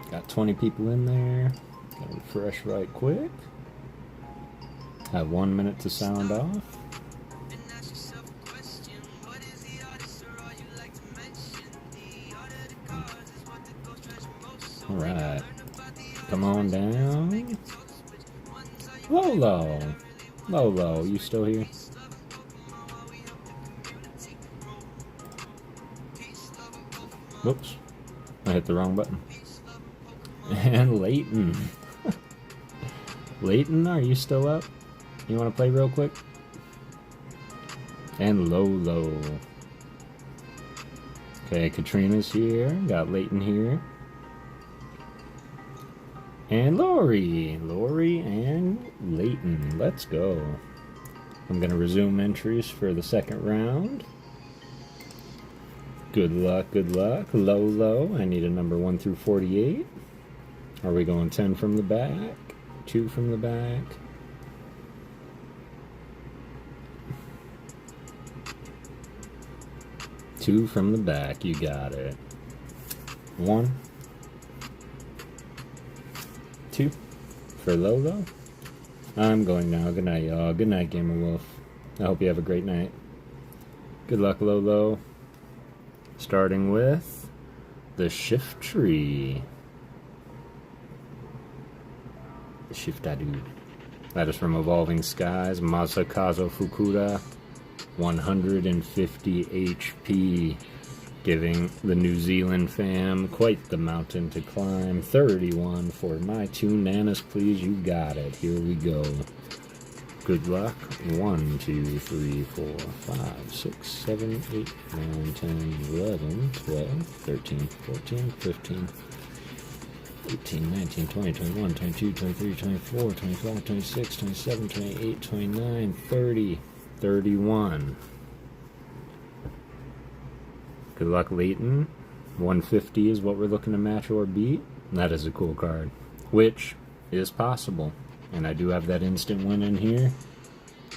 Got 20 people in there. Gotta refresh right quick. Have 1 minute to sound off. Alright. Come on down. Lolo, you still here? Whoops. I hit the wrong button. And Leighton. Leighton, are you still up? You want to play real quick? And Lolo. Okay, Katrina's here. Got Leighton here. And Lori and Leighton. Let's go. I'm going to resume entries for the second round. Good luck. Lolo, I need a number 1 through 48. Are we going 10 from the back? 2 from the back? Two from the back, you got it. 1, 2 for Lolo. I'm going now. Good night, y'all. Good night, Gamer Wolf. I hope you have a great night. Good luck, Lolo. Starting with the Shift Tree. The Shiftadu. That is from Evolving Skies. Masakazu Fukuda. 150 HP. Giving the New Zealand fam quite the mountain to climb. 31 for my 2 nanas, please. You got it. Here we go. Good luck. 1, 2, 3, 4, 5, 6, 7, 8, 9, 10, 11, 12, 13, 14, 15, 18, 19, 20, 21, 22, 23, 24, 25, 26, 27, 28, 29, 30, 31. Good luck, Leighton. 150 is what we're looking to match or beat. That is a cool card, which is possible. And I do have that instant win in here.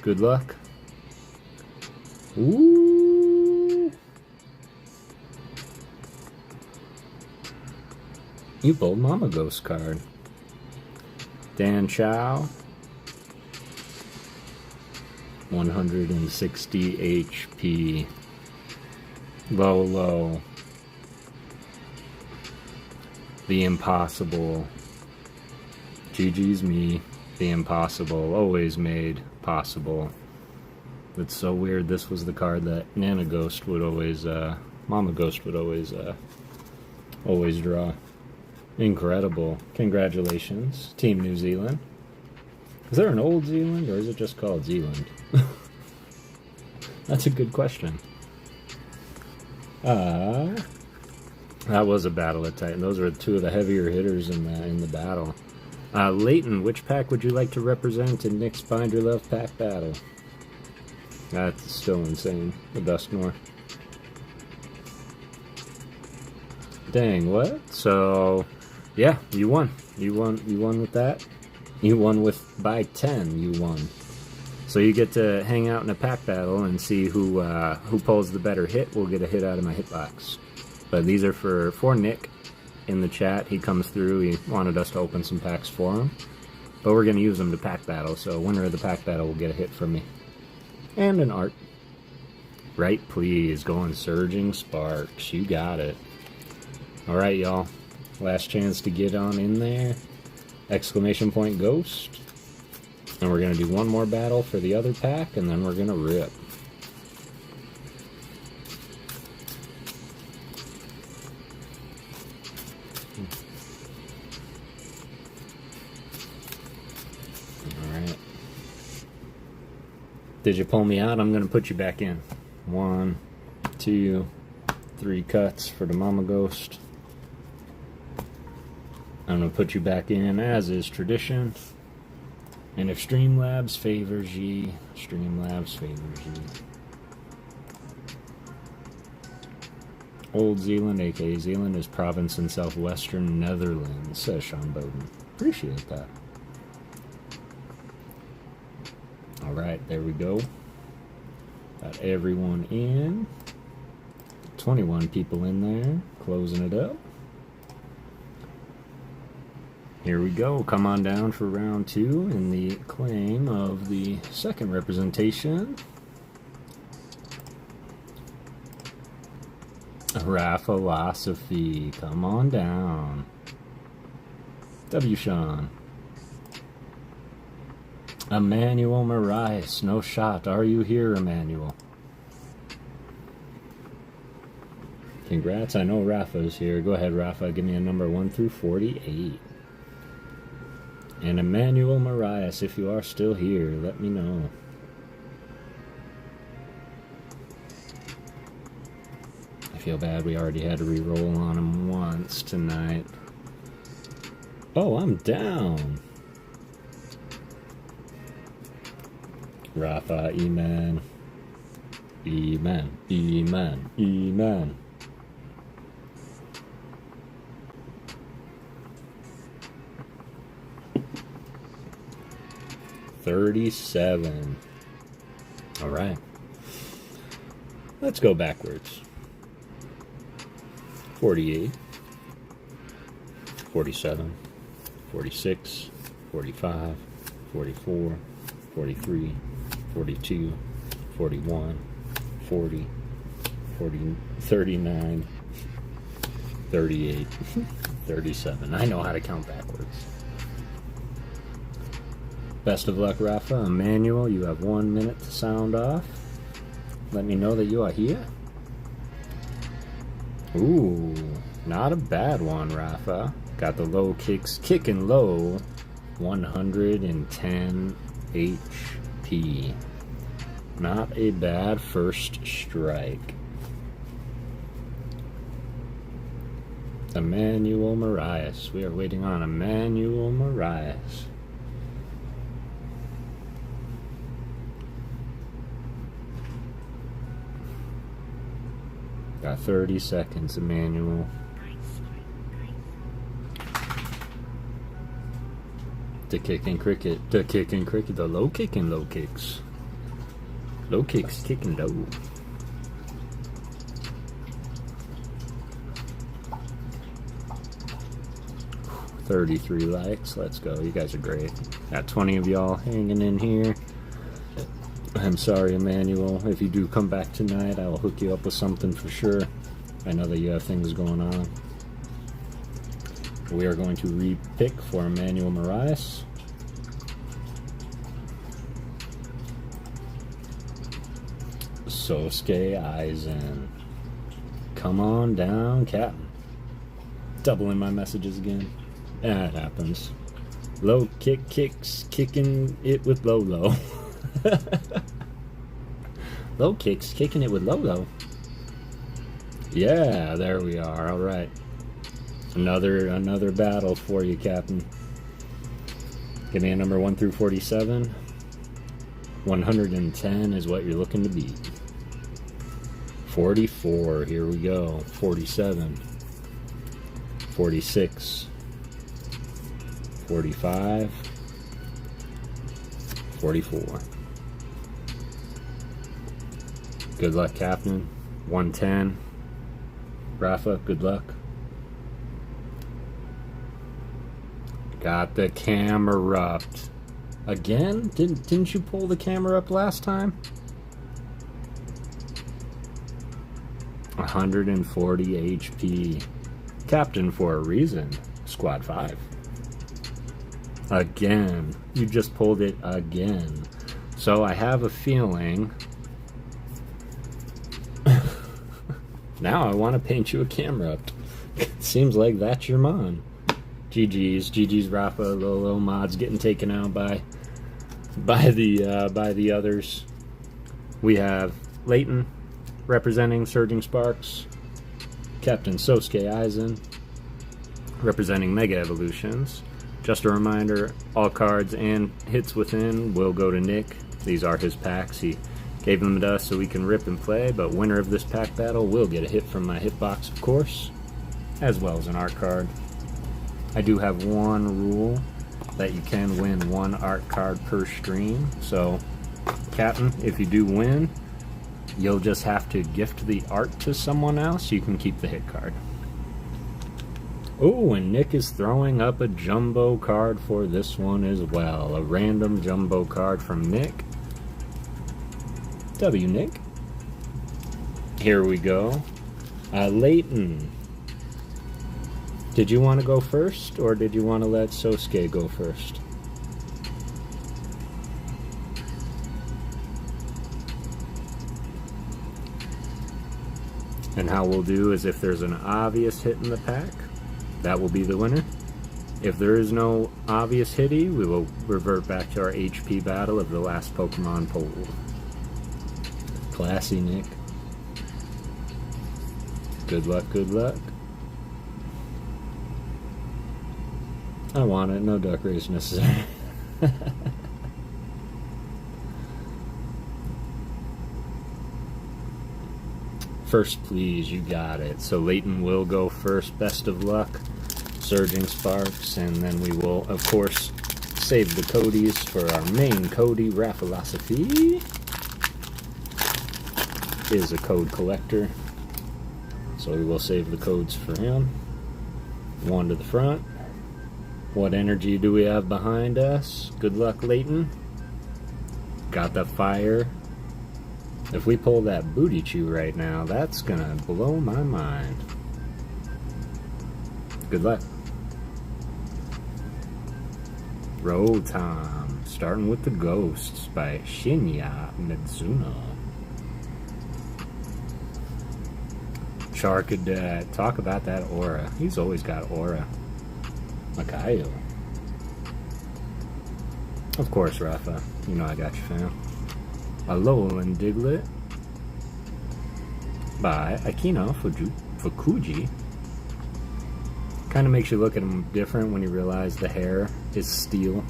Good luck. Ooh. You pulled Mama Ghost card. Dan Chow. 160 HP. Lolo. The impossible. GG's me. The impossible. Always made possible. It's so weird. This was the card that Nana Ghost would always, Mama Ghost would always draw. Incredible. Congratulations, Team New Zealand. Is there an Old Zealand, or is it just called Zealand? That's a good question. That was a battle at Titan. Those were two of the heavier hitters in the battle. Leighton, which pack would you like to represent in Nick's Find Your Love pack battle? That's still insane. The Dusknoir. Dang, what? So, yeah, you won. You won with that. You won with by 10. You won. So you get to hang out in a pack battle and see who pulls the better hit. Will get a hit out of my hitbox. But these are for Nick in the chat. He comes through. He wanted us to open some packs for him. But we're going to use them to pack battle. So winner of the pack battle will get a hit from me. And an art. Right, please. Going Surging Sparks. You got it. Alright, y'all. Last chance to get on in there. Exclamation point Ghost. And we're going to do one more battle for the other pack, and then we're going to rip. Alright. Did you pull me out? I'm going to put you back in. 1, 2, 3 cuts for the Mama Ghost. I'm going to put you back in as is tradition. And if Streamlabs favors ye, Streamlabs favors ye. Old Zealand, aka Zealand, is province in southwestern Netherlands, says Sean Bowden. Appreciate that. Alright, there we go. Got everyone in. 21 people in there. Closing it up. Here we go. Come on down for round 2 in the claim of the second representation. Raphilosophy. Come on down. W. Sean. Emmanuel Marais. No shot. Are you here, Emmanuel? Congrats. I know Rafa's here. Go ahead, Rafa. Give me a number 1 through 48. And Emmanuel Marais, if you are still here, let me know. I feel bad we already had to re-roll on him once tonight. Oh, I'm down. Rafa, Eman. Eman. 37. Alright. Let's go backwards. 48. 47. 46. 45. 44. 43. 42. 41. 40. 39. 38. 37. I know how to count backwards. Best of luck, Rafa. Emmanuel, you have 1 minute to sound off. Let me know that you are here. Ooh, not a bad one, Rafa. Got the low kicks, kicking low. 110 HP. Not a bad first strike. Emmanuel Marais. We are waiting on Emmanuel Marais. Got 30 seconds, Emmanuel. The kicking cricket. The kicking cricket. The low kicking low kicks. Low kicks kicking low. $33 likes. Let's go. You guys are great. Got 20 of y'all hanging in here. I'm sorry, Emmanuel. If you do come back tonight, I will hook you up with something for sure. I know that you have things going on. We are going to re-pick for Emmanuel Marais. Sosuke Aizen. Come on down, Captain. Doubling my messages again. That happens. Low kick kicks, kicking it with low. Low kicks, kicking it with low. Yeah, there we are. All right. Another battle for you, Captain. Give me a number 1 through 47. 110 is what you're looking to beat. 44, here we go. 47. 46. 45. 44. Good luck, Captain. 110. Rafa, good luck. Got the camera up. Again? Didn't you pull the camera up last time? 140 HP. Captain for a reason. Squad 5. Again. You just pulled it again. So I have a feeling... Now I want to paint you a camera up. Seems like that's your mon. GG's Rafa. Lolo mods getting taken out by the others. We have Leighton representing Surging Sparks. Captain Sosuke Aizen representing Mega Evolutions. Just a reminder, all cards and hits within will go to Nick. These are his packs. He gave them to us so we can rip and play, but winner of this pack battle will get a hit from my hitbox, of course, as well as an art card. I do have one rule that you can win one art card per stream, so Captain, if you do win, you'll just have to gift the art to someone else. You can keep the hit card. Oh, and Nick is throwing up a jumbo card for this one as well. A random jumbo card from Nick. W, Nick. Here we go. Leighton. Did you want to go first, or did you want to let Sosuke go first? And how we'll do is if there's an obvious hit in the pack, that will be the winner. If there is no obvious hitty, we will revert back to our HP battle of the last Pokemon poll. Classy, Nick. Good luck, good luck. I want it. No duck race necessary. First, please. You got it. So Leighton will go first. Best of luck. Surging Sparks. And then we will, of course, save the Codys for our main Cody. Raphilosophy is a code collector. So we will save the codes for him. One to the front. What energy do we have behind us? Good luck, Leighton. Got the fire. If we pull that Booty Chew right now, that's gonna blow my mind. Good luck. Rotom. Starting with the Ghosts by Shinya Mizuno. Charcadet. Talk about that aura. He's always got aura. Makayo. Of course, Rafa. You know I got you, fam. Alolan Diglett by Akino Fukuji. Kind of makes you look at him different when you realize the hair is steel.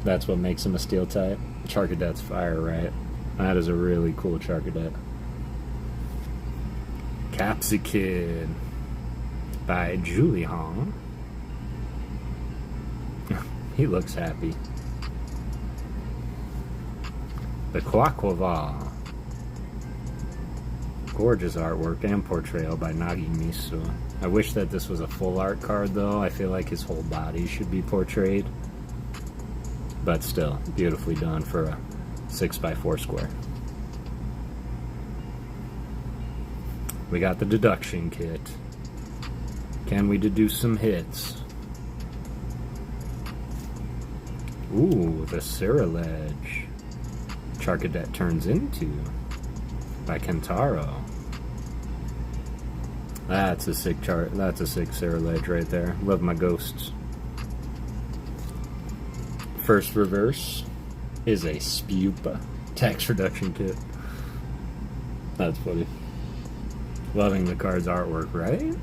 That's what makes him a steel type. Charcadet's fire, right? That is a really cool Charcadet. Capsicid by Julie Hong. He looks happy. The Quaquaval. Gorgeous artwork and portrayal by Nagimisu. I wish that this was a full art card though. I feel like his whole body should be portrayed. But still, beautifully done for a 6x4 square. We got the deduction kit. Can we deduce some hits? Ooh, the Ceruledge. Charcadet turns into by Kentaro. That's a sick chart. That's a sick Ceruledge right there. Love my ghosts. First reverse is a Spupa tax reduction kit. That's funny. Loving the card's artwork, right?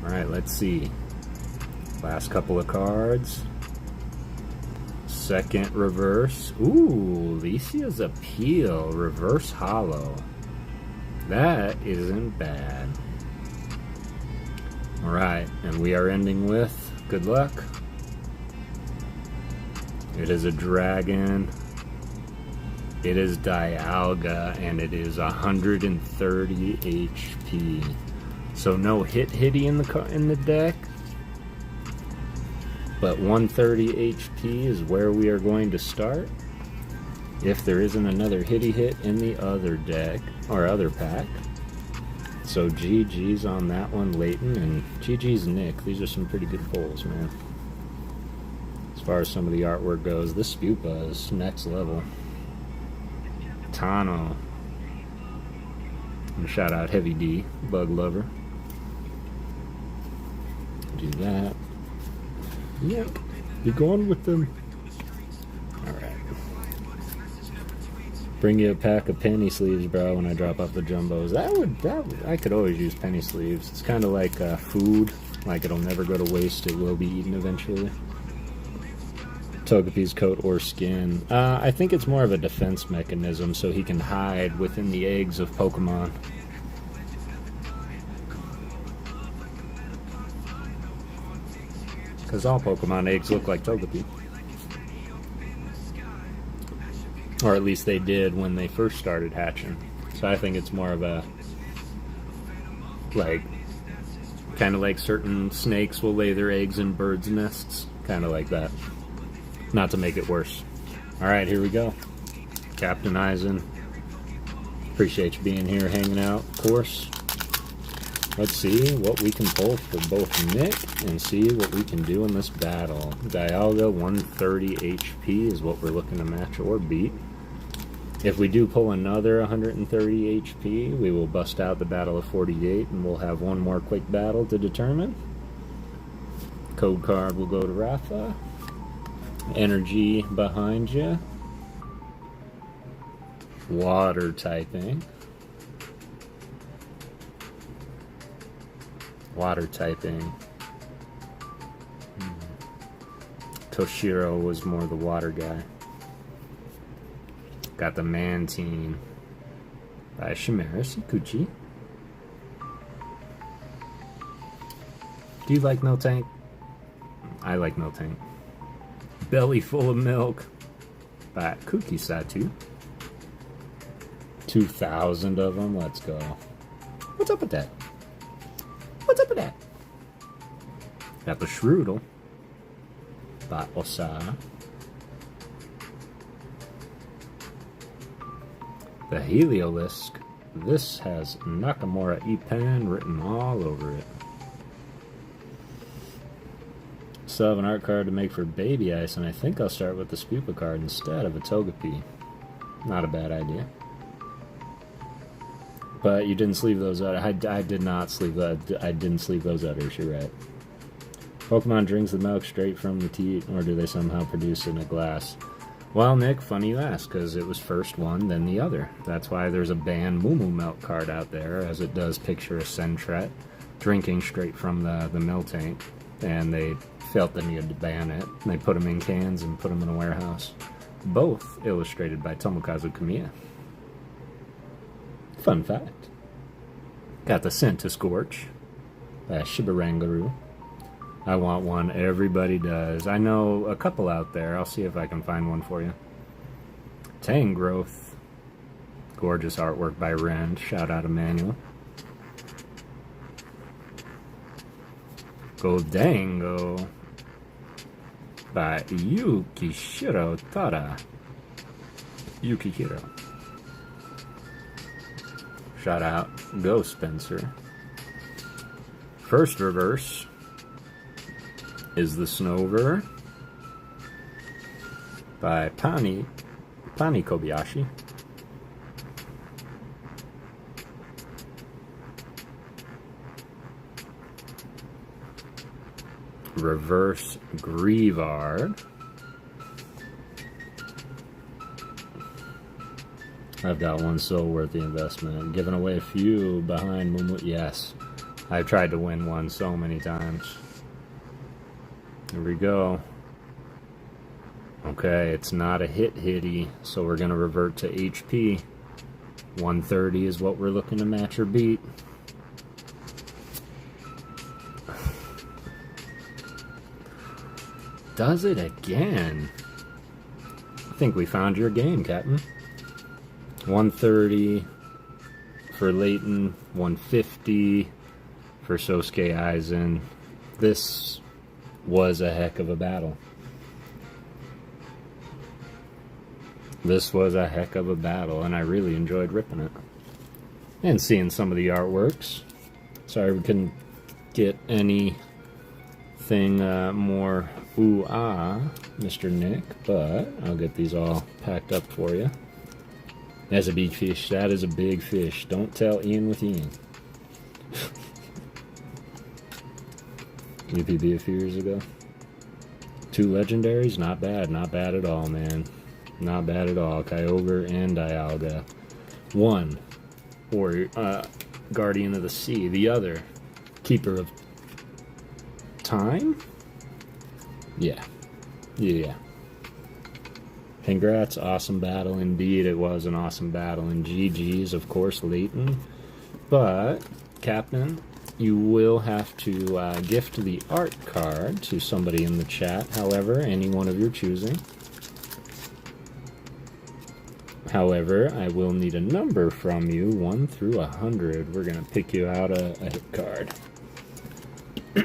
Alright, let's see. Last couple of cards. Second reverse. Ooh, Licia's Appeal. Reverse hollow. That isn't bad. Alright, and we are ending with, good luck. It is a dragon. It is Dialga, and it is 130 HP. So no hitty in the deck. But 130 HP is where we are going to start. If there isn't another hitty hit in the other deck, or other pack. So GG's on that one, Leighton, and GG's Nick. These are some pretty good pulls, man. As far as some of the artwork goes, this Spupa is next level. Tano. And shout out Heavy D, Bug Lover. Do that. Yep, be going with them. Alright. Bring you a pack of penny sleeves, bro, when I drop off the jumbos. I could always use penny sleeves. It's kind of like food. Like, it'll never go to waste. It will be eaten eventually. Togepi's coat or skin. I think it's more of a defense mechanism so he can hide within the eggs of Pokemon. Because all Pokemon eggs look like Togepi. Or at least they did when they first started hatching. So I think it's more of a, like, kind of like certain snakes will lay their eggs in birds' nests. Kind of like that. Not to make it worse. Alright, here we go. Captain Eisen. Appreciate you being here, hanging out, of course. Let's see what we can pull for both Nick and see what we can do in this battle. Dialga, 130 HP is what we're looking to match or beat. If we do pull another 130 HP, we will bust out the Battle of 48 and we'll have one more quick battle to determine. Code card will go to Rafa. Energy behind you. Water typing. Water typing. Toshiro was more the water guy. Got the Mantine by Chimeras Ikuchi. Do you like Miltank? I like Miltank. Belly Full of Milk by Cookie Satu. 2,000 of them. Let's go. What's up with that? What's up with that? Got the Shroodle by Osara. The Heliolisk. This has Nakamura Ipan written all over it. Still have an art card to make for Baby Ice, and I think I'll start with the Spupa card instead of a Togepi. Not a bad idea. But you didn't sleeve those out. I did not sleeve that. I didn't sleeve those udders, you're right. Pokemon drinks the milk straight from the teat, or do they somehow produce it in a glass? Well, Nick, funny you ask, because it was first one, then the other. That's why there's a banned Moo Moo Milk card out there, as it does picture a Sentret drinking straight from the Miltank. And they felt the need to ban it. They put them in cans and put them in a warehouse. Both illustrated by Tomokazu Kamiya. Fun fact. Got the Centiskorch by Shibarangaru. I want one. Everybody does. I know a couple out there. I'll see if I can find one for you. Tangrowth. Gorgeous artwork by Rend. Shout out Emmanuel. Goldango by Yukihiro Tada. Yukihiro. Shout out Go Spencer. First reverse is the Snover by Pani Kobayashi. Reverse Grievard I've got one so worth the investment. Giving away a few behind Mumu. Yes. I've tried to win one so many times. Here we go. Okay, it's not a hitty, so we're going to revert to HP. 130 is what we're looking to match or beat. Does it again? I think we found your game, Captain. 130 for Leighton, 150 for Sosuke Aizen. This was a heck of a battle. This was a heck of a battle, and I really enjoyed ripping it. And seeing some of the artworks. Sorry we couldn't get anything more ooh-ah, Mr. Nick, but I'll get these all packed up for you. That's a big fish. That is a big fish. Don't tell Ian with Ian. UPB a few years ago. 2 legendaries? Not bad. Not bad at all, man. Not bad at all. Kyogre and Dialga. One, Guardian of the Sea. The other, Keeper of Time? Yeah. Yeah. Congrats. Awesome battle indeed. It was an awesome battle. And GG's, of course, Leighton. But, Captain, you will have to gift the art card to somebody in the chat. However, any one of your choosing. However, I will need a number from you, 1 through 100. We're going to pick you out a hit card.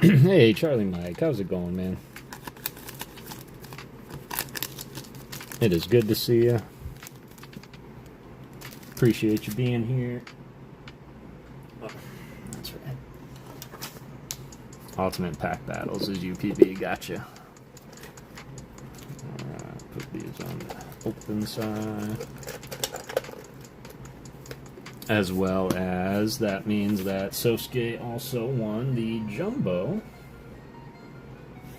Hey, Charlie Mike, how's it going, man? It is good to see you. Appreciate you being here. Oh, that's right. Ultimate Pack Battles is UPB, gotcha. Alright, put these on the open side. As well as, that means that Sosuke also won the Jumbo.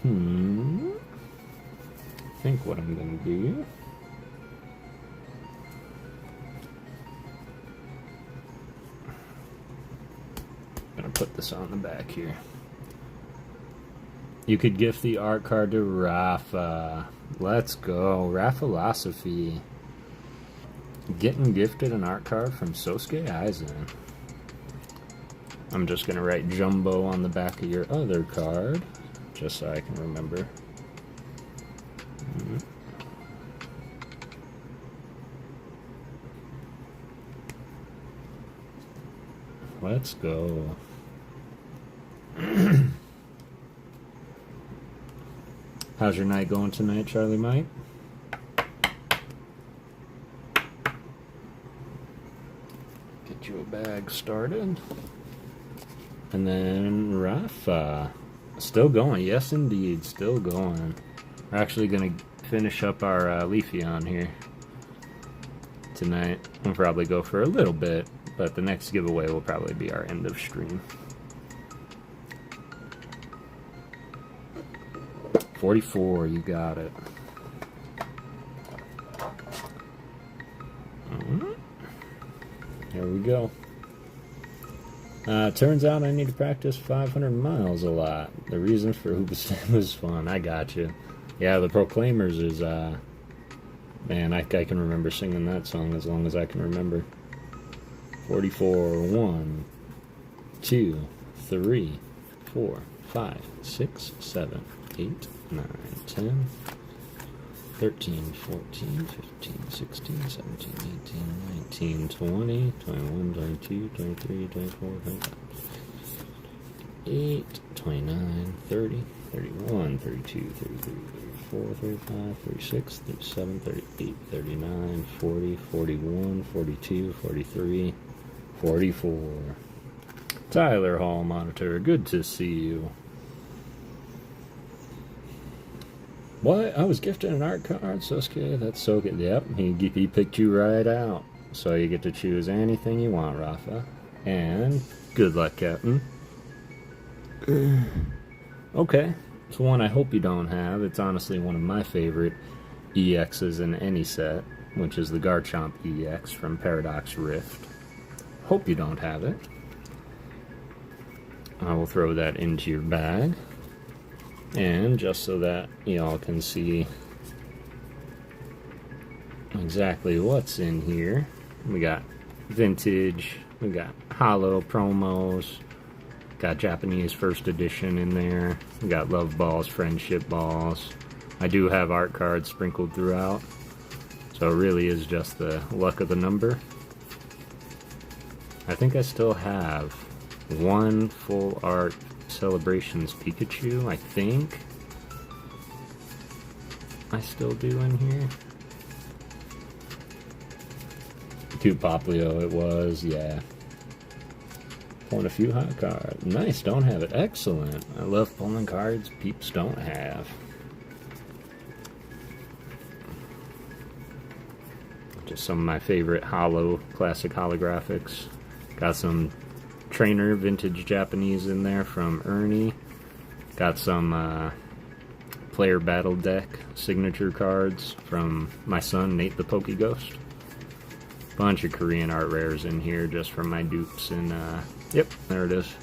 I think what I'm going to do... I'm going to put this on the back here. You could gift the art card to Rafa. Let's go. Raphilosophy. Getting gifted an art card from Sosuke Aizen. I'm just going to write Jumbo on the back of your other card, just so I can remember. Let's go. How's your night going tonight, Charlie Mike? Get you a bag started. And then Rafa. Still going. Yes, indeed. Still going. We're actually going to finish up our Leafeon here tonight. We'll probably go for a little bit, but the next giveaway will probably be our end of stream. 44, you got it. Here we go. Turns out I need to practice 500 miles a lot. The reason for Hoobasim was fun. I got you. Yeah, the Proclaimers is, man, I can remember singing that song as long as I can remember. 44, 1, 2, 3, 4, 5, 6, 7, 8, 9, 10, 13, 14, 15, 16, 17, 18, 19, 20, 21, 22, 23, 24, 25, 8, 29, 30, 31, 32, 33, 34, 35, 36, 37, 38, 39, 40, 41, 42, 43, 44. Tyler Hall Monitor, good to see you. What? I was gifted an art card, Sosuke. That's so good. Yep, he picked you right out. So you get to choose anything you want, Rafa. And good luck, Captain. Okay, it's one I hope you don't have. It's honestly one of my favorite EXs in any set. which is the Garchomp EX from Paradox Rift. Hope you don't have it. I will throw that into your bag. And just so that y'all can see exactly what's in here, we got vintage, we got holo promos, got Japanese first edition in there, we got love balls, friendship balls. I do have art cards sprinkled throughout, so it really is just the luck of the number. I think I still have one full art Celebrations Pikachu, I think I still do in here. Cute Poplio it was, yeah. Pulling a few hot cards. Nice, don't have it. Excellent. I love pulling cards peeps don't have. Just some of my favorite holo, classic holographics. Got some trainer vintage Japanese in there from Ernie. Got some player battle deck signature cards from my son Nate the PokeGhost. Bunch of Korean art rares in here just from my dupes, and yep, there it is.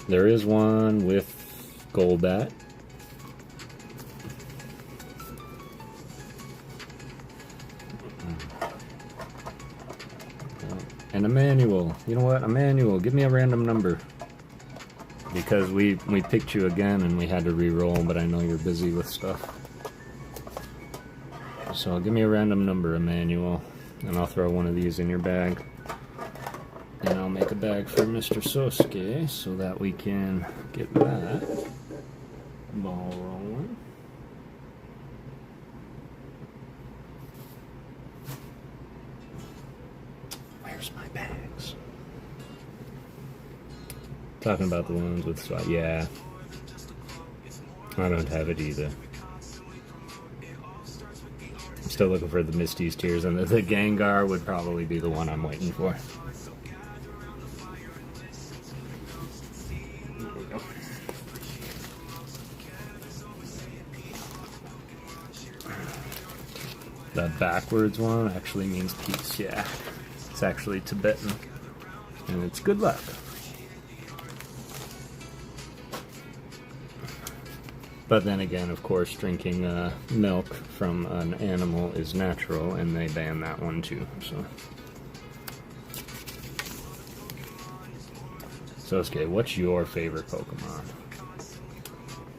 There is one with Golbat. And Emmanuel. You know what? Emmanuel, give me a random number. Because we picked you again and we had to re-roll, but I know you're busy with stuff. So give me a random number, Emmanuel. And I'll throw one of these in your bag. And I'll make a bag for Mr. Sosuke so that we can get that ball rolling. Where's my bags? Talking about the ones with swat. Yeah. I don't have it either. I'm still looking for the Misty's Tears, and the Gengar would probably be the one I'm waiting for. The backwards one actually means peace, yeah. It's actually Tibetan, and it's good luck. But then again, of course, drinking milk from an animal is natural, and they ban that one too, so. Sosuke, what's your favorite Pokemon?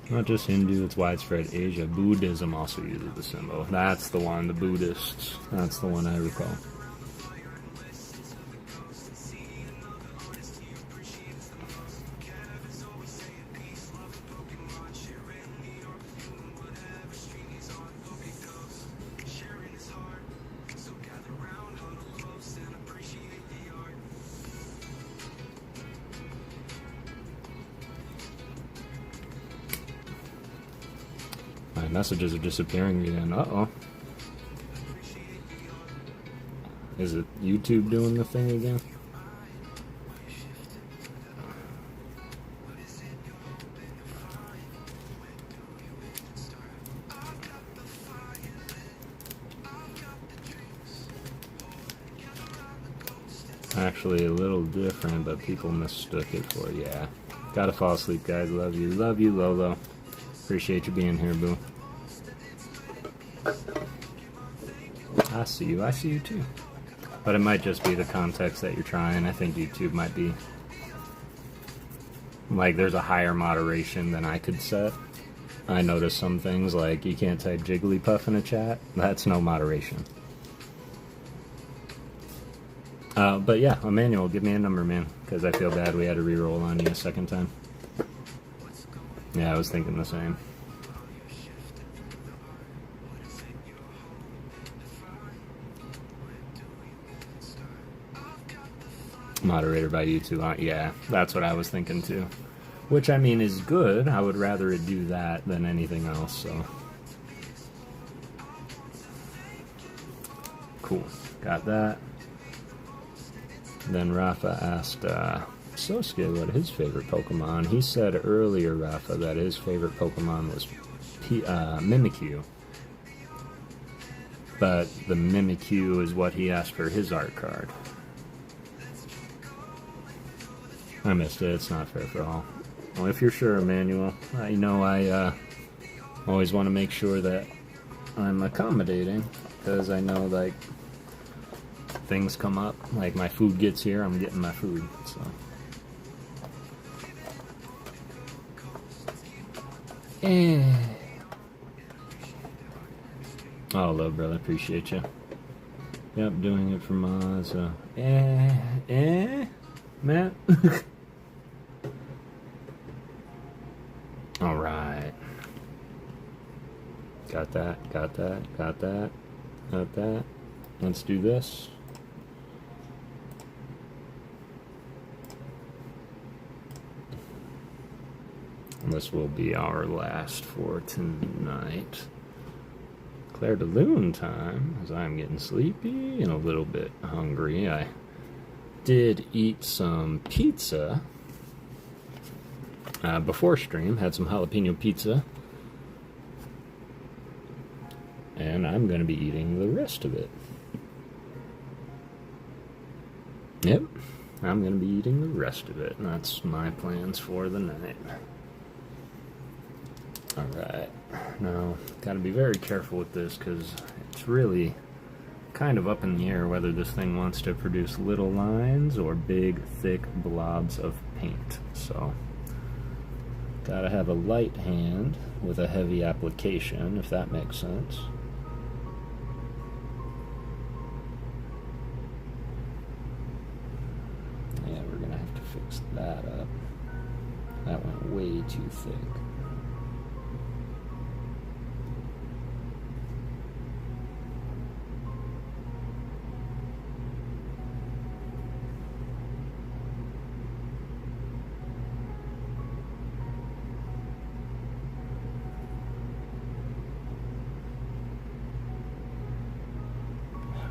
Not just Hindu, it's widespread Asia. Buddhism also uses the symbol. That's the one, the Buddhists. That's the one I recall. My messages are disappearing again. Uh-oh. Is it YouTube doing the thing again? Actually a little different, but people mistook it for, yeah. Gotta fall asleep, guys. Love you. Love you, Lolo. Appreciate you being here, boo. I see you. I see you too. But it might just be the context that you're trying. I think YouTube might be... like, there's a higher moderation than I could set. I noticed some things like you can't type Jigglypuff in a chat. That's no moderation. But yeah, Emmanuel, give me a number, man. Because I feel bad we had to re-roll on you a second time. Yeah, I was thinking the same. Moderator by YouTube, yeah, that's what I was thinking too. Which, I mean, is good. I would rather it do that than anything else, so. Cool, got that. Then Rafa asked Sosuke what his favorite Pokemon. He said earlier, Rafa, that his favorite Pokemon was Mimikyu. But the Mimikyu is what he asked for his art card. I missed it. It's not fair for all. Well, if you're sure, Emmanuel, you know I always want to make sure that I'm accommodating, because I know, like, things come up. Like, my food gets here, I'm getting my food, so. Oh, love, brother. Appreciate you. Yep, doing it for Maz. Matt? Alright. Got that, got that, got that, got that. Let's do this. And this will be our last for tonight. Claire de Lune time, as I'm getting sleepy and a little bit hungry. I did eat some pizza before stream, had some jalapeno pizza, and I'm going to be eating the rest of it. Yep, I'm going to be eating the rest of it, and that's my plans for the night. Alright, now, gotta be very careful with this, because it's really kind of up in the air whether this thing wants to produce little lines or big, thick blobs of paint. So, gotta have a light hand with a heavy application, if that makes sense. Yeah, we're gonna have to fix that up. That went way too thick.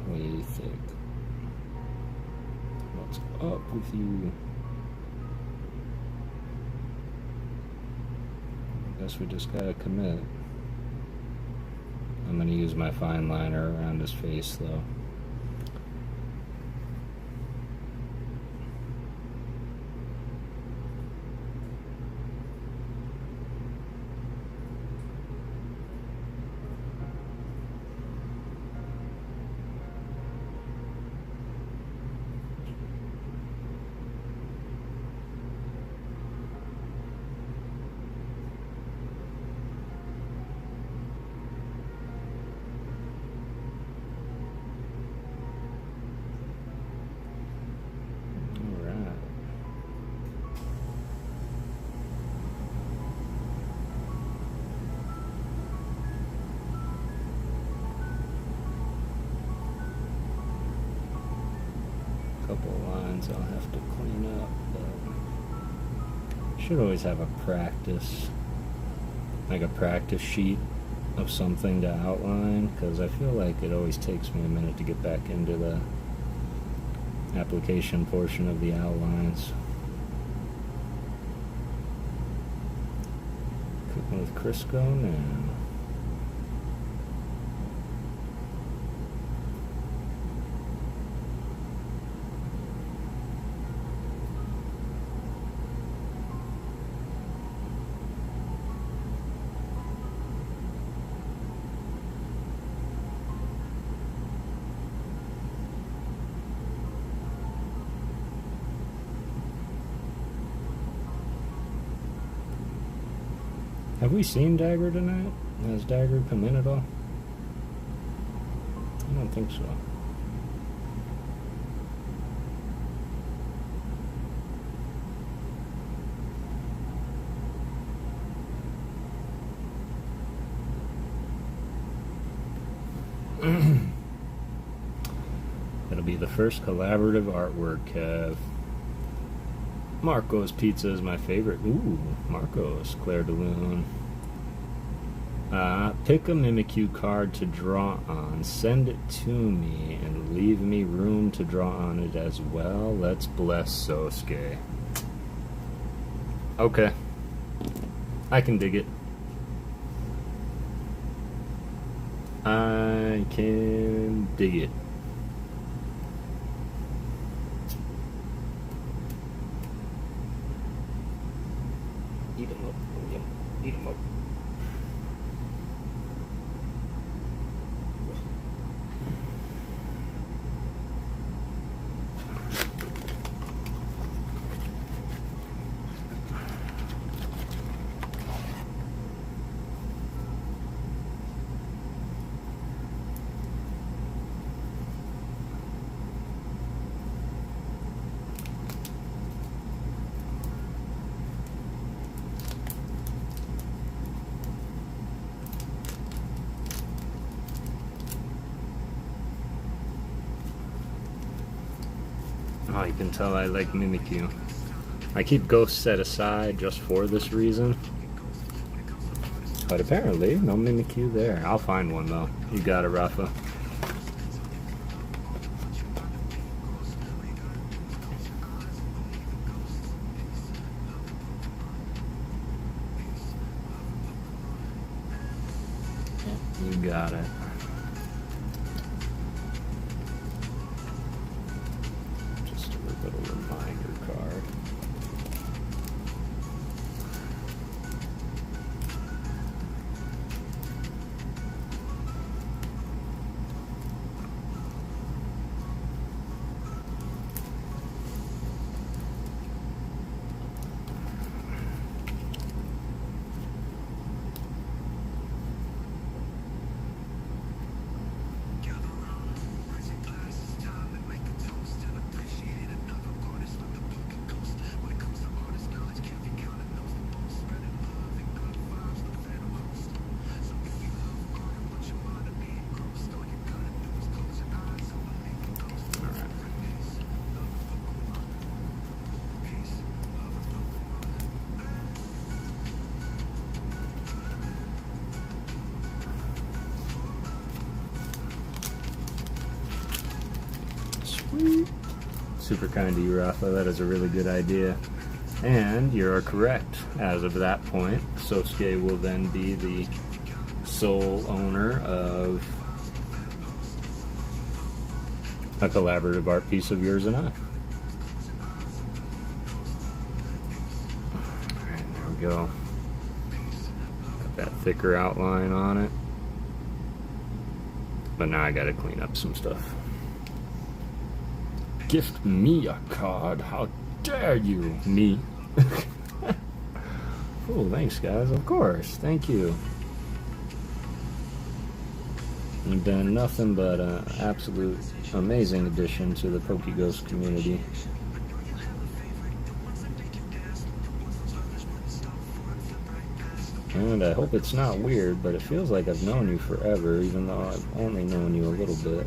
Way thick. What's up with you? I guess we just gotta commit. I'm gonna use my fine liner around his face though. Couple of lines I'll have to clean up, but should always have a practice, like a practice sheet of something to outline, because I feel like it always takes me a minute to get back into the application portion of the outlines. Cooking with Crisco now. Have we seen Dagger tonight? Has Dagger come in at all? I don't think so. It'll be the first collaborative artwork, Kev. Marco's Pizza is my favorite. Ooh, Marco's, Claire de Lune. Pick a Mimikyu card to draw on. Send it to me and leave me room to draw on it as well. Let's bless Sosuke. Okay. I can dig it. I can dig it. Eat 'em up, William. Eat 'em up. Oh, you can tell I like Mimikyu. I keep Ghost set aside just for this reason. But apparently, no Mimikyu there. I'll find one though. You got it, Rafa. You got it. Just a little reminder card. Super kind of you, Rafa. That is a really good idea. And you're correct. As of that point, Sosuke will then be the sole owner of a collaborative art piece of yours and I. Alright, there we go. Got that thicker outline on it. But now I gotta clean up some stuff. Gift me a card, how dare you? Me. Oh, thanks guys, of course, thank you. You've done nothing but an absolute amazing addition to the PokeGhost community. And I hope it's not weird, but it feels like I've known you forever, even though I've only known you a little bit.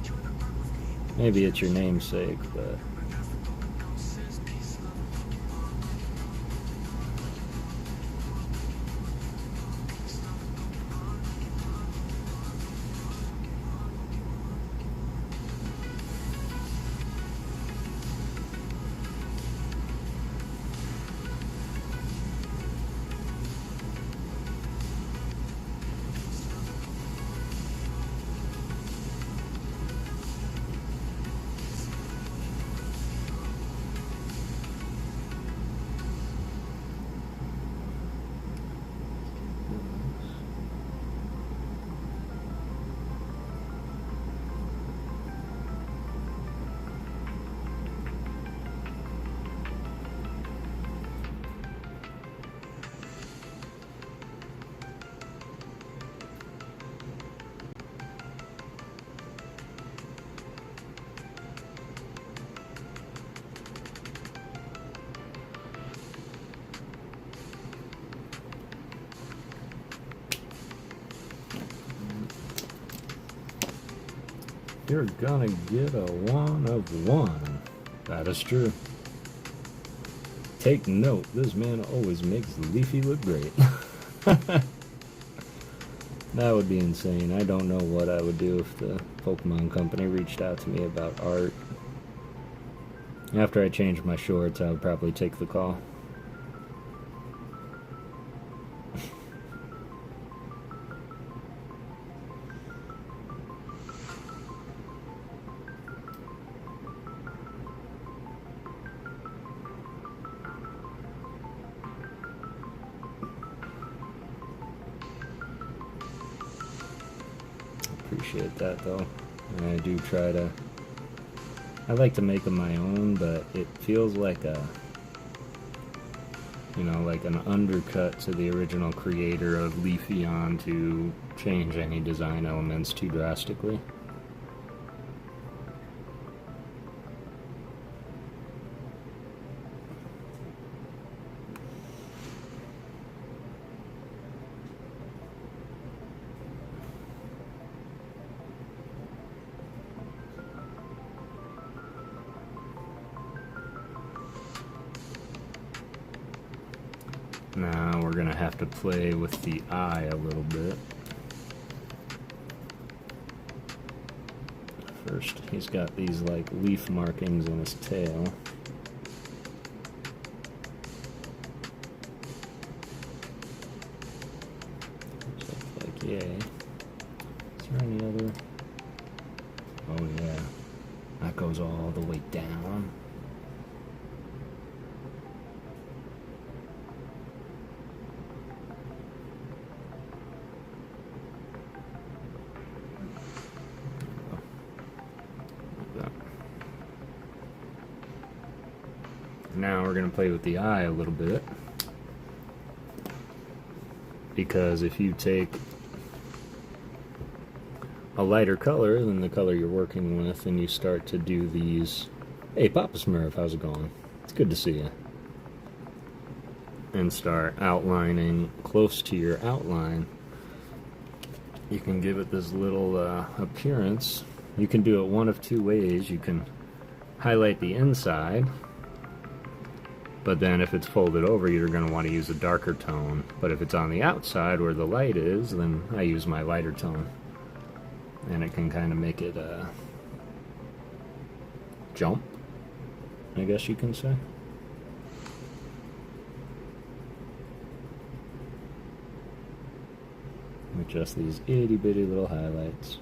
Maybe it's your namesake, but... You're gonna get a 1 of 1. That is true. Take note, this man always makes Leafy look great. That would be insane. I don't know what I would do if the Pokemon company reached out to me about art. After I changed my shorts, I would probably take the call. appreciate that though. And I do try to, I like to make them my own, but it feels like a, you know, like an undercut to the original creator of Leafeon to change any design elements too drastically. Now we're gonna have to play with the eye a little bit. First, he's got these like leaf markings in his tail. So it's like, yay. Is there any other? Oh yeah, that goes all the way down. Now we're going to play with the eye a little bit, because if you take a lighter color than the color you're working with and you start to do these, hey Papa Smurf, how's it going? It's good to see you. And start outlining close to your outline, you can give it this little appearance. You can do it one of two ways. You can highlight the inside, but then if it's folded over, you're going to want to use a darker tone. But if it's on the outside where the light is, then I use my lighter tone. And it can kind of make it jump, I guess you can say. With just these itty bitty little highlights.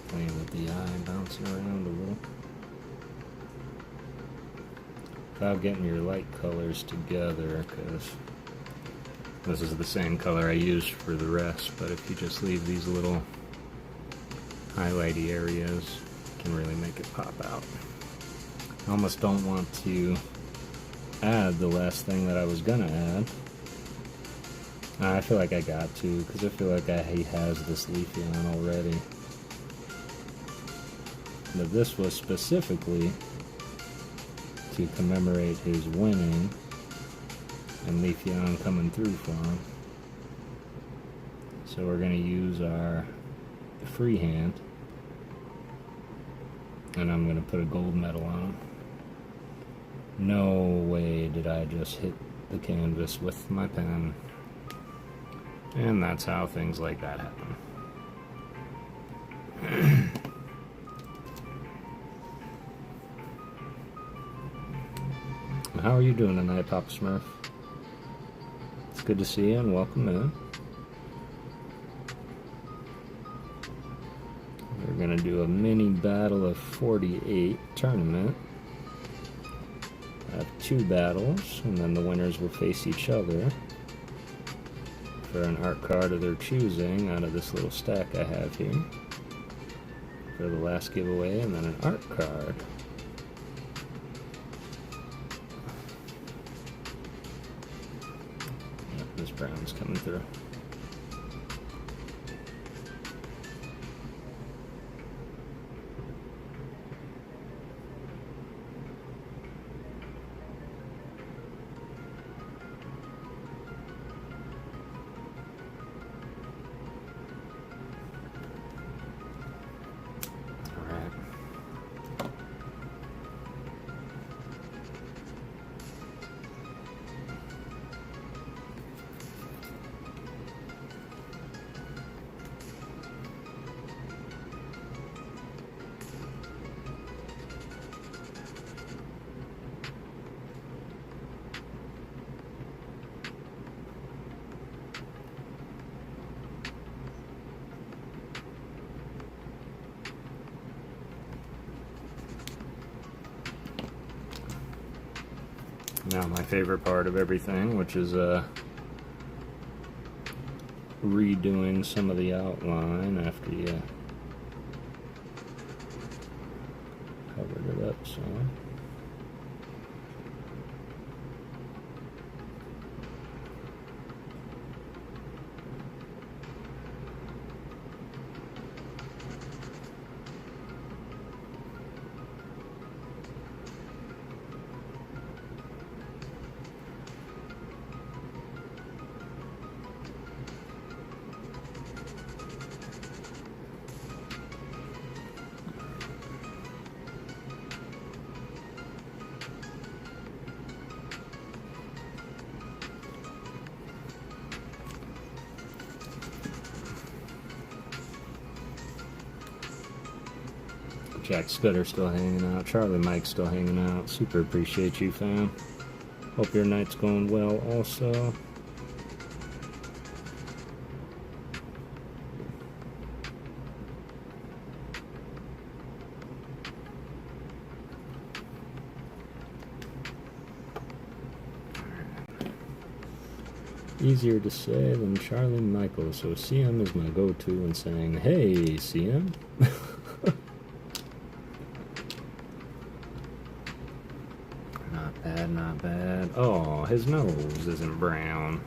Playing with the eye, bouncing around a little. Without getting your light colors together, because this is the same color I used for the rest, but if you just leave these little highlighty areas, you can really make it pop out. I almost don't want to add the last thing that I was gonna add. I feel like I got to, because I feel like he has this Leafeon already. But this was specifically to commemorate his winning and Leafeon coming through for him. So we're going to use our freehand, and I'm going to put a gold medal on him. No way did I just hit the canvas with my pen. And that's how things like that happen. How are you doing tonight, Papa Smurf? It's good to see you and welcome in. We're going to do a mini battle of 48 tournament. I have 2 battles, and then the winners will face each other for an art card of their choosing out of this little stack I have here for the last giveaway, and then an art card. Yep, this brown's coming through. Now my favorite part of everything, which is redoing some of the outline after you covered it up some. Jack Scudder's still hanging out. Charlie Mike's still hanging out. Super appreciate you, fam. Hope your night's going well also. Easier to say than Charlie Michael, so CM is my go-to when saying, hey, CM. Not bad, not bad. Oh, his nose isn't brown.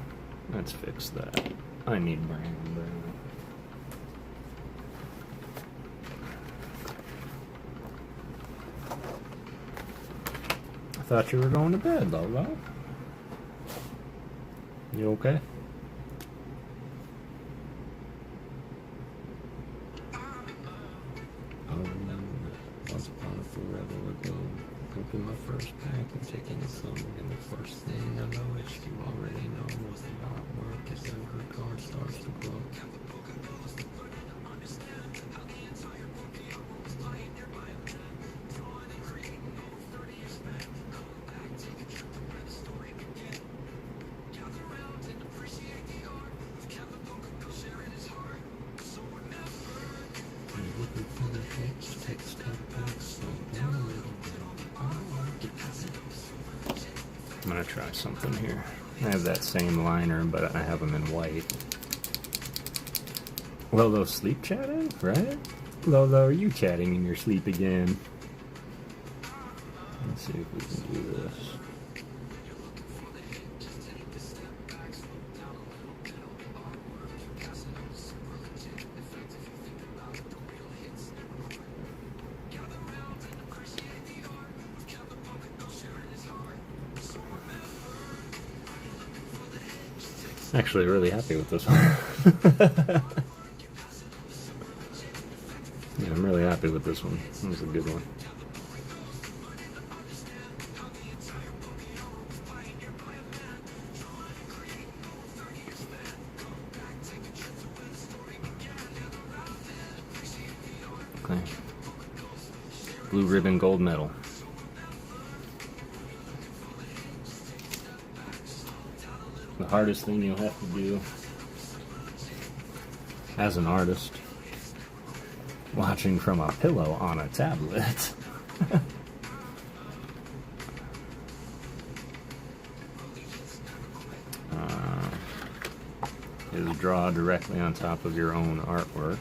Let's fix that. I need brown. I thought you were going to bed, Lolo. You okay? Once upon a forever ago, opened my first pack and taking a thumb, and the first thing I noticed, you already know, was the artwork as every card starts to glow. I'm gonna try something here. I have that same liner, but I have them in white. Lolo sleep chatting, right? Lolo, are you chatting in your sleep again? Let's see if we can do this. Actually really happy with this one. Yeah, I'm really happy with this one. That was a good one. Okay. Blue ribbon gold medal. The hardest thing you'll have to do as an artist, watching from a pillow on a tablet. Is draw directly on top of your own artwork.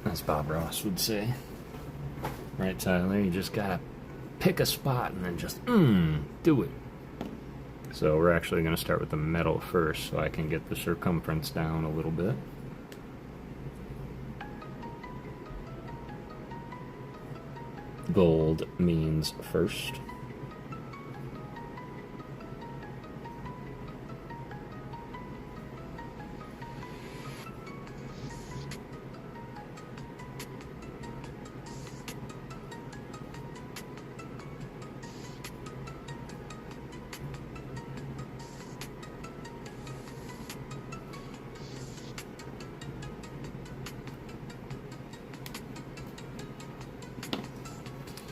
As Bob Ross would say. Right, Tyler? You just gotta pick a spot and then just, do it. So we're actually going to start with the metal first so I can get the circumference down a little bit. Gold means first.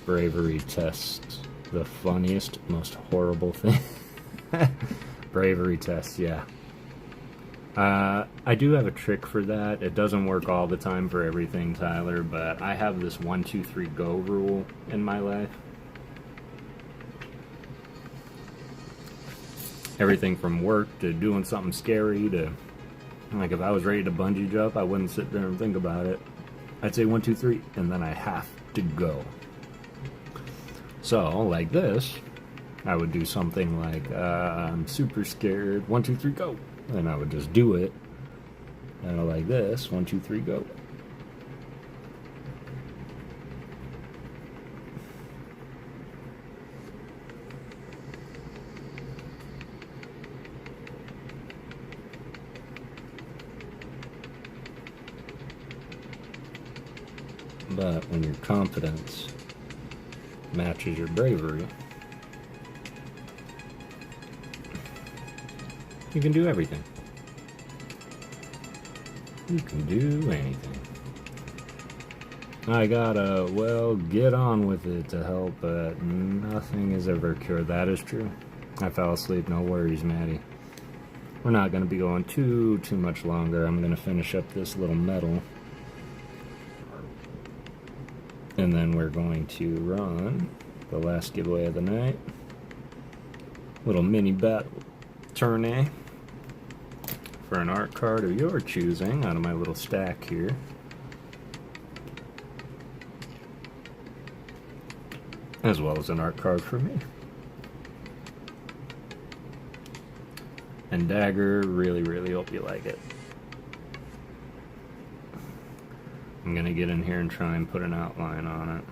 Bravery test. The funniest, most horrible thing. Bravery test, yeah. I do have a trick for that. It doesn't work all the time for everything, Tyler, but I have this 1, 2, 3, go rule in my life. Everything from work to doing something scary to, like, if I was ready to bungee jump, I wouldn't sit there and think about it. I'd say 1, 2, 3, and then I have to go. So, like this, I would do something like, I'm super scared, 1, 2, 3, go. And I would just do it. And like this, 1, 2, 3, go. But when your confidence matches your bravery, you can do everything. You can do anything. I gotta, well, get on with it to help, but nothing is ever cured. That is true. I fell asleep, no worries, Maddie. We're not gonna be going too much longer. I'm gonna finish up this little medal. And then we're going to run the last giveaway of the night. Little mini battle tourney for an art card of your choosing out of my little stack here. As well as an art card for me. And Dagger, really hope you like it. I'm gonna get in here and try and put an outline on it.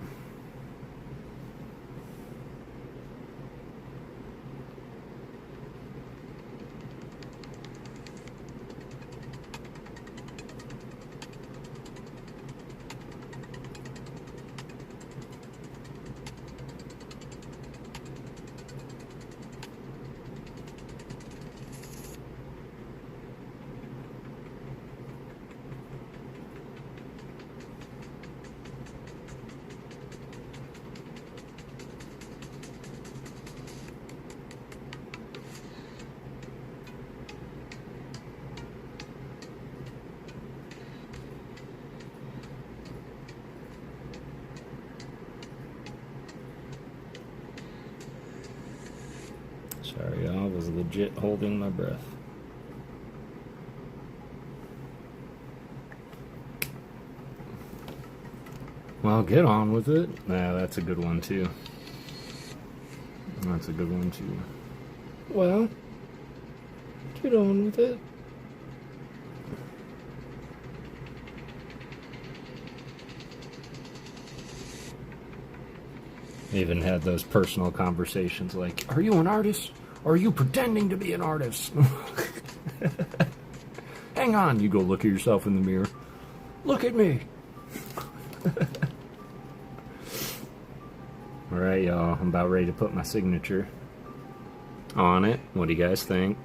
Sorry, I was legit holding my breath. Well, get on with it. Nah, that's a good one too. That's a good one too. Well, get on with it. Even had those personal conversations like, are you an artist? Or are you pretending to be an artist? Hang on, you go look at yourself in the mirror. Look at me. Alright, y'all, I'm about ready to put my signature on it. What do you guys think?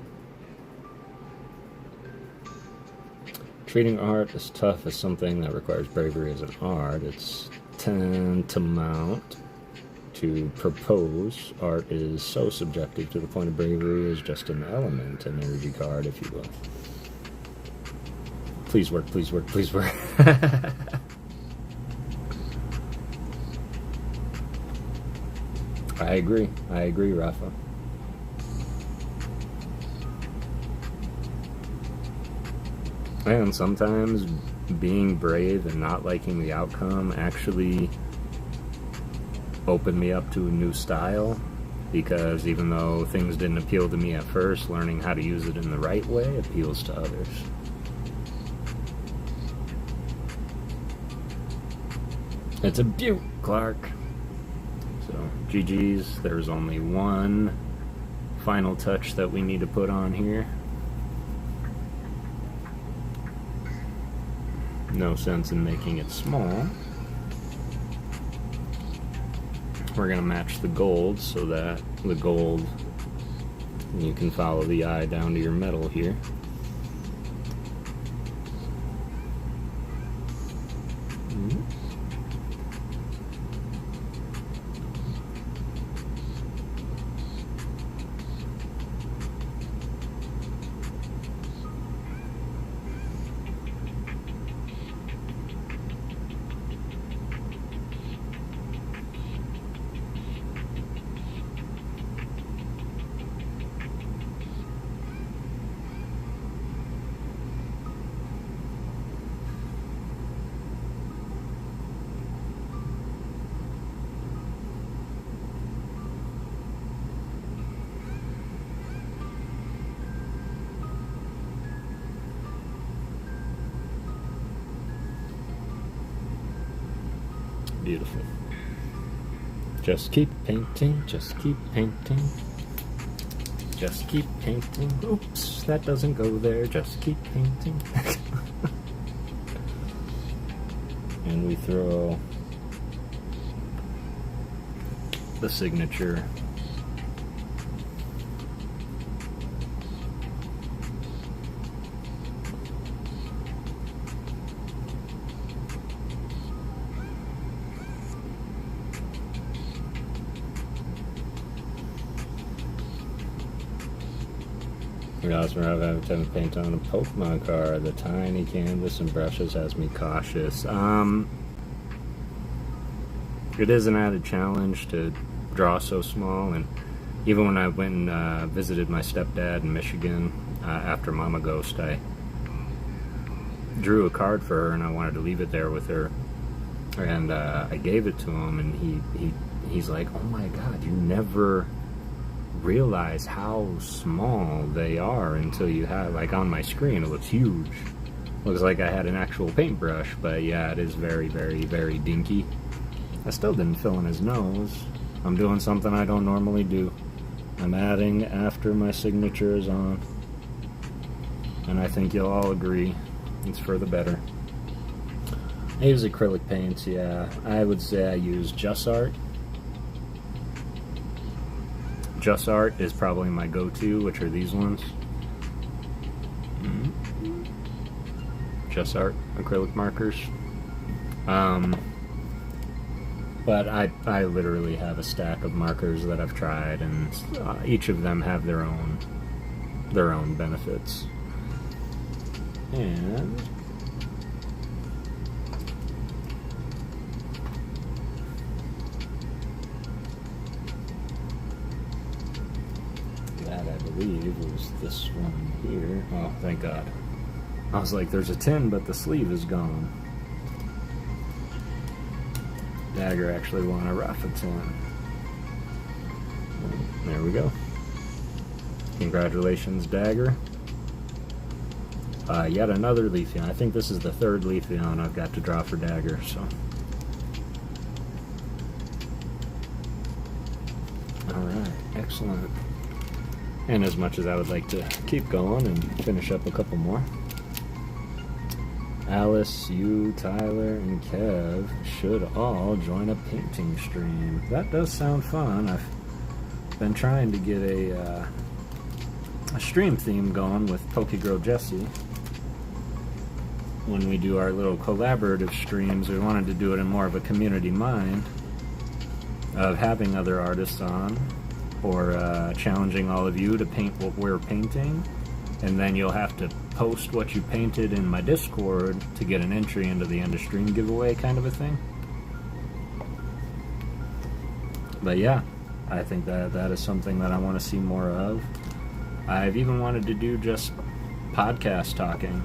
Treating art as tough as something that requires bravery as an art, it's tantamount to propose. Art is so subjective to the point of bravery is just an element, an energy card, if you will. Please work, please work, please work. I agree, Rafa. And sometimes being brave and not liking the outcome actually opened me up to a new style, because even though things didn't appeal to me at first, learning how to use it in the right way appeals to others. It's a beaut, Clark. So, GG's. There's only one final touch that we need to put on here. No sense in making it small. We're going to match the gold so that the gold, you can follow the eye down to your metal here. Beautiful. Just keep painting, just keep painting. Just keep painting. Oops, that doesn't go there. Just keep painting. And we throw the signature. We also have a time to paint on a Pokemon card. The tiny canvas and brushes has me cautious. It is an added challenge to draw so small, and even when I went and visited my stepdad in Michigan after Mama Ghost, I drew a card for her and I wanted to leave it there with her, and I gave it to him, and he's like, "Oh my God, you never realize how small they are until you have, like, on my screen it looks huge. Looks like I had an actual paintbrush, but yeah, it is very, very, very dinky." I still didn't fill in his nose. I'm doing something I don't normally do. I'm adding after my signature is on. And I think you'll all agree it's for the better. I use acrylic paints, yeah. I would say I use Just Art. Just Art is probably my go-to, which are these ones. Just Art acrylic markers. But I literally have a stack of markers that I've tried, and each of them have their own benefits. And that, I believe, was this one here. Oh, thank God. I was like, there's a tin, but the sleeve is gone. Dagger actually won a Rafa tin. There we go. Congratulations, Dagger. Yet another Leafeon. I think this is the third Leafeon I've got to draw for Dagger, so. Alright, excellent. And as much as I would like to keep going and finish up a couple more, Alice, you, Tyler, and Kev should all join a painting stream. That does sound fun. I've been trying to get a stream theme going with PokeGhost Jesse. When we do our little collaborative streams, we wanted to do it in more of a community mind of having other artists on, or challenging all of you to paint what we're painting, and then you'll have to post what you painted in my Discord to get an entry into the end of stream giveaway, kind of a thing. But yeah, I think that is something that I want to see more of. I've even wanted to do just podcast talking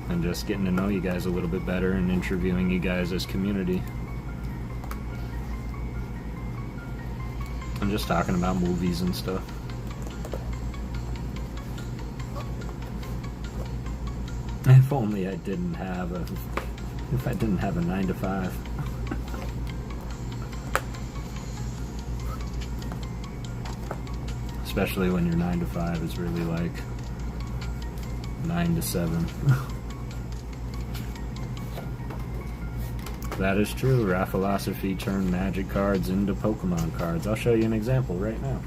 and just getting to know you guys a little bit better and interviewing you guys as community. I'm just talking about movies and stuff. If only I didn't have a 9-to-5. Especially when your 9-to-5 is really like 9 to 7. That is true. Raphilosophy turned magic cards into Pokemon cards. I'll show you an example right now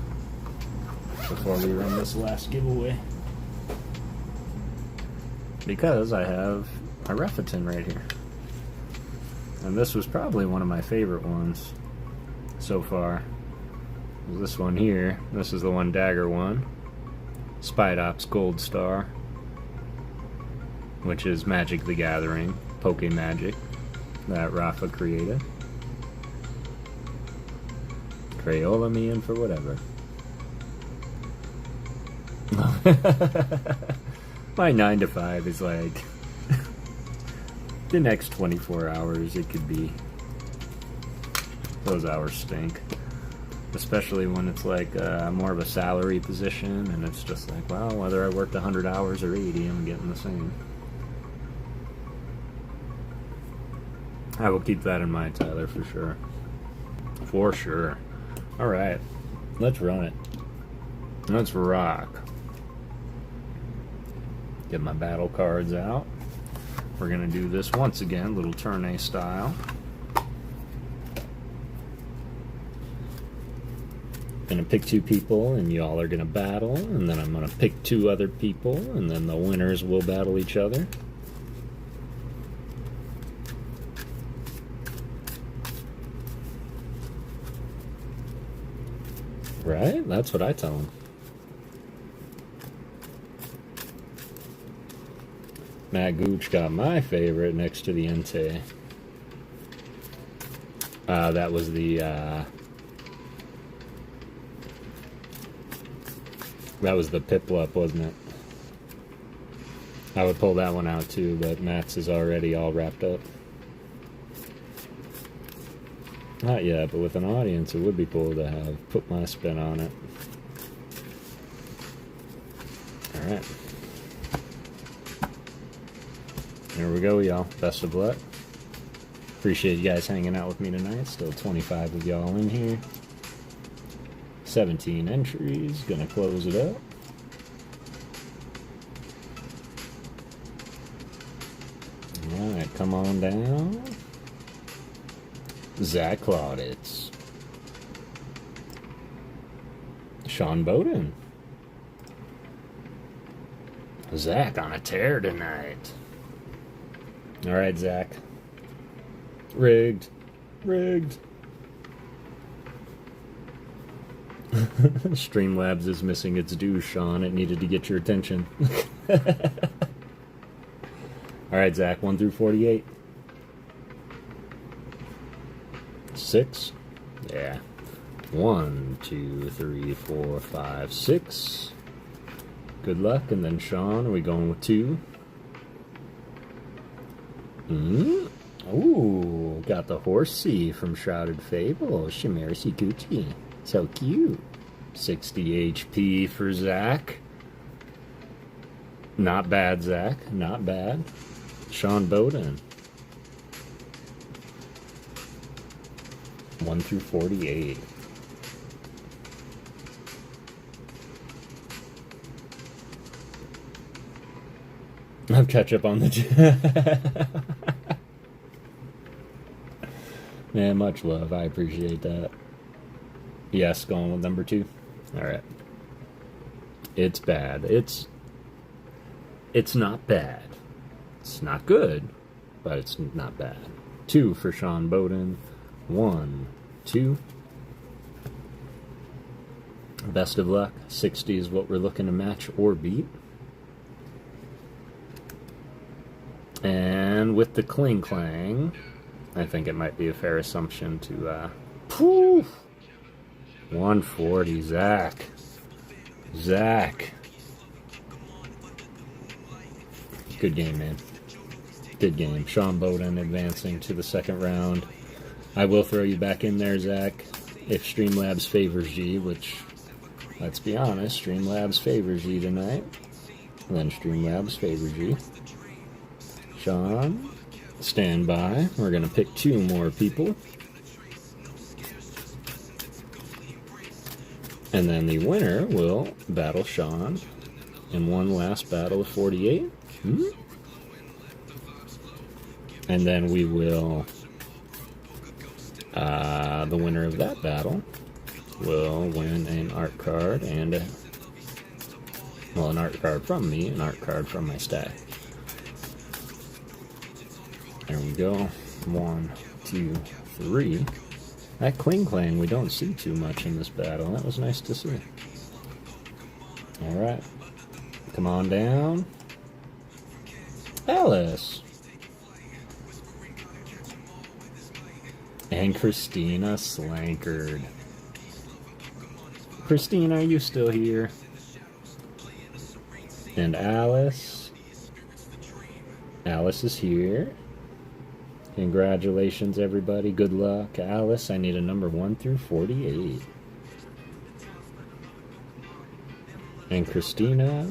before we run this last giveaway. Because I have a Rephitin right here. And this was probably one of my favorite ones so far. This one here. This is the one Dagger won. Spidops Gold Star, which is Magic the Gathering, Poke-Magic, that Rafa created. Crayola me in for whatever. My 9-to-5 is like the next 24 hours. It could be. Those hours stink. Especially when it's like more of a salary position, and it's just like, well, whether I worked 100 hours or 80, I'm getting the same. I will keep that in mind, Tyler, for sure. For sure. Alright, let's run it. Let's rock. Get my battle cards out. We're going to do this once again, little tourney style. Gonna pick 2 people, and y'all are gonna battle, and then I'm gonna pick 2 other people, and then the winners will battle each other. Right? That's what I tell them. Matt Gooch got my favorite next to the Entei. That was the, that was the Piplup, wasn't it? I would pull that one out too, but Matt's is already all wrapped up. Not yet, but with an audience, it would be cool to have put my spin on it. Alright. Here we go, y'all. Best of luck. Appreciate you guys hanging out with me tonight. Still 25 of y'all in here. 17 entries. Gonna close it up. Alright, come on down. Zach Clauditz. Sean Bowden. Zach on a tear tonight. Alright, Zach. Rigged. Rigged. Streamlabs is missing its due, Sean. It needed to get your attention. Alright, Zach. 1 through 48. 6. Yeah. 1, 2, 3, 4, 5, 6. Good luck. And then Sean, are we going with 2? Ooh, got the horsey from Shrouded Fable. Shimerisi Gucci. So cute. 60 HP for Zach. Not bad, Zach. Not bad. Sean Bowden. 1 through 48. I've catch up on the... Man, much love. I appreciate that. Yes, going with number 2. Alright. It's bad. It's not bad. It's not good, but it's not bad. 2 for Sean Bowden. 1, 2. Best of luck. 60 is what we're looking to match or beat. And with the Kling Clang, I think it might be a fair assumption to, poof! 140, Zach. Zach. Good game, man. Good game. Sean Bowden advancing to the second round. I will throw you back in there, Zach, if Streamlabs favors G, which, let's be honest, Streamlabs favors G tonight. Then Streamlabs favors G. Sean, stand by. We're going to pick 2 more people. And then the winner will battle Sean in one last battle of 48. And then we will, the winner of that battle will win an art card and an art card from me, an art card from my stack. There we go. 1, 2, 3. That Kling Clang we don't see too much in this battle. That was nice to see. Alright. Come on down. Alice. And Christina Slankard. Christina, are you still here? And Alice. Alice is here. Congratulations, everybody. Good luck. Alice, I need a number 1 through 48. And Christina,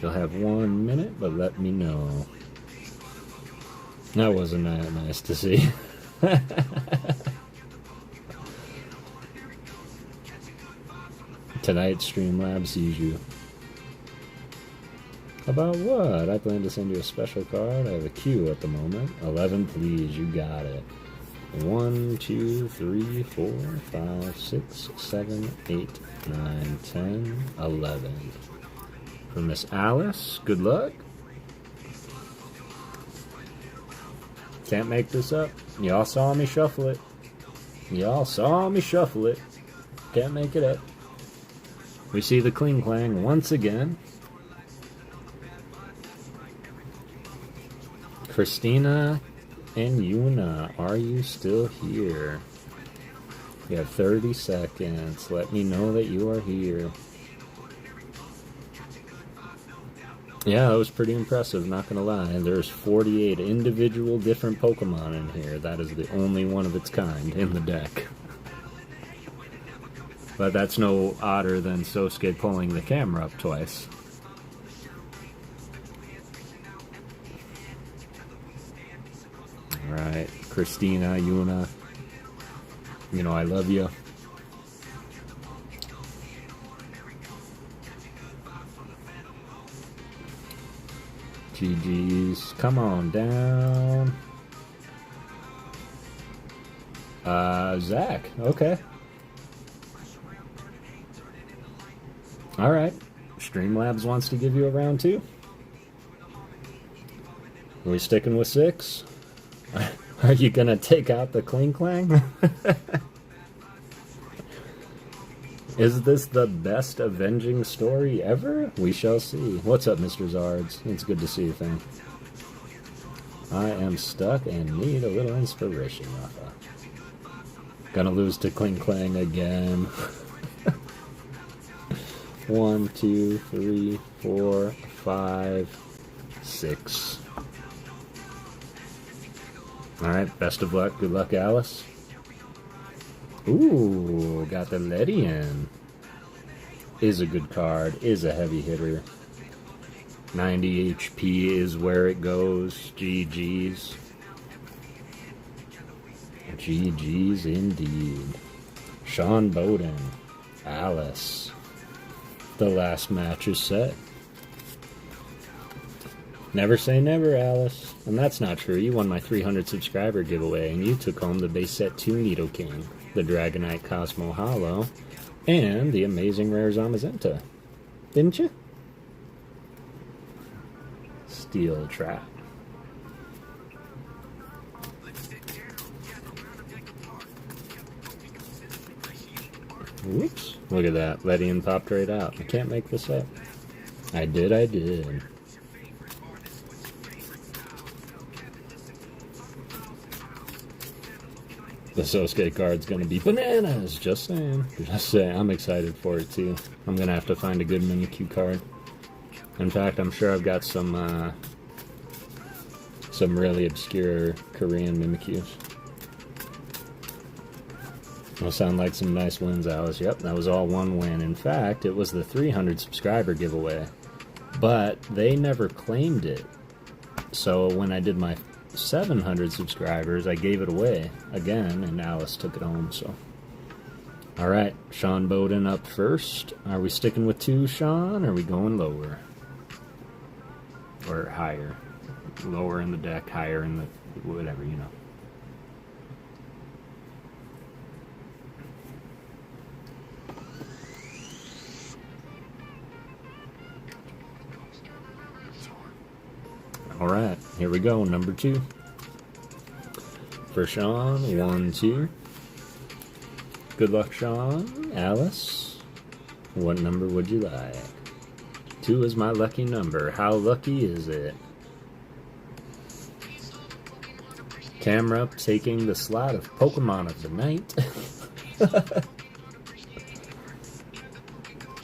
you'll have 1 minute, but let me know. That wasn't that nice to see. Tonight, Streamlabs sees you. About what? I plan to send you a special card. I have a queue at the moment. 11, please. You got it. 1, 2, 3, 4, 5, 6, 7, 8, 9, 10, 11. For Miss Alice, good luck. Can't make this up. Y'all saw me shuffle it. Y'all saw me shuffle it. Can't make it up. We see the Kling Clang once again. Christina and Yuna, are you still here? You have 30 seconds. Let me know that you are here. Yeah, that was pretty impressive, not gonna lie. There's 48 individual different Pokemon in here. That is the only one of its kind in the deck. But that's no odder than Sosuke pulling the camera up twice. Alright, Christina, Yuna, you know I love you. GG's, come on down. Zach, okay. Alright, Streamlabs wants to give you a round 2. Are we sticking with 6? Are you gonna take out the Kling Clang? Is this the best avenging story ever? We shall see. What's up, Mr. Zards? It's good to see you, thing. I am stuck and need a little inspiration, Rafa. Gonna lose to Kling Clang again. 1, 2, 3, 4, 5, 6. Alright, best of luck. Good luck, Alice. Ooh, got the Ledian. Is a good card. Is a heavy hitter. 90 HP is where it goes. GG's. GG's indeed. Sean Bowden. Alice. The last match is set. Never say never, Alice. And that's not true. You won my 300 subscriber giveaway, and you took home the base set 2 Nidoking, the Dragonite Cosmo Hollow, and the amazing rare Zamazenta. Didn't you? Steel Trap. Whoops. Look at that. Ledian popped right out. I can't make this up. I did. The Sosuke card's gonna be bananas. Just saying. Just saying. I'm excited for it too. I'm gonna have to find a good Mimikyu card. In fact, I'm sure I've got some really obscure Korean Mimikyus. Will sound like some nice wins, Alice. Yep, that was all one win. In fact, it was the 300 subscriber giveaway, but they never claimed it. So when I did my 700 subscribers, I gave it away again, and Alice took it home. So, all right, Sean Bowden up first. Are we sticking with 2, Sean? Or are we going lower or higher? Lower in the deck, higher in the whatever, you know. Alright, here we go, number 2. For Sean, 1, 2. Good luck, Sean. Alice, what number would you like? 2 is my lucky number. How lucky is it? Camera taking the slot of Pokemon of the night.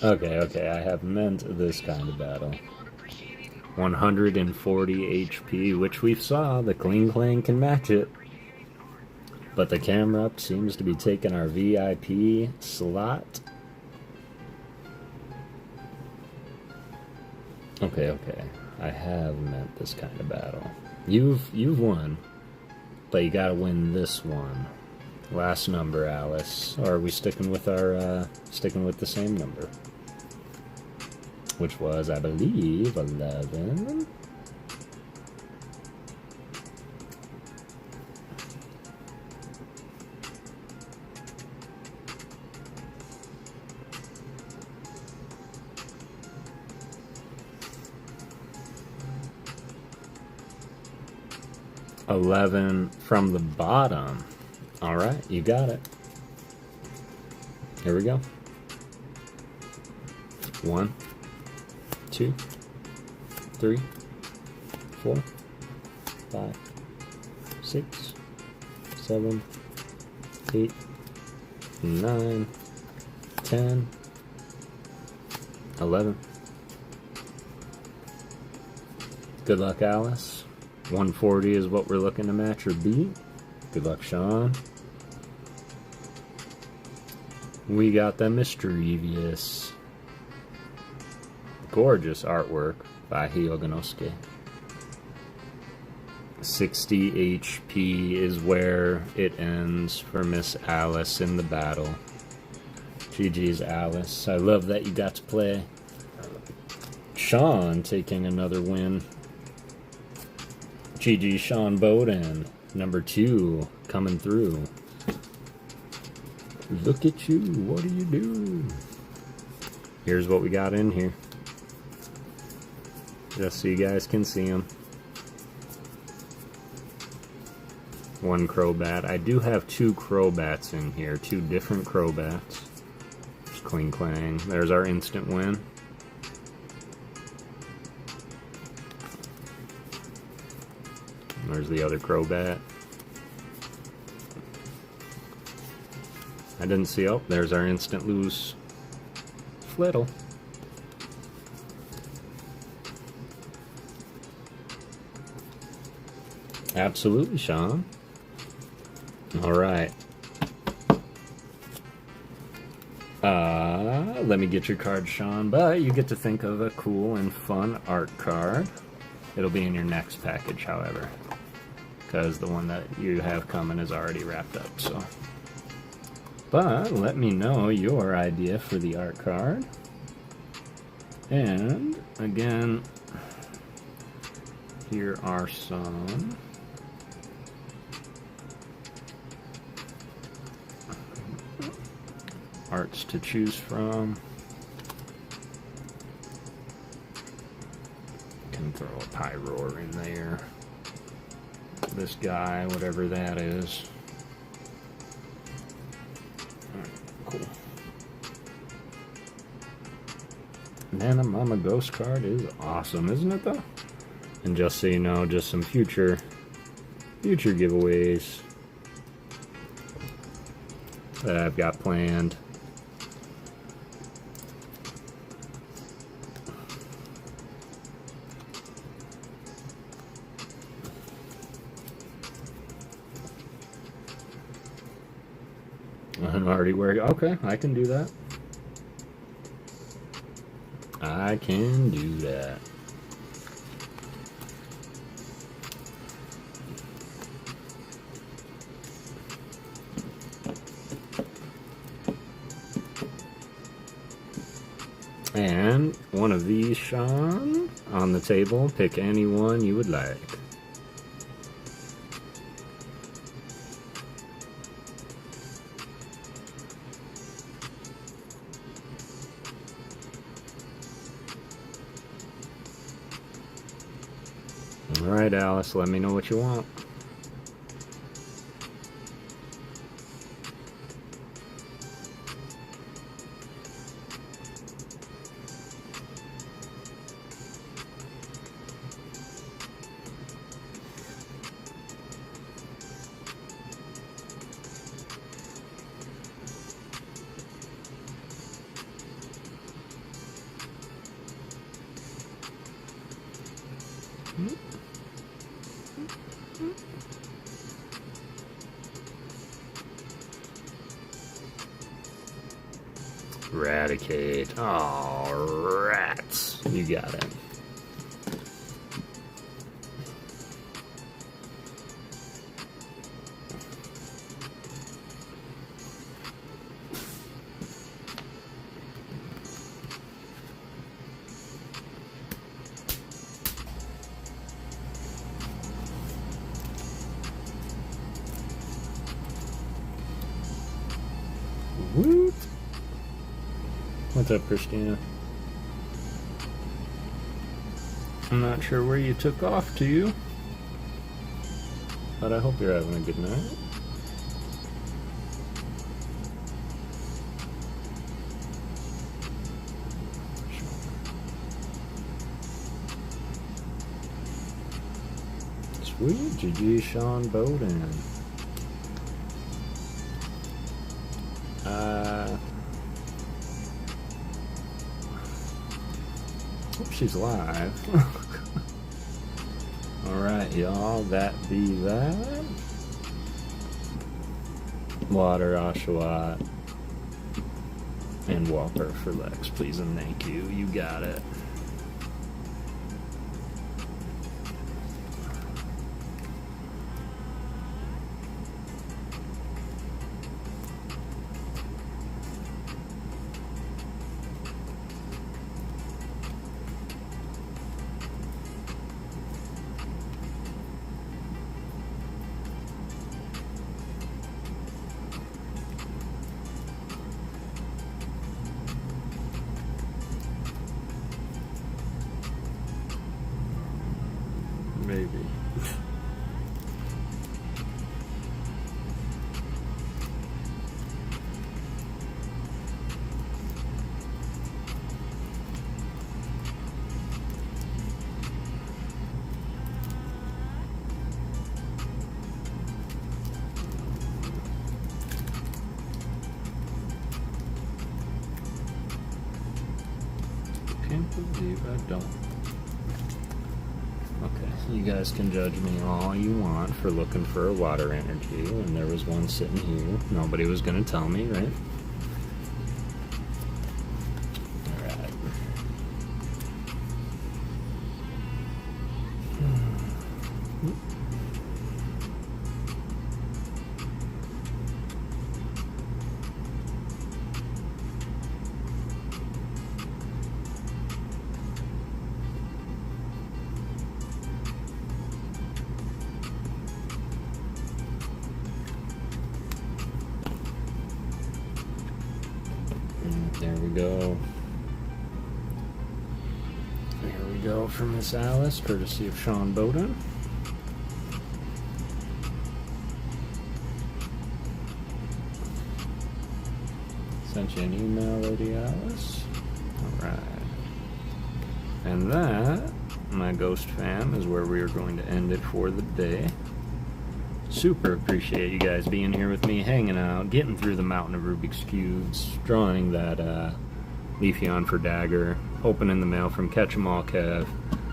Okay, I have meant this kind of battle. 140 HP, which we saw. The Kling Clang can match it. But the camera up seems to be taking our VIP slot. Okay. I have meant this kind of battle. You've won, but you gotta win this one. Last number, Alice. Or are we sticking with our sticking with the same number? Which was, I believe, 11. $11 from the bottom. All right, you got it. Here we go. 1, 2, 3, 4, 5, 6, 7, 8, 9, 10, 11. Good luck, Alice. 140 is what we're looking to match or beat. Good luck, Sean. We got the Mischievous. Gorgeous artwork by Hyoganosuke. 60 HP is where it ends for Miss Alice in the battle. GG's, Alice. I love that you got to play. Sean taking another win. GG Sean Bowden, number 2, coming through. Look at you, what do you do? Here's what we got in here. Just so you guys can see them. 1 Crobat. I do have 2 Crobats in here, 2 different Crobats. Just cling clang. There's our instant win. There's the other Crobat. I didn't see. Oh, there's our instant lose. Flittle. Absolutely, Sean. All right. Let me get your card, Sean. But you get to think of a cool and fun art card. It'll be in your next package, however, because the one that you have coming is already wrapped up. So, but let me know your idea for the art card. And again, here are some arts to choose from. Can throw a Pyroar in there. This guy, whatever that is. Alright, cool. Man, a Mama Ghost card is awesome, isn't it though? And just so you know, just some future giveaways that I've got planned. I'm already working. Okay, I can do that. I can do that. And one of these, Sean, on the table. Pick any one you would like. Alright, Alice, let me know what you want. Eradicate. Oh, rats. You got it. Sweet. What's up, Christina? I'm not sure where you took off to, but I hope you're having a good night. Sweet, GG Sean Bowden. Hope she's live. Alright, y'all, that be that. Water, Oshawott, and Walker for Lex, please and thank you. You got it. Maybe. Can't believe I don't. Okay, you guys can judge me all you want for looking for a water energy, and there was one sitting here. Nobody was gonna tell me, right? Alright. There we go. There we go for Miss Alice, courtesy of Sean Bowden. Sent you an email, Lady Alice. Alright. And that, my Ghost fam, is where we are going to end it for the day. Super appreciate you guys being here with me, hanging out, getting through the mountain of Rubik's Cubes, drawing that Leafeon for Dagger, opening the mail from Catch 'em All Kev.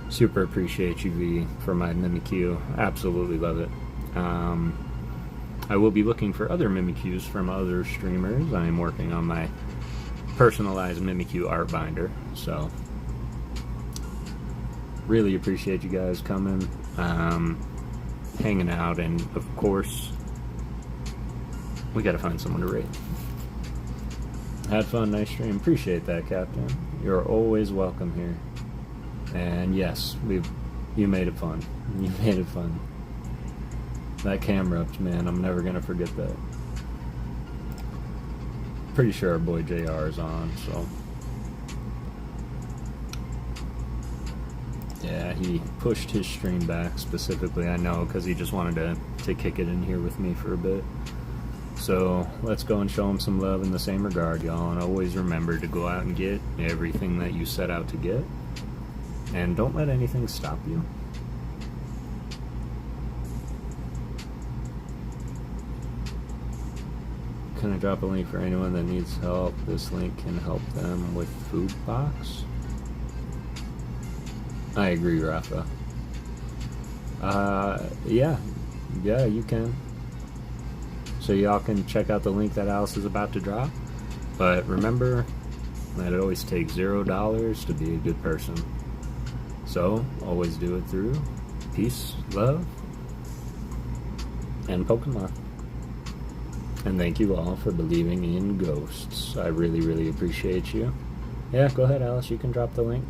Super appreciate you, V, for my Mimikyu. Absolutely love it. I will be looking for other Mimikyus from other streamers. I am working on my personalized Mimikyu art binder, so really appreciate you guys coming. Hanging out, and of course we gotta find someone to rate. Had fun, nice stream. Appreciate that, Captain. You're always welcome here. And yes, you made it fun. You made it fun. That camera ups, man, I'm never gonna forget that. Pretty sure our boy JR is on, so yeah, he pushed his stream back specifically, I know, because he just wanted to kick it in here with me for a bit. So let's go and show him some love in the same regard, y'all. And always remember to go out and get everything that you set out to get. And don't let anything stop you. Can I drop a link for anyone that needs help? This link can help them with food box. I agree, Rafa. Yeah, you can. So y'all can check out the link that Alice is about to drop. But remember that it always takes $0 to be a good person. So always do it through peace, love, and Pokemon. And thank you all for believing in ghosts. I really, really appreciate you. Yeah, go ahead, Alice. You can drop the link.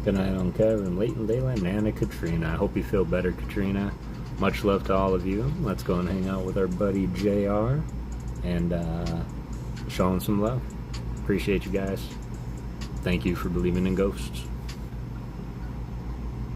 Good night on Kevin, Leighton, Dayland, and Anna Katrina. I hope you feel better, Katrina. much love to all of you. Let's go and hang out with our buddy JR and show him some love. Appreciate you guys. Thank you for believing in ghosts.